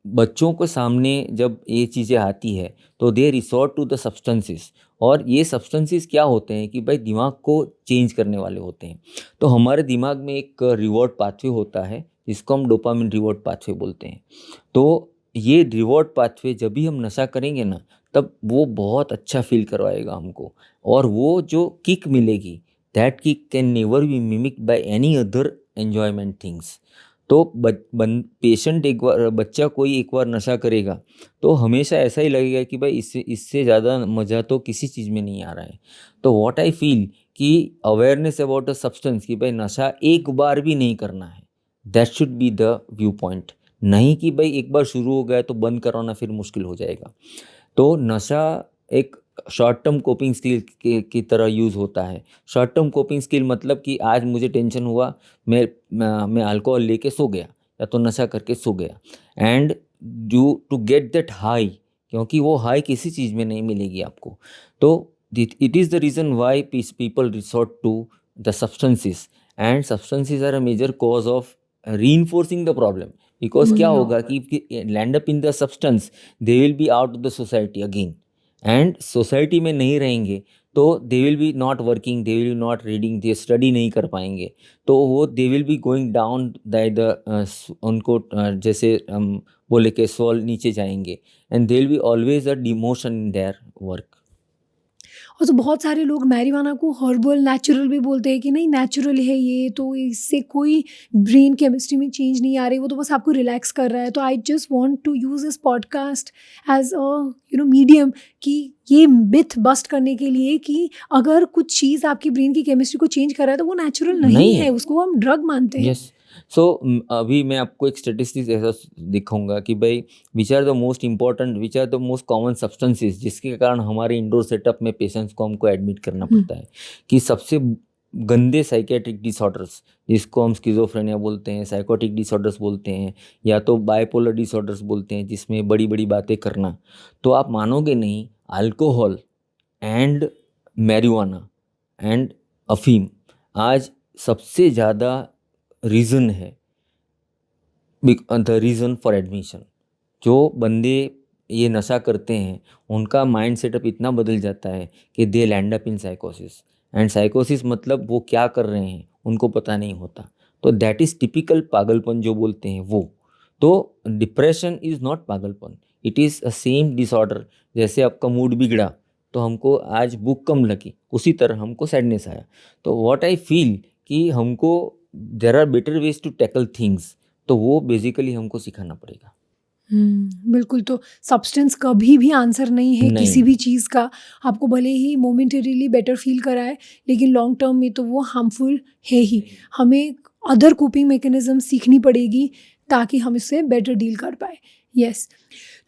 बच्चों के सामने जब ये चीज़ें आती है तो दे रिसोर्ट टू द सब्सटेंसेस, और ये सब्सटेंसेस क्या होते हैं कि भाई दिमाग को चेंज करने वाले होते हैं। तो हमारे दिमाग में एक रिवॉर्ड पाथवे होता है जिसको हम डोपामिन रिवॉर्ड पाथवे बोलते हैं। तो ये रिवॉर्ड पाथवे जब भी हम नशा करेंगे ना, तब वो बहुत अच्छा फील करवाएगा हमको, और वो जो किक मिलेगी, that kick can never be mimic by any other enjoyment things. तो पेशेंट एक बार, बच्चा कोई एक बार नशा करेगा तो हमेशा ऐसा ही लगेगा कि भाई इससे इससे ज़्यादा मज़ा तो किसी चीज़ में नहीं आ रहा है। तो व्हाट आई फील कि अवेयरनेस अबाउट द सब्सटेंस, कि भाई नशा एक बार भी नहीं करना है, that should be the view point. नहीं कि भाई एक बार शुरू हो गया तो बंद कराना फिर मुश्किल हो जाएगा। तो नशा एक शॉर्ट टर्म कोपिंग स्किल की तरह यूज़ होता है। शॉर्ट टर्म कोपिंग स्किल मतलब कि आज मुझे टेंशन हुआ, मैं अल्कोहल लेके सो गया या तो नशा करके सो गया, and do to get that high, क्योंकि वो हाई किसी चीज़ में नहीं मिलेगी आपको। तो it is the reason why people resort to the substances, and substances are a major cause of reinforcing the problem, because क्या या होगा कि land up in the substance, they will be out of the society again, and society में नहीं रहेंगे तो they will be not working, they will be not reading, they study नहीं कर पाएंगे। तो वो they will be going down the उनको जैसे हम बोले कि सोल नीचे जाएंगे, and they will be always a demotion in their work. और तो बहुत सारे लोग मैरिवाना को हर्बल नेचुरल भी बोलते हैं कि नहीं नेचुरल है ये, तो इससे कोई ब्रेन केमिस्ट्री में चेंज नहीं आ रही, वो तो बस आपको रिलैक्स कर रहा है। तो I just want to use this podcast as a medium कि ये मिथ बस्ट करने के लिए कि अगर कुछ चीज़ आपकी ब्रेन की केमिस्ट्री को चेंज कर रहा है तो वो नेचुरल नहीं नहीं है, है। उसको हम ड्रग मानते हैं। यस। सो अभी मैं आपको एक स्टेटिस्टिक्स ऐसा दिखाऊंगा कि भाई which are the most important, which are the most common substances जिसके कारण हमारे इंडोर सेटअप में पेशेंट्स को हमको एडमिट करना पड़ता है। कि सबसे गंदे साइकेट्रिक डिसऑर्डर्स, जिसको हम स्किज़ोफ्रेनिया बोलते हैं, साइकोटिक डिसऑर्डर्स बोलते हैं, या तो बाइपोलर डिसऑर्डर्स बोलते हैं जिसमें बड़ी बड़ी बातें करना। तो आप मानोगे नहीं, अल्कोहल एंड मैरिजुआना एंड अफीम आज सबसे ज़्यादा रीज़न है, द रीज़न फॉर एडमिशन। जो बंदे ये नशा करते हैं उनका माइंड सेटअप इतना बदल जाता है कि दे लैंड अप इन साइकोसिस, एंड साइकोसिस मतलब वो क्या कर रहे हैं उनको पता नहीं होता। तो दैट इज़ टिपिकल पागलपन जो बोलते हैं वो। तो डिप्रेशन इज़ नॉट पागलपन, it is a same disorder. जैसे आपका मूड बिगड़ा तो हमको आज भूख कम लगी, उसी तरह हमको सैडनेस आया। तो व्हाट आई फील कि हमको there are better ways to tackle things, तो वो बेसिकली हमको सिखाना पड़ेगा। बिल्कुल। तो सब्सटेंस कभी भी आंसर नहीं है किसी नहीं। भी चीज़ का। आपको भले ही मोमेंटरीली बेटर फील कराए, लेकिन लॉन्ग टर्म में तो वो हार्मफुल है ही। हमें अदर कोपिंग मैकेनिज़्म सीखनी पड़ेगी ताकि हम इससे बेटर डील कर पाएँ। येस।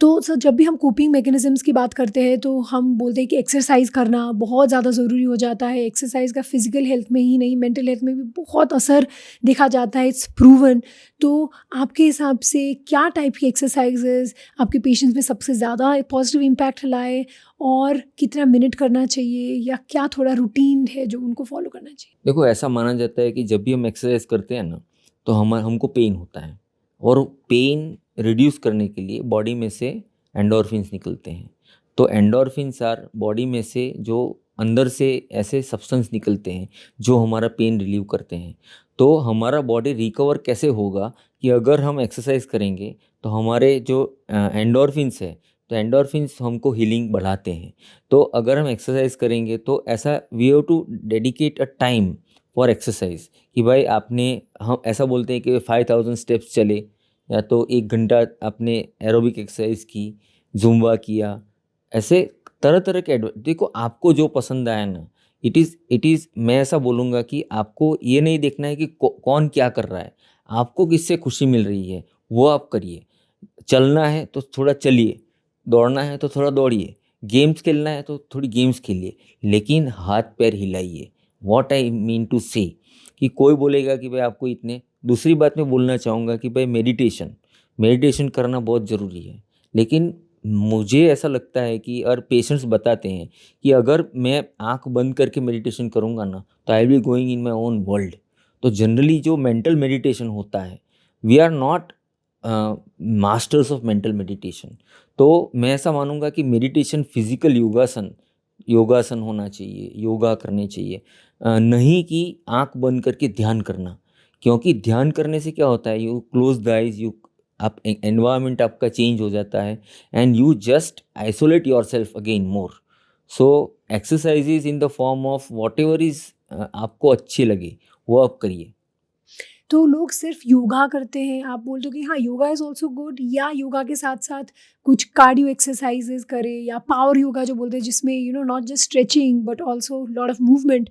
तो सर जब भी हम कोपिंग मैकेनिज़म्स की बात करते हैं तो हम बोलते हैं कि एक्सरसाइज करना बहुत ज़्यादा ज़रूरी हो जाता है। एक्सरसाइज का फिज़िकल हेल्थ में ही नहीं, मेंटल हेल्थ में भी बहुत असर देखा जाता है, इट्स प्रूवन। तो आपके हिसाब से क्या टाइप की एक्सरसाइजेज़ आपके पेशेंट्स में सबसे ज़्यादा पॉजिटिव इम्पैक्ट लाए, और कितना मिनट करना चाहिए, या क्या थोड़ा रूटीन है जो उनको फॉलो करना चाहिए? देखो, ऐसा माना जाता है कि जब भी हम एक्सरसाइज करते हैं ना, तो हमको पेन होता है, और पेन रिड्यूस करने के लिए बॉडी में से एंडोर्फिन्स निकलते हैं। तो एंडोर्फिन्स आर बॉडी में से जो अंदर से ऐसे सब्सटेंस निकलते हैं जो हमारा पेन रिलीव करते हैं। तो हमारा बॉडी रिकवर कैसे होगा कि अगर हम एक्सरसाइज करेंगे तो हमारे जो एंडोर्फिन्स है, तो एंडोर्फिन्स हमको हीलिंग बढ़ाते हैं। तो अगर हम एक्सरसाइज करेंगे तो ऐसा we have to dedicate a time for exercise, कि भाई आपने, हम ऐसा बोलते हैं कि 5000 स्टेप्स चले, या तो 1 घंटा आपने एरोबिक एक्सरसाइज की, जुम्बा किया, ऐसे तरह तरह के देखो आपको जो पसंद आया ना, इट इज़ मैं ऐसा बोलूँगा कि आपको ये नहीं देखना है कि कौन क्या कर रहा है, आपको किससे खुशी मिल रही है वो आप करिए। चलना है तो थोड़ा चलिए, दौड़ना है तो थोड़ा दौड़िए, गेम्स खेलना है तो थोड़ी गेम्स खेलिए, लेकिन हाथ पैर हिलाइए। व्हाट आई मीन टू से, कि कोई बोलेगा कि भाई आपको इतने, दूसरी बात मैं बोलना चाहूँगा कि भाई मेडिटेशन करना बहुत ज़रूरी है। लेकिन मुझे ऐसा लगता है कि, और पेशेंट्स बताते हैं कि अगर मैं आंख बंद करके मेडिटेशन करूँगा ना, तो I will going in my own world. तो जनरली जो मेंटल मेडिटेशन होता है, we are not masters of mental meditation. तो मैं ऐसा मानूंगा कि मेडिटेशन फिजिकल योगासन योगासन होना चाहिए, योगा करने चाहिए, नहीं कि आंख बंद करके ध्यान करना। क्योंकि ध्यान करने से क्या होता है, you close the eyes, you आप एनवायरनमेंट आपका चेंज हो जाता है and you just isolate your self again more. So exercises in the form of what ever is आपको अच्छे लगे वो आप करिए। तो लोग सिर्फ योगा करते हैं, आप बोलते हो कि हाँ योगा इज़ ऑल्सो गुड, या योगा के साथ साथ कुछ कार्डियो एक्सरसाइजेज करें या पावर योगा जो बोलते हैं जिसमें not just stretching but also lot of movement,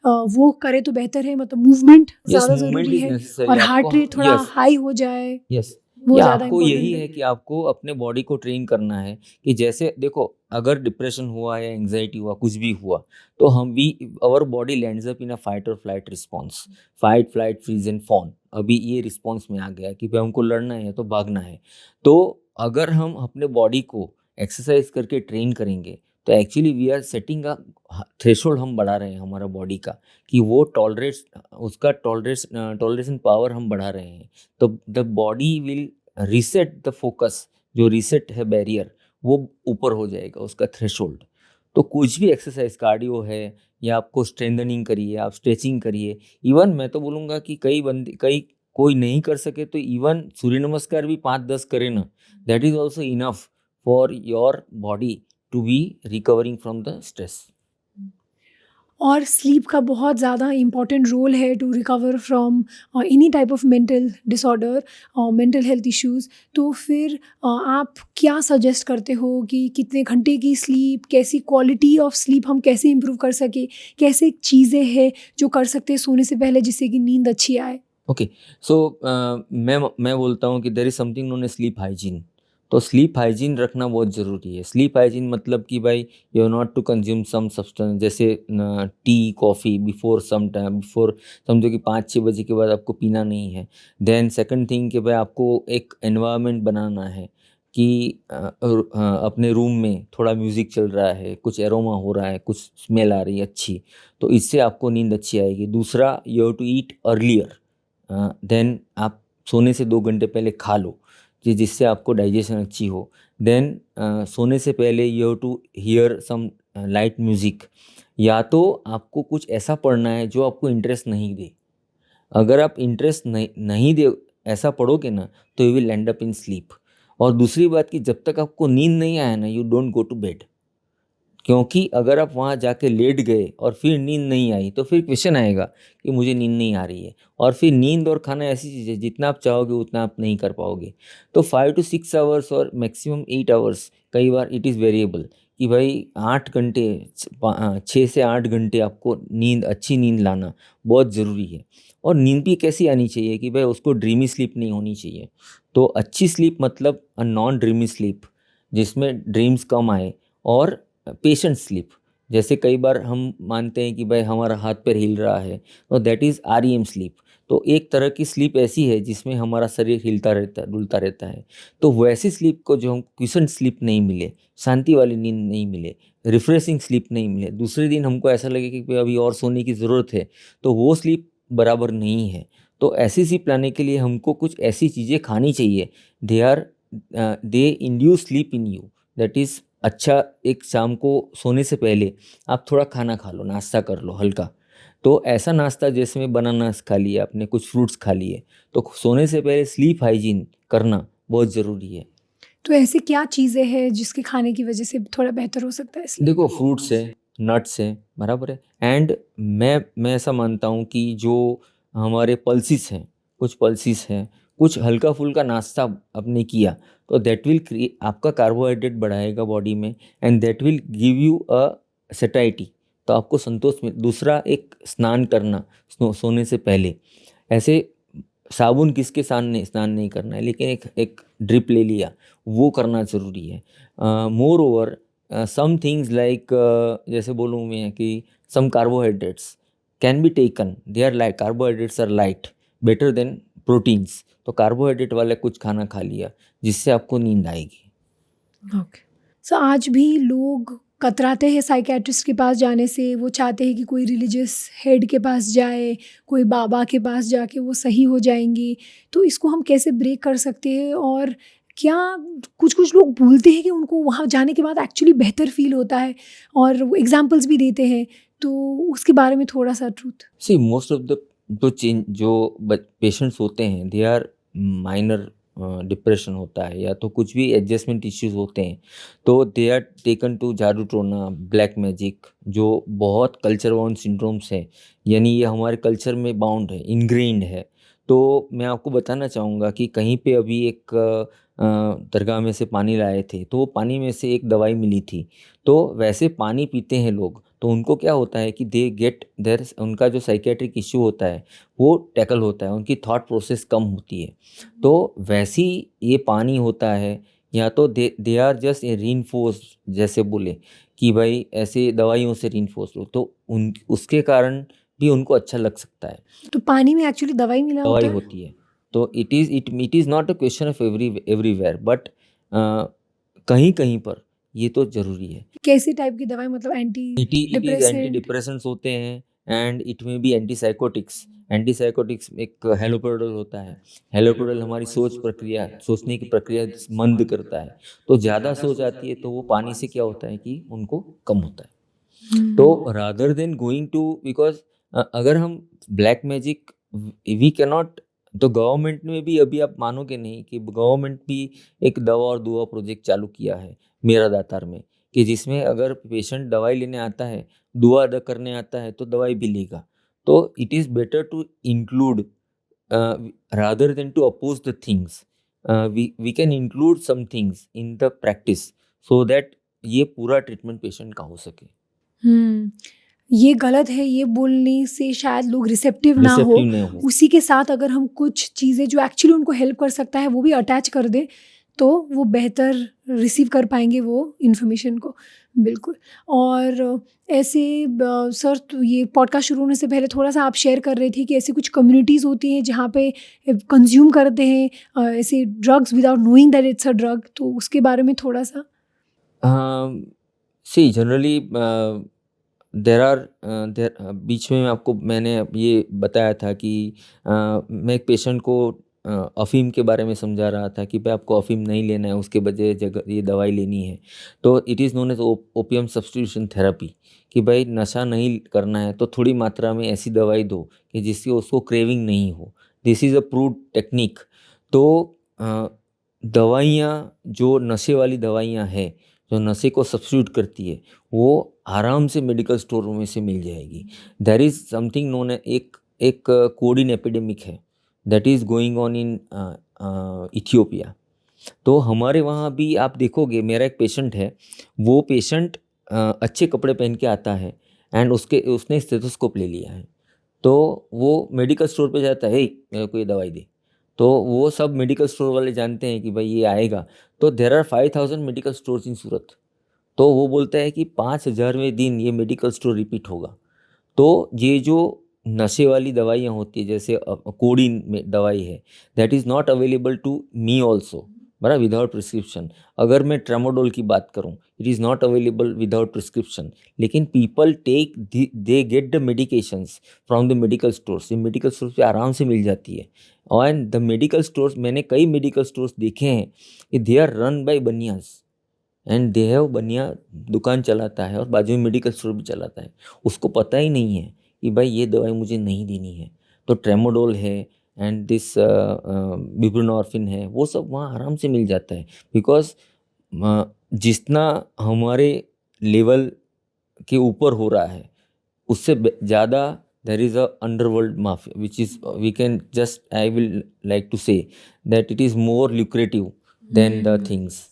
वो करे तो बेहतर है, मतलब मूवमेंट यस, ज़्यादा मूवमेंट ज़रूरी इज है नेसेसरी और आपको। हार्ट रेट थोड़ा यस, हाई हो जाए, यस, वो या ज़्यादा आपको यही इम्पोर्टेंट है है। कि आपको अपने बॉडी को ट्रेन करना है कि जैसे देखो, अगर डिप्रेशन हुआ या एंजाइटी हुआ, कुछ भी हुआ, तो हम we our body lands up in a fight और flight response, fight flight freeze and fawn. अभी ये रिस्पॉन्स में आ गया कि भाई हमको लड़ना है तो भागना है। तो अगर हम अपने बॉडी को एक्सरसाइज करके ट्रेन करेंगे तो actually we are setting a threshold, हम बढ़ा रहे हैं हमारा बॉडी का, कि वो टॉलरेट उसका टॉलरेशन पावर हम बढ़ा रहे हैं। तो the body will reset the focus, जो रीसेट है बैरियर, वो ऊपर हो जाएगा उसका थ्रेशोल्ड। तो कुछ भी एक्सरसाइज, कार्डियो है या आपको स्ट्रेंथनिंग करिए, आप स्ट्रेचिंग करिए। इवन मैं तो बोलूँगा कि कई कोई नहीं कर सके तो इवन सूर्य नमस्कार भी 5-10 करे ना, that is also enough for your body to be recovering from the stress. और स्लीप का बहुत ज़्यादा इम्पॉर्टेंट रोल है to recover from any type of mental disorder और मेंटल हेल्थ इश्यूज़। तो फिर आप क्या सजेस्ट करते हो कि कितने घंटे की स्लीप, कैसी क्वालिटी ऑफ स्लीप हम कैसे इम्प्रूव कर सके, कैसे चीज़ें हैं जो कर सकते हैं सोने से पहले जिससे कि नींद अच्छी आए? ओके, सो मैं बोलता हूँ कि there is something known as sleep hygiene. तो स्लीप हाइजीन रखना बहुत ज़रूरी है। स्लीप हाइजीन मतलब कि भाई you are not to consume some substance, जैसे tea coffee before some time, before समझो कि 5-6 बजे के बाद आपको पीना नहीं है। देन सेकंड थिंग कि भाई आपको एक एनवायरनमेंट बनाना है कि अपने रूम में थोड़ा म्यूज़िक चल रहा है, कुछ एरोमा हो रहा है, कुछ स्मेल आ रही है अच्छी, तो इससे आपको नींद अच्छी आएगी। दूसरा, you have to eat earlier, then आप सोने से 2 घंटे पहले खा लो, कि जिससे आपको डाइजेशन अच्छी हो। देन सोने से पहले you have to hear some light music, या तो आपको कुछ ऐसा पढ़ना है जो आपको इंटरेस्ट नहीं दे। अगर आप इंटरेस्ट नहीं दे ऐसा पढ़ोगे ना, तो you will and up in sleep. और दूसरी बात कि जब तक आपको नींद नहीं आया ना, you don't go to bed. क्योंकि अगर आप वहाँ जाके लेट गए और फिर नींद नहीं आई, तो फिर क्वेश्चन आएगा कि मुझे नींद नहीं आ रही है। और फिर नींद और खाना ऐसी चीज़ है, जितना आप चाहोगे उतना आप नहीं कर पाओगे। तो 5 to 6 आवर्स और मैक्सिमम 8 आवर्स, कई बार इट इज़ वेरिएबल, कि भाई 8 घंटे, 6 से 8 घंटे आपको नींद, अच्छी नींद लाना बहुत ज़रूरी है। और नींद भी कैसी आनी चाहिए कि भाई उसको ड्रीमी स्लीप नहीं होनी चाहिए। तो अच्छी स्लीप मतलब अ नॉन ड्रीमी स्लीप, जिसमें ड्रीम्स कम आए, और पेशेंट स्लीप। जैसे कई बार हम मानते हैं कि भाई हमारा हाथ पैर हिल रहा है, तो दैट इज़ REM स्लीप। तो एक तरह की स्लीप ऐसी है जिसमें हमारा शरीर हिलता रहता, डुलता रहता है। तो वैसी स्लीप को, जो हम क्विसेंट स्लीप नहीं मिले, शांति वाली नींद नहीं मिले, रिफ्रेशिंग स्लीप नहीं मिले, दूसरे दिन हमको ऐसा लगे कि भाई अभी और सोने की ज़रूरत है, तो वो स्लीप बराबर नहीं है। तो ऐसी स्लीप लाने के लिए हमको कुछ ऐसी चीज़ें खानी चाहिए, दे induce sleep in you, that is अच्छा। एक शाम को सोने से पहले आप थोड़ा खाना खा लो, नाश्ता कर लो हल्का। तो ऐसा नाश्ता जैसे में बनाना खा लिया आपने, कुछ फ्रूट्स खा लिए। तो सोने से पहले स्लीप हाइजीन करना बहुत ज़रूरी है। तो ऐसी क्या चीज़ें हैं जिसके खाने की वजह से थोड़ा बेहतर हो सकता है स्लीप? देखो, फ्रूट्स है, नट्स है, बराबर है। एंड मैं ऐसा मानता हूँ कि जो हमारे पल्सिस हैं, कुछ पल्सिस हैं, कुछ हल्का फुल्का नाश्ता आपने किया, तो दैट विल क्रिएट, आपका कार्बोहाइड्रेट बढ़ाएगा बॉडी में, and that will give you अ सेटाइटी। तो आपको संतोष मिल। दूसरा, एक स्नान करना सोने से पहले। ऐसे साबुन किसके स्नान नहीं करना है, लेकिन एक एक ड्रिप ले लिया, वो करना ज़रूरी है। Moreover some things like, जैसे बोलूँ मैं कि some carbohydrates can be taken, they are light, carbohydrates are light, better than proteins. तो कार्बोहाइड्रेट वाला कुछ खाना खा लिया जिससे आपको नींद आएगी। ओके। सो आज भी लोग कतराते हैं साइकियाट्रिस्ट के पास जाने से, वो चाहते हैं कि कोई रिलीजियस हेड के पास जाए, कोई बाबा के पास जाके वो सही हो जाएंगी। तो इसको हम कैसे ब्रेक कर सकते हैं? और क्या कुछ कुछ लोग भूलते हैं कि उनको वहाँ जाने के बाद एक्चुअली बेहतर फील होता है, और वो एग्जाम्पल्स भी देते हैं, तो उसके बारे में थोड़ा सा truth. See most of the जो पेशेंट्स होते हैं दे आर माइनर डिप्रेशन होता है या तो कुछ भी एडजस्टमेंट इश्यूज होते हैं, तो दे आर टेकन टू जादू टोना, ब्लैक मैजिक, जो बहुत कल्चर बाउंड सिंड्रोम्स है, यानी ये हमारे कल्चर में बाउंड है, इनग्रेन्ड है। तो मैं आपको बताना चाहूँगा कि कहीं पे अभी एक दरगाह में से पानी लाए थे, तो वो पानी में से एक दवाई मिली थी। तो वैसे पानी पीते हैं लोग, तो उनको क्या होता है कि दे गेट देयर, उनका जो साइकेट्रिक इश्यू होता है वो टैकल होता है, उनकी थॉट प्रोसेस कम होती है। तो वैसी ये पानी होता है, या तो they are just a reinforced, जैसे बोले कि भाई ऐसे दवाइयों से रीइंफोर्स लो, तो उन उसके कारण भी उनको अच्छा लग सकता है। तो पानी में एक्चुअली दवाई मिला दवाई होता है? होती है। तो it is not a question of everywhere, but कहीं कहीं पर ये तो ज़रूरी है। कैसी टाइप की दवाई, मतलब anti it is anti depressant? Depressants होते हैं, एंड इट में भी एंटीसाइकोटिक्स। एंटीसाइकोटिक्स एक हेलोपेरिडोल होता है। हेलोपेरिडोल हमारी सोचने की प्रक्रिया मंद करता है। तो ज़्यादा सोच आती है, तो वो पानी से क्या होता है कि उनको कम होता है। तो rather than going to, because अगर हम ब्लैक मैजिक वी कैनॉट, तो गवर्नमेंट में भी अभी आप मानोगे नहीं कि गवर्नमेंट भी एक दवा और दुआ प्रोजेक्ट चालू किया है मेरा दातार में, कि जिसमें अगर पेशेंट दवाई लेने आता है, दुआ अदा करने आता है, तो दवाई भी लेगा। तो it is better to include rather than to oppose the things. We can include some things in the practice, so that ये पूरा ट्रीटमेंट पेशेंट का हो सके, ये गलत है, ये बोलने से शायद लोग रिसेप्टिव ना हो। रिसेप्टिव नहीं हो। उसी के साथ अगर हम कुछ चीज़ें जो एक्चुअली उनको हेल्प कर सकता है वो भी अटैच कर दें, तो वो बेहतर रिसीव कर पाएंगे वो इन्फॉर्मेशन को। बिल्कुल। और ऐसे सर, तो ये पॉडकास्ट शुरू होने से पहले थोड़ा सा आप शेयर कर रहे थे कि ऐसी कुछ कम्युनिटीज़ होती हैं जहाँ पे कंज्यूम करते हैं ऐसे drugs without knowing that it's a drug, तो उसके बारे में थोड़ा सा। सी जनरली देर बीच में आपको मैंने ये बताया था कि मैं एक पेशेंट को अफ़ीम के बारे में समझा रहा था कि भाई आपको अफ़ीम नहीं लेना है, उसके बजाय जगह ये दवाई लेनी है। तो it is known as opium substitution therapy, कि भाई नशा नहीं करना है तो थोड़ी मात्रा में ऐसी दवाई दो कि जिससे उसको क्रेविंग नहीं हो। This is a proved technique. तो दवाइयाँ, जो नशे वाली दवाइयाँ हैं, जो नशे को सब्स्टिट्यूट करती है, वो आराम से मेडिकल स्टोरों में से मिल जाएगी। देयर इज़ समथिंग नोन, एक कोडिन एपिडेमिक है that is going on in Ethiopia. तो हमारे वहाँ भी आप देखोगे, मेरा एक पेशेंट है, वो पेशेंट अच्छे कपड़े पहन के आता है, एंड उसने स्टेथोस्कोप ले लिया है। तो वो मेडिकल स्टोर पे जाता है, "हे, मेरे को ये दवाई दे।" तो वो सब मेडिकल स्टोर वाले जानते हैं कि भाई ये आएगा। तो देयर आर 5000 मेडिकल स्टोर्स इन सूरत। तो वो बोलता है कि 5000वें दिन ये मेडिकल स्टोर रिपीट होगा। तो ये जो नशे वाली दवाइयाँ होती है, जैसे कोडीन में दवाई है, that is not available to me also, बराबर, विदाउट प्रिस्क्रिप्शन। अगर मैं ट्रेमाडोल की बात करूँ, it is not available without prescription, लेकिन people take they get the medications from the medical stores. ये मेडिकल स्टोर्स पे आराम से मिल जाती है। और द मेडिकल स्टोर्स, मैंने कई मेडिकल स्टोर्स देखे हैं कि they are run by banias, and they have, बनिया दुकान चलाता है और बाजू में मेडिकल स्टोर भी चलाता है। उसको पता ही नहीं है कि भाई ये दवाई मुझे नहीं देनी है। तो ट्रेमाडोल है एंड दिस बुप्रेनोर्फिन है, वो सब वहाँ आराम से मिल जाता है। बिकॉज जितना हमारे लेवल के ऊपर हो रहा है, उससे ज़्यादा there is a underworld mafia, which is we can just, I will like to say that it is more lucrative than the things.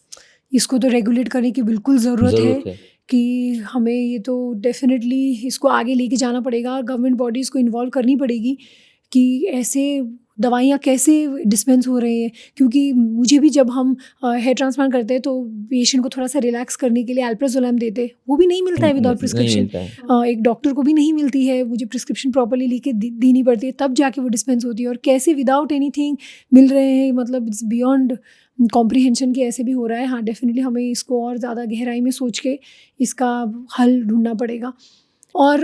इसको तो रेगुलेट करने की बिल्कुल ज़रूरत है ज़रूरत है। कि हमें ये तो डेफिनेटली इसको आगे लेके जाना पड़ेगा और गवर्नमेंट बॉडीज़ को इन्वॉल्व करनी पड़ेगी कि ऐसे दवाइयाँ कैसे डिस्पेंस हो रही हैं। क्योंकि मुझे भी, जब हम हेयर ट्रांसप्लांट करते हैं तो पेशेंट को थोड़ा सा रिलैक्स करने के लिए अल्प्राजोलम देते हैं, वो भी नहीं मिलता है विदाउट नहीं प्रिस्क्रिप्शन। मिलता है। एक डॉक्टर को भी नहीं मिलती है, मुझे प्रिस्क्रिप्शन प्रॉपर्ली लेके देनी पड़ती है, तब जाके वो डिस्पेंस होती है। और कैसे विदाउट एनीथिंग मिल रहे हैं, मतलब इट्स बियॉन्ड कॉम्प्रिहेंशन के ऐसे भी हो रहा है। हाँ, डेफिनेटली हमें इसको और ज़्यादा गहराई में सोच के इसका हल ढूंढना पड़ेगा। और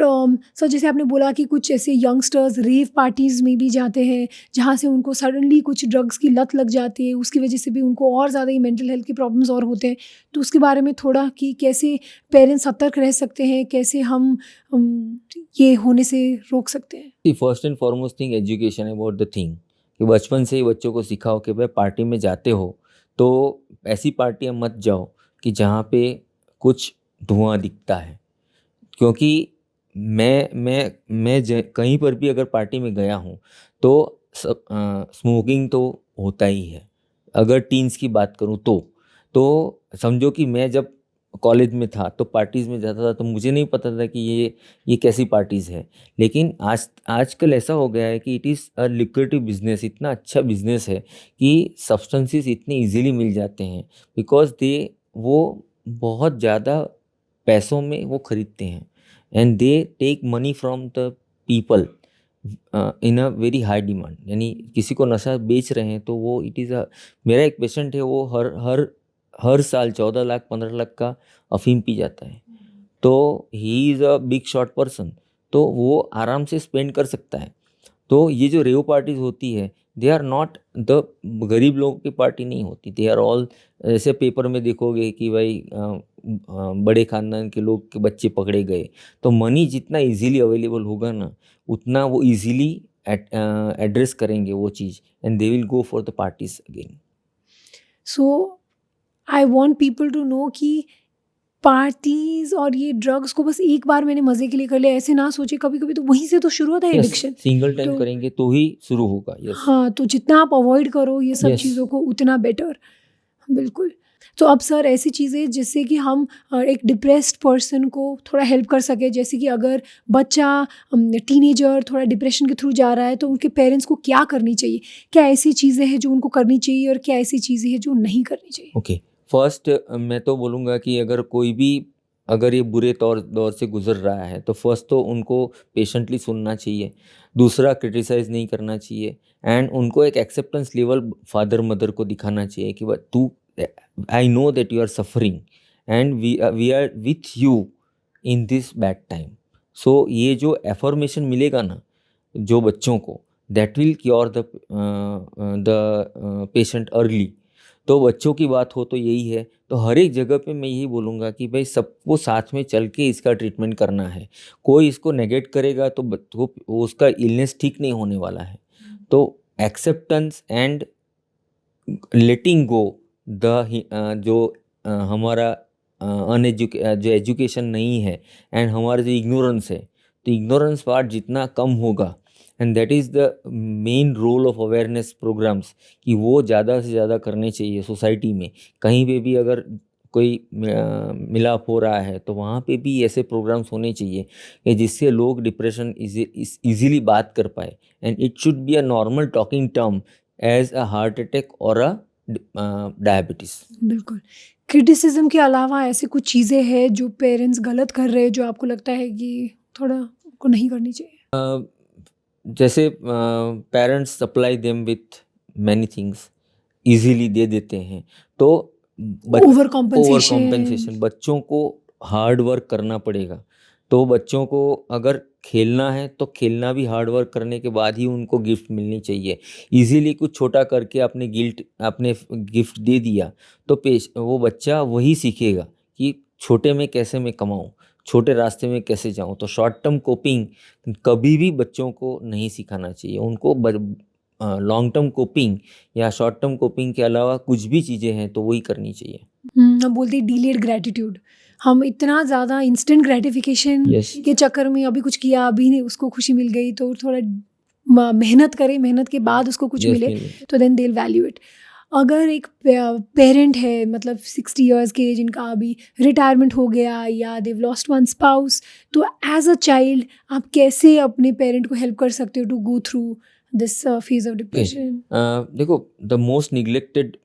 सर, जैसे आपने बोला कि कुछ ऐसे यंगस्टर्स रेव पार्टीज़ में भी जाते हैं जहाँ से उनको सडनली कुछ ड्रग्स की लत लग जाती है, उसकी वजह से भी उनको और ज़्यादा ही मेंटल हेल्थ के प्रॉब्लम्स और होते हैं। तो उसके बारे में थोड़ा कि कैसे पेरेंट्स सतर्क रह सकते हैं, कैसे हम ये होने से रोक सकते हैं। First and foremost thing education about the thing, कि बचपन से ही बच्चों को सिखाओ कि भाई पार्टी में जाते हो तो ऐसी पार्टियाँ मत जाओ कि जहाँ पे कुछ धुआं दिखता है। क्योंकि मैं कहीं पर भी अगर पार्टी में गया हूँ तो स्मोकिंग तो होता ही है। अगर टीन्स की बात करूँ तो समझो कि मैं जब कॉलेज में था तो पार्टीज़ में जाता था तो मुझे नहीं पता था कि ये कैसी पार्टीज़ है। लेकिन आजकल ऐसा हो गया है कि it is a lucrative business, इतना अच्छा बिजनेस है कि सब्सटेंसेस इतने इजीली मिल जाते हैं, बिकॉज वो बहुत ज़्यादा पैसों में वो खरीदते हैं and they take money from the people in a very high demand. यानी किसी को नशा बेच रहे हैं तो वो इट इज़ अ, मेरा एक पेशेंट है, वो हर हर हर साल 14 लाख 15 लाख का अफीम पी जाता है। तो he is a big shot person, तो वो आराम से स्पेंड कर सकता है। तो ये जो रेव पार्टीज होती है, दे आर नॉट द गरीब लोगों की पार्टी नहीं होती, दे आर ऑल, ऐसे पेपर में देखोगे कि भाई बड़े खानदान के लोग के बच्चे पकड़े गए, तो मनी जितना इजीली अवेलेबल होगा ना उतना वो इजीली एड्रेस करेंगे वो चीज़, and they will go for the parties again. So I want people to know कि पार्टीज और ये ड्रग्स को बस एक बार मैंने मजे के लिए कर लिया, ऐसे ना सोचे। कभी कभी तो वहीं से तो शुरू होता है एडिक्शन। सिंगल टाइम तो करेंगे तो ही शुरू होगा। यस। हाँ, तो जितना आप अवॉइड करो ये सब Yes. चीज़ों को उतना बेटर। बिल्कुल। तो अब सर, ऐसी चीज़ें जिससे कि हम एक डिप्रेस्ड पर्सन को थोड़ा हेल्प कर सके, जैसे कि अगर बच्चा टीनेजर थोड़ा डिप्रेशन के थ्रू जा रहा है तो उनके पेरेंट्स को क्या करनी चाहिए? क्या ऐसी चीज़ें हैं जो उनको करनी चाहिए और क्या ऐसी चीज़ें हैं जो नहीं करनी चाहिए? ओके, फर्स्ट मैं तो बोलूँगा कि अगर ये बुरे दौर से गुजर रहा है तो फर्स्ट तो उनको पेशेंटली सुनना चाहिए। दूसरा, क्रिटिसाइज़ नहीं करना चाहिए, एंड उनको एक एक्सेप्टेंस लेवल फादर मदर को दिखाना चाहिए कि तू, I know that you are suffering and we are with you in this bad time. So ये जो एफर्मेशन मिलेगा ना जो बच्चों को, that will cure the patient early. तो बच्चों की बात हो तो यही है। तो हर एक जगह पे मैं यही बोलूँगा कि भाई सबको साथ में चल के इसका ट्रीटमेंट करना है। कोई इसको नेगेट करेगा तो वो उसका इलनेस ठीक नहीं होने वाला है। तो एक्सेप्टेंस एंड लेटिंग गो जो हमारा जो एजुकेशन नहीं है एंड हमारा जो इग्नोरेंस है, तो इग्नोरेंस पार्ट जितना कम होगा, and that is the main role of awareness programmes, कि वो ज़्यादा से ज़्यादा करने चाहिए सोसाइटी में। कहीं पे भी अगर कोई मिलाप हो रहा है तो वहाँ पे भी ऐसे प्रोग्राम्स होने चाहिए कि जिससे लोग डिप्रेशन इजीली बात कर पाए, and it should be a normal talking term as a heart attack or a diabetes. बिल्कुल। क्रिटिसिज्म के अलावा ऐसी कुछ चीज़ें हैं जो पेरेंट्स गलत कर रहे हैं जो आपको लगता है कि थोड़ा उनको नहीं करनी चाहिए? जैसे parents supply them with many things, easily दे देते हैं, तो ओवर ओवर कॉम्पनसेशन। कॉम्पेंसेशन, बच्चों को हार्ड वर्क करना पड़ेगा। तो बच्चों को अगर खेलना है तो खेलना भी हार्ड वर्क करने के बाद ही उनको गिफ्ट मिलनी चाहिए। इजीली कुछ छोटा करके आपने गिफ्ट दे दिया तो वो बच्चा वही सीखेगा कि छोटे में कैसे मैं कमाऊँ, छोटे रास्ते में कैसे जाऊँ। तो शॉर्ट टर्म कोपिंग कभी भी बच्चों को नहीं सिखाना चाहिए। उनको लॉन्ग टर्म कोपिंग या शॉर्ट टर्म कोपिंग के अलावा कुछ भी चीज़ें हैं तो वही करनी चाहिए। हम बोलते हैं डिलेड ग्रैटिट्यूड। हम इतना ज़्यादा इंस्टेंट ग्रैटिफिकेशन Yes. के चक्कर में अभी कुछ किया, अभी नहीं उसको खुशी मिल गई, तो थोड़ा मेहनत करें, मेहनत के बाद उसको कुछ Yes, मिले मिले। तो then they will value it. अगर एक पेरेंट है, मतलब 60 इयर्स के, जिनका अभी रिटायरमेंट हो गया या देव लॉस्ट वन स्पाउस, तो एज अ चाइल्ड आप कैसे अपने पेरेंट को हेल्प कर सकते हो to go through this phase of depression? देखो, द मोस्ट निग्लेक्टेड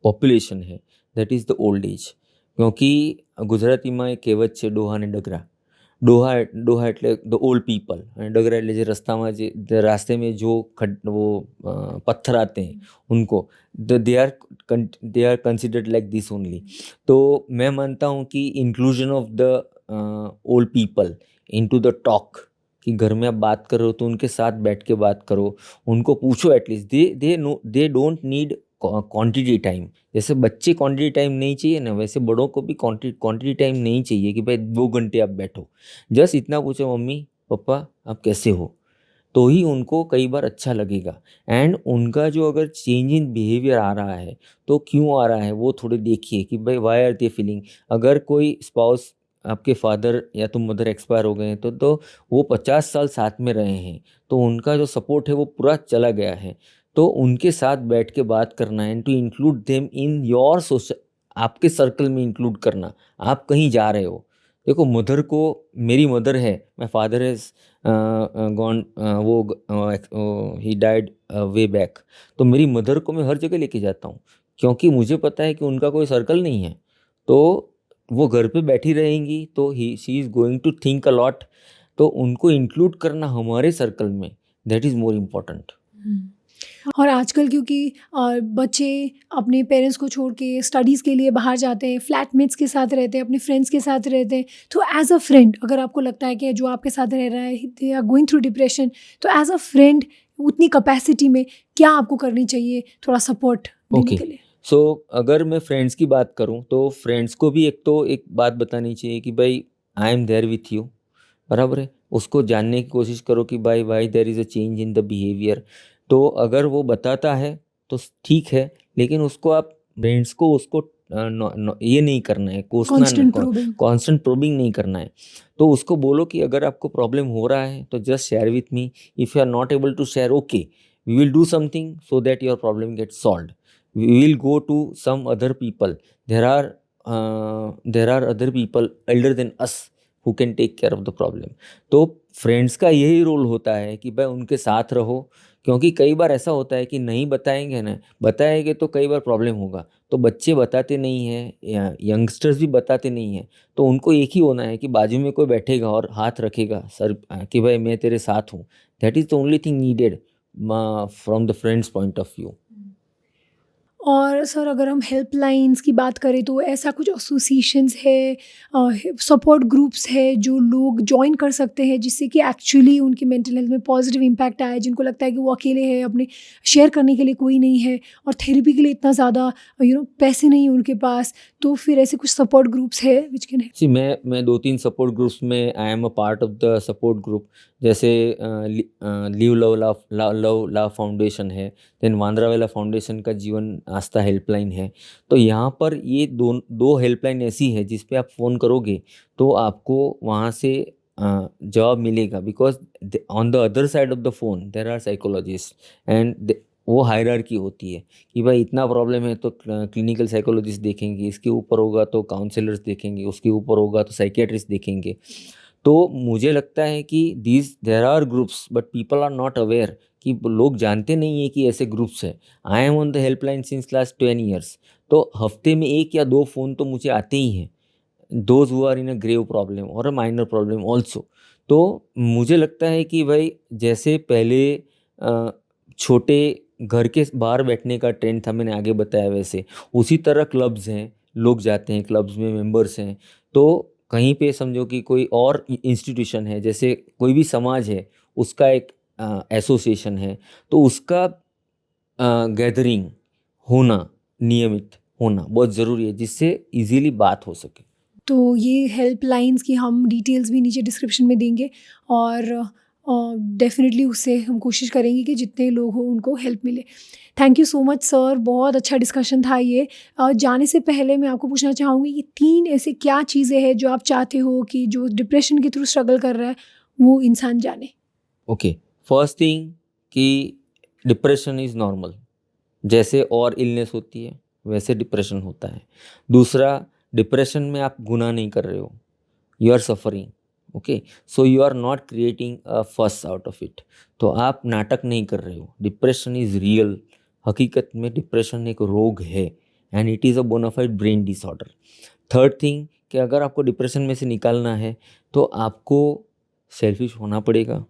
पॉप्युलेशन है that is the old age. क्योंकि गुजरातीમાં એક કહેવત છે, ડોહાને ડગરા, ડોહા ડોહા એટલે ધ ઓલ્ડ પીપલ અને ડગરા એટલે જે રસ્તામાં જે रास्ते में जो वो पत्थर आते हैं उनको they are considered like this only. तो मैं मानता हूँ कि inclusion of the old people into the talk, कि घर में आप बात कर रहे हो तो उनके साथ बैठ के बात करो, उनको पूछो at least. They don't need quantity time. जैसे बच्चे क्वांटिटी टाइम नहीं चाहिए ना, वैसे बड़ों को भी क्वांटिटी टाइम नहीं चाहिए कि भाई 2 घंटे आप बैठो। जस्ट इतना पूछो, मम्मी पापा आप कैसे हो, तो ही उनको कई बार अच्छा लगेगा। एंड उनका जो अगर चेंज इन बिहेवियर आ रहा है तो क्यों आ रहा है वो थोड़े देखिए कि भाई वाई आर दे फीलिंग। अगर कोई स्पाउस, आपके फादर या तो मदर एक्सपायर हो गए हैं तो वो 50 साल साथ में रहे हैं, तो उनका जो सपोर्ट है वो पूरा चला गया है। तो उनके साथ बैठ के बात करना and to include them in your social, आपके सर्कल में इंक्लूड करना। आप कहीं जा रहे हो, देखो मदर को, मेरी मदर है, माई फादर हैज़ गॉन, वो ही डाइड वे बैक, तो मेरी मदर को मैं हर जगह लेके जाता हूँ क्योंकि मुझे पता है कि उनका कोई सर्कल नहीं है। तो वो घर पे बैठी रहेंगी तो she is going to think a lot. तो उनको इंक्लूड करना हमारे सर्कल में, दैट इज़ मोर इम्पॉर्टेंट। और आजकल क्योंकि बच्चे अपने पेरेंट्स को छोड़ के स्टडीज़ के लिए बाहर जाते हैं, फ्लैटमेट्स के साथ रहते हैं, अपने फ्रेंड्स के साथ रहते हैं, तो एज़ अ फ्रेंड अगर आपको लगता है कि जो आपके साथ रह रहा है they are going through depression, तो एज़ अ फ्रेंड उतनी कैपेसिटी में क्या आपको करनी चाहिए थोड़ा सपोर्ट देने ओके, के लिए? सो अगर मैं फ्रेंड्स की बात करूं तो फ्रेंड्स को भी एक बात बतानी चाहिए कि भाई I am there with you, बराबर है। उसको जानने की कोशिश करो कि भाई why there is a change in the behaviour. तो अगर वो बताता है तो ठीक है, लेकिन उसको आप फ्रेंड्स को उसको ये नहीं करना है, कोसना, कांस्टेंट प्रोबिंग। कॉन्स्टेंट प्रोबिंग नहीं करना है। तो उसको बोलो कि अगर आपको प्रॉब्लम हो रहा है तो just share with me. If you are not able to share, okay, we will do something so that your problem get solve. We will go to some other people. There are other people elder than us who can take care of the problem. तो फ्रेंड्स का यही रोल होता है कि भाई उनके साथ रहो, क्योंकि कई बार ऐसा होता है कि नहीं बताएंगे ना, बताएंगे तो कई बार प्रॉब्लम होगा। तो बच्चे बताते नहीं हैं, यंगस्टर्स भी बताते नहीं हैं, तो उनको एक ही होना है कि बाजू में कोई बैठेगा और हाथ रखेगा सर कि भाई मैं तेरे साथ हूँ। That is the only thing needed from the friends point of view. और सर अगर हम हेल्पलाइंस की बात करें तो ऐसा कुछ एसोसिएशंस है, सपोर्ट ग्रुप्स है जो लोग जॉइन कर सकते हैं जिससे कि एक्चुअली उनकी मेंटल हेल्थ में पॉजिटिव इम्पैक्ट आए, जिनको लगता है कि वो अकेले हैं, अपने शेयर करने के लिए कोई नहीं है और थेरेपी के लिए इतना ज़्यादा पैसे नहीं है उनके पास, तो फिर ऐसे कुछ सपोर्ट ग्रुप्स है विच कैन हेल्प? जी, मैं 2-3 सपोर्ट ग्रुप्स में आई am a part of the support group. जैसे लिव लव लव फाउंडेशन है, देन वांद्रावेला फाउंडेशन का जीवन आस्था हेल्पलाइन है। तो यहाँ पर ये दो हेल्पलाइन ऐसी है जिस पे आप फ़ोन करोगे तो आपको वहाँ से जवाब मिलेगा, because on the other side of the phone there are psychologist and वो हायरार्की होती है कि भाई इतना प्रॉब्लम है तो क्लिनिकल साइकोलॉजिस्ट देखेंगे, इसके ऊपर होगा तो काउंसलर्स देखेंगे, उसके ऊपर होगा तो साइकियाट्रिस्ट देखेंगे। तो मुझे लगता है कि there are groups but people are not aware, कि लोग जानते नहीं है कि ऐसे ग्रुप्स है। I am on the helpline since last 10 years. तो हफ्ते में 1 या 2 फ़ोन तो मुझे आते ही हैं, those who are in a grave problem or a minor problem also. तो मुझे लगता है कि भाई जैसे पहले छोटे घर के बाहर बैठने का ट्रेंड था, मैंने आगे बताया, वैसे उसी तरह क्लब्स हैं, लोग जाते हैं क्लब्स में, मेंबर्स हैं। तो कहीं पे समझो कि कोई और इंस्टीट्यूशन है, जैसे कोई भी समाज है उसका एक एसोसिएशन है, तो उसका गैदरिंग होना, नियमित होना बहुत ज़रूरी है जिससे इजीली बात हो सके। तो ये हेल्पलाइंस की हम डिटेल्स भी नीचे डिस्क्रिप्शन में देंगे और डेफिनेटली उससे हम कोशिश करेंगे कि जितने लोग हों उनको हेल्प मिले। Thank you so much sir, बहुत अच्छा डिस्कशन था ये। जाने से पहले मैं आपको पूछना चाहूँगी कि 3 ऐसे क्या चीज़ें हैं जो आप चाहते हो कि जो डिप्रेशन के थ्रू स्ट्रगल कर रहा है वो इंसान जाने? ओके, फर्स्ट थिंग कि डिप्रेशन इज़ नॉर्मल। जैसे और इलनेस होती है वैसे डिप्रेशन होता है। दूसरा, डिप्रेशन में आप गुनाह नहीं कर रहे हो, you are suffering, okay, so you are not creating a fuss out of it. तो आप नाटक नहीं कर रहे हो, डिप्रेशन इज़ रियल। हकीकत में डिप्रेशन एक रोग है and it is a bonafide brain disorder. Third thing कि अगर आपको डिप्रेशन में से निकालना है तो आपको सेल्फिश होना पड़ेगा,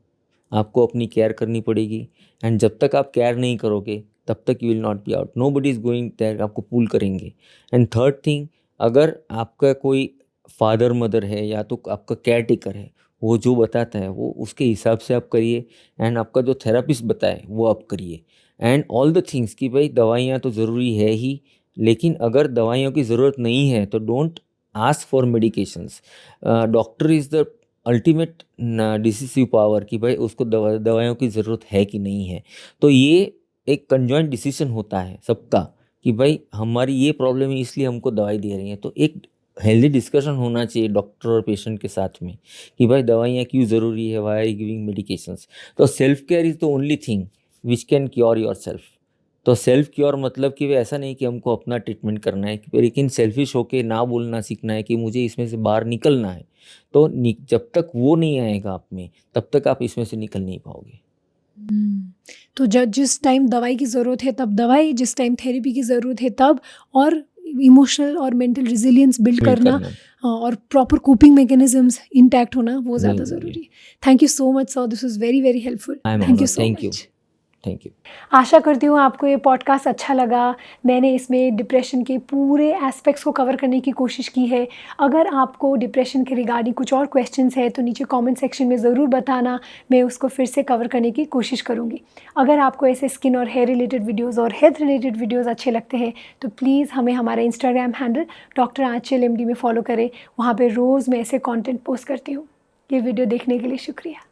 आपको अपनी केयर करनी पड़ेगी। एंड जब तक आप केयर नहीं करोगे तब तक you will not be out, nobody is going there आपको पुल करेंगे। एंड थर्ड थिंग, अगर आपका कोई फादर मदर है या तो आपका केयर टेकर है, वो जो बताता है वो उसके हिसाब से आप करिए। एंड आपका जो थेरापिस्ट बताए वो आप करिए। एंड ऑल द थिंग्स कि भाई दवाइयाँ तो ज़रूरी है ही, लेकिन अगर दवाइयों की ज़रूरत नहीं है तो don't ask for medications. Doctor is the ultimate decisive power कि भाई उसको दवाइयों की ज़रूरत है कि नहीं है। तो ये एक कंजॉइंट डिसीजन होता है सबका कि भाई हमारी ये प्रॉब्लम है इसलिए हमको दवाई दे रही है। तो एक हेल्दी डिस्कशन होना चाहिए डॉक्टर और पेशेंट के साथ में कि भाई दवाइयाँ क्यों ज़रूरी है, वाई आर गिविंग मेडिकेशंस। तो self care is the only thing which can cure your self. तो सेल्फ क्योर मतलब कि ऐसा नहीं कि हमको अपना ट्रीटमेंट करना है, लेकिन सेल्फिश होके ना बोलना सीखना है कि मुझे इसमें से बाहर निकलना है। तो जब तक वो नहीं आएगा आप में तब तक आप इसमें से निकल नहीं पाओगे। तो जिस टाइम दवाई की ज़रूरत है तब दवाई, जिस टाइम थेरेपी की ज़रूरत है तब, और इमोशनल और मेंटल रेजिलियंस बिल्ड करना और प्रॉपर कोपिंग मैकेनिज्म्स इंटैक्ट होना वो ज़्यादा ज़रूरी है। Thank you so much sir, this is very very helpful. Thank you so much. Thank you. आशा करती हूँ आपको ये पॉडकास्ट अच्छा लगा। मैंने इसमें डिप्रेशन के पूरे एस्पेक्ट्स को कवर करने की कोशिश की है। अगर आपको डिप्रेशन के रिगार्डिंग कुछ और क्वेश्चंस है तो नीचे कमेंट सेक्शन में ज़रूर बताना, मैं उसको फिर से कवर करने की कोशिश करूँगी। अगर आपको ऐसे स्किन और हेयर रिलेटेड वीडियोज़ और हेल्थ रिलेटेड वीडियोज़ अच्छे लगते हैं तो प्लीज़ हमें हमारा इंस्टाग्राम हैंडल डॉक्टर आंचल MD में फॉलो करें। वहाँ पर रोज़ मैं ऐसे कॉन्टेंट पोस्ट करती हूँ। ये वीडियो देखने के लिए शुक्रिया।